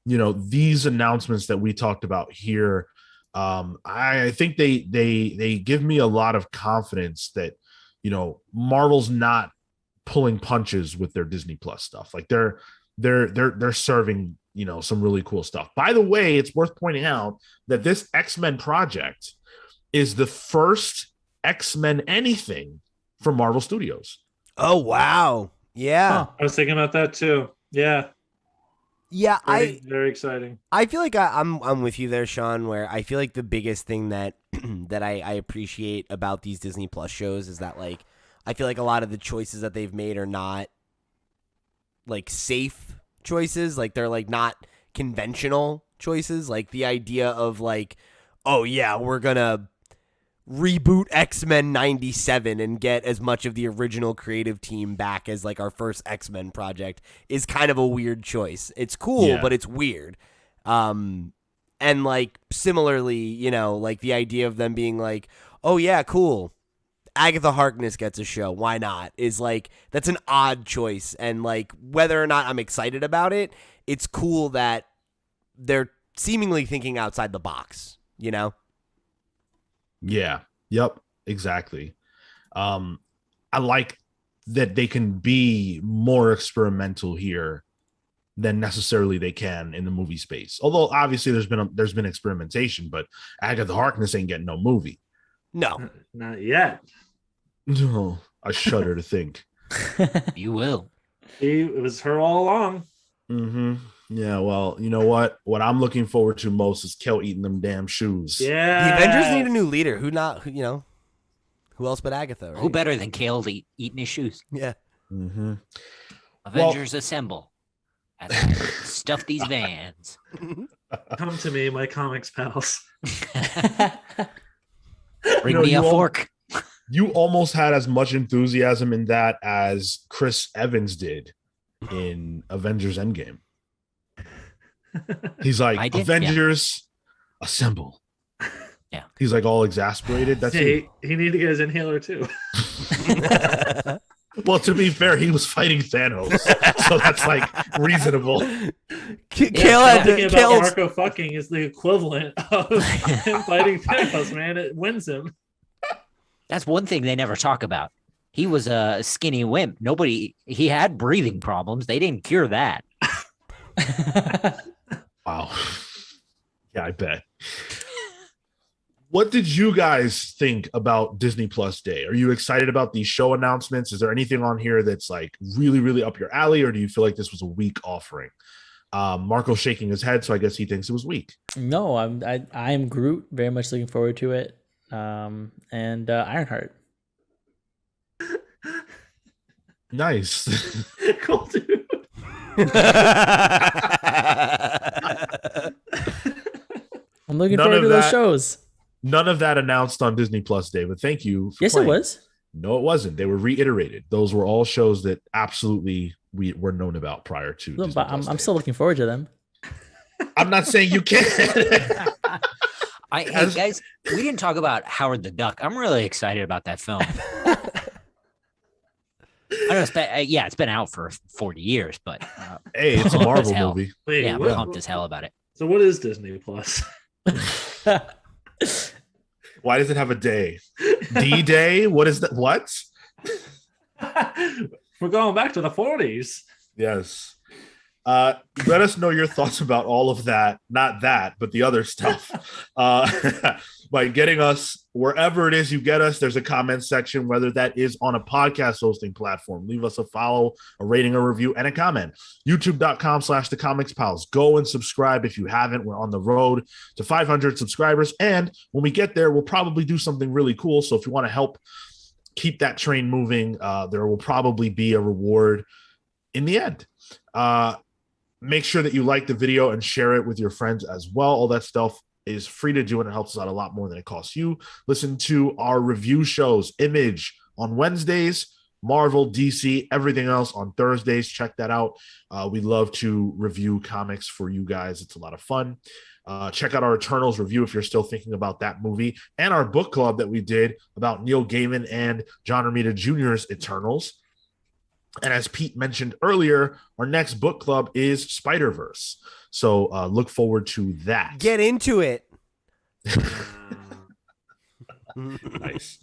these announcements that we talked about here, I think they give me a lot of confidence that Marvel's not pulling punches with their Disney Plus stuff. Like they're serving some really cool stuff. By the way, it's worth pointing out that this X-Men project is the first X-Men anything from Marvel Studios. oh wow, yeah, I was thinking about that too. Yeah. yeah. Very exciting. I feel like I'm with you there, Sean. Where I feel like the biggest thing that that I appreciate about these Disney Plus shows is that like I feel like a lot of the choices that they've made are not like safe choices. Like they're like not conventional choices, like the idea of like, oh yeah, we're gonna reboot X-Men 97 and get as much of the original creative team back as like our first X-Men project is kind of a weird choice. It's cool, but it's weird. And like similarly, you know, like the idea of them being like, oh yeah, cool, Agatha Harkness gets a show, why not, is like, that's an odd choice. And like whether or not I'm excited about it, it's cool that they're seemingly thinking outside the box, you know? Yeah. Yep. Exactly. I like that they can be more experimental here than necessarily they can in the movie space. Although obviously there's been experimentation, but Agatha Harkness ain't getting no movie. No, Not yet. No, I shudder to think. You will. It was her all along. Mm-hmm. Yeah, well, you know what? What I'm looking forward to most is Kel eating them damn shoes. Yeah. the Avengers need a new leader. Who else but Agatha? Right? Who better than Kale eating his shoes? Yeah. Mm-hmm. Avengers assemble. Stuff these vans. Come to me, my comics pals. Bring me a fork. You almost had as much enthusiasm in that as Chris Evans did in Avengers Endgame. He's like, Avengers assemble. Yeah. He's like all exasperated. That's he needed to get his inhaler too. Well, to be fair, he was fighting Thanos, so that's like reasonable. Thinking about Marco fucking is the equivalent of him fighting Thanos, man. It wins him. That's one thing they never talk about. He was a skinny wimp. He had breathing problems. They didn't cure that. Wow. Yeah, I bet. What did you guys think about Disney Plus Day? Are you excited about these show announcements? Is there anything on here that's like really, really up your alley, or do you feel like this was a weak offering? Marco's shaking his head, so I guess he thinks it was weak. No, I'm Groot. Very much looking forward to it. And Ironheart. Nice. Cool, dude. I'm looking forward to those shows. None of that announced on Disney Plus Day, but thank you for Yes, playing. it was. No, it wasn't. They were reiterated. Those were all shows that absolutely we were known about prior to. No, but I'm still looking forward to them. I'm not saying you can't. Hey, guys, we didn't talk about Howard the Duck. I'm really excited about that film. I know it's been out for 40 years, but hey, it's a Marvel movie. Wait, I'm pumped as hell about it. So what is Disney Plus? Why does it have a day? D-Day? What is that? What? We're going back to the 40s. Yes. Let us know your thoughts about all of that. Not that, but the other stuff. By getting us wherever it is you get us. There's a comment section, whether that is on a podcast hosting platform. Leave us a follow, a rating, a review, and a comment. YouTube.com/TheComicsPals. Go and subscribe if you haven't. We're on the road to 500 subscribers. And when we get there, we'll probably do something really cool. So if you want to help keep that train moving, there will probably be a reward in the end. Make sure that you like the video and share it with your friends as well. All that stuff is free to do, and it helps us out a lot more than it costs you. Listen to our review shows, Image on Wednesdays, Marvel, DC, everything else on Thursdays. Check that out. We love to review comics for you guys. It's a lot of fun. Check out our Eternals review if you're still thinking about that movie, and our book club that we did about Neil Gaiman and John Romita Jr.'s Eternals. And as Pete mentioned earlier, our next book club is Spider-Verse. So look forward to that. Get into it. Nice.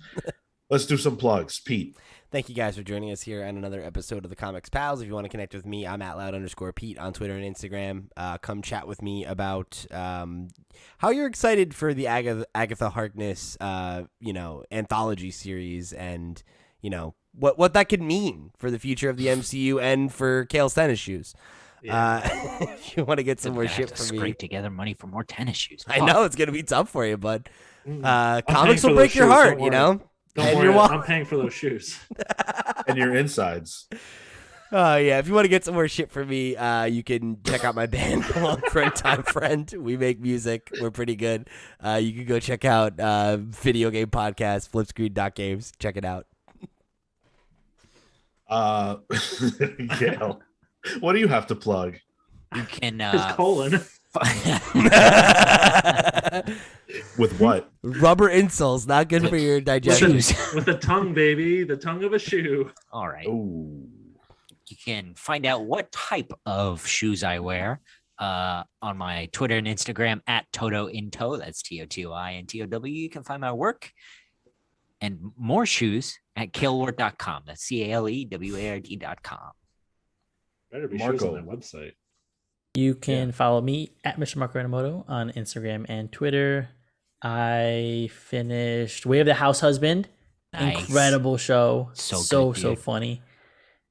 Let's do some plugs. Pete. Thank you guys for joining us here on another episode of the Comics Pals. If you want to connect with me, I'm at @loud_Pete on Twitter and Instagram. Come chat with me about how you're excited for the Agatha Harkness, anthology series, and what that could mean for the future of the MCU and for Kale's tennis shoes. Yeah. If you want to get some more shit from me, scrape together money for more tennis shoes. I know it's gonna be tough for you, bud. Comics will break your heart, Don't worry, I'm paying for those shoes and your insides. Yeah, if you want to get some more shit from me, you can check out my band, Long Friend Time Friend. We make music. We're pretty good. You can go check out video game podcast, flipscreen.games. Check it out. Gail, what do you have to plug? You can His colon. With what? Rubber insoles, not good for your digestion. With a tongue, baby. The tongue of a shoe. All right. Ooh. You can find out what type of shoes I wear on my Twitter and Instagram at TotoInto. That's TOTOINTOW. You can find my work and more shoes at caleward.com. That's CALEWARD.com. Better be Marco. shoes on that website. You can follow me at Mr. Marco Inamoto on Instagram and Twitter. I finished Way of the House Husband. Nice. Incredible show. So good, dude. Funny.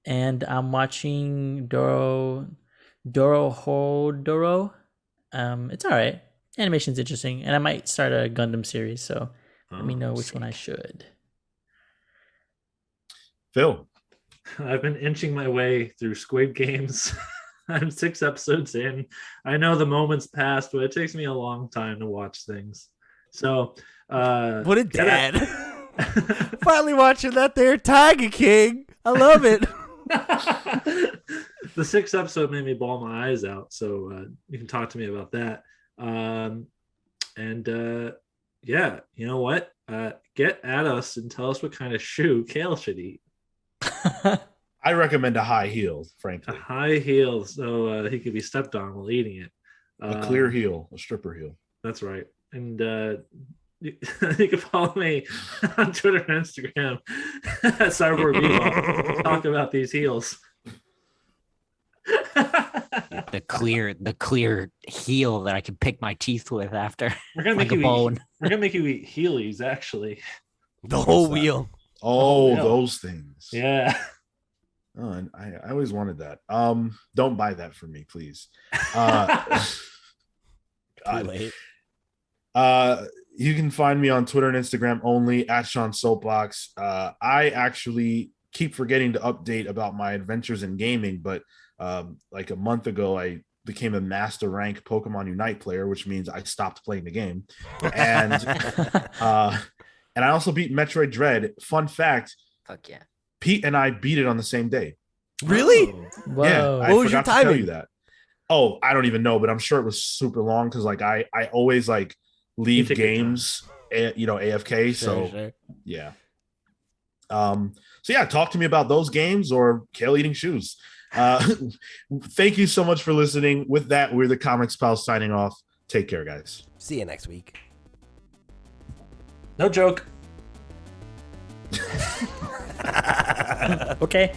And I'm watching Dorohodoro. It's all right. Animation's interesting. And I might start a Gundam series, so let me know which one I should. Phil. I've been inching my way through Squid Games. I'm 6 episodes in. I know the moment's passed, but it takes me a long time to watch things. So, what a dad. Finally watching that there Tiger King. I love it. The 6th episode made me bawl my eyes out. So you can talk to me about that. Yeah, you know what? Get at us and tell us what kind of shoe Kale should eat. I recommend a high heel, frankly. A high heel, so he could be stepped on while eating it. A clear heel, a stripper heel. That's right. And you can follow me on Twitter and Instagram at Cyborg Bebop. Talk about these heels. The clear heel that I can pick my teeth with after. We're gonna like make a you bone. we're gonna make you eat Heelys, actually. The whole wheel. Oh, yeah. those things. Yeah. Oh, and I always wanted that. Don't buy that for me, please. Too late. You can find me on Twitter and Instagram only at Sean Soapbox. I actually keep forgetting to update about my adventures in gaming, but like a month ago, I became a master rank Pokemon Unite player, which means I stopped playing the game. And and I also beat Metroid Dread. Fun fact. Fuck yeah. Pete and I beat it on the same day. Really? Whoa. Yeah. I What was your forgot to tell timing? you that. Oh, I don't even know, but I'm sure it was super long because like I always like leave take your games, AFK. So Sure. yeah. So yeah, talk to me about those games or Kale eating shoes. Thank you so much for listening. With that, we're the Comics Pals signing off. Take care, guys. See you next week. No joke. Okay.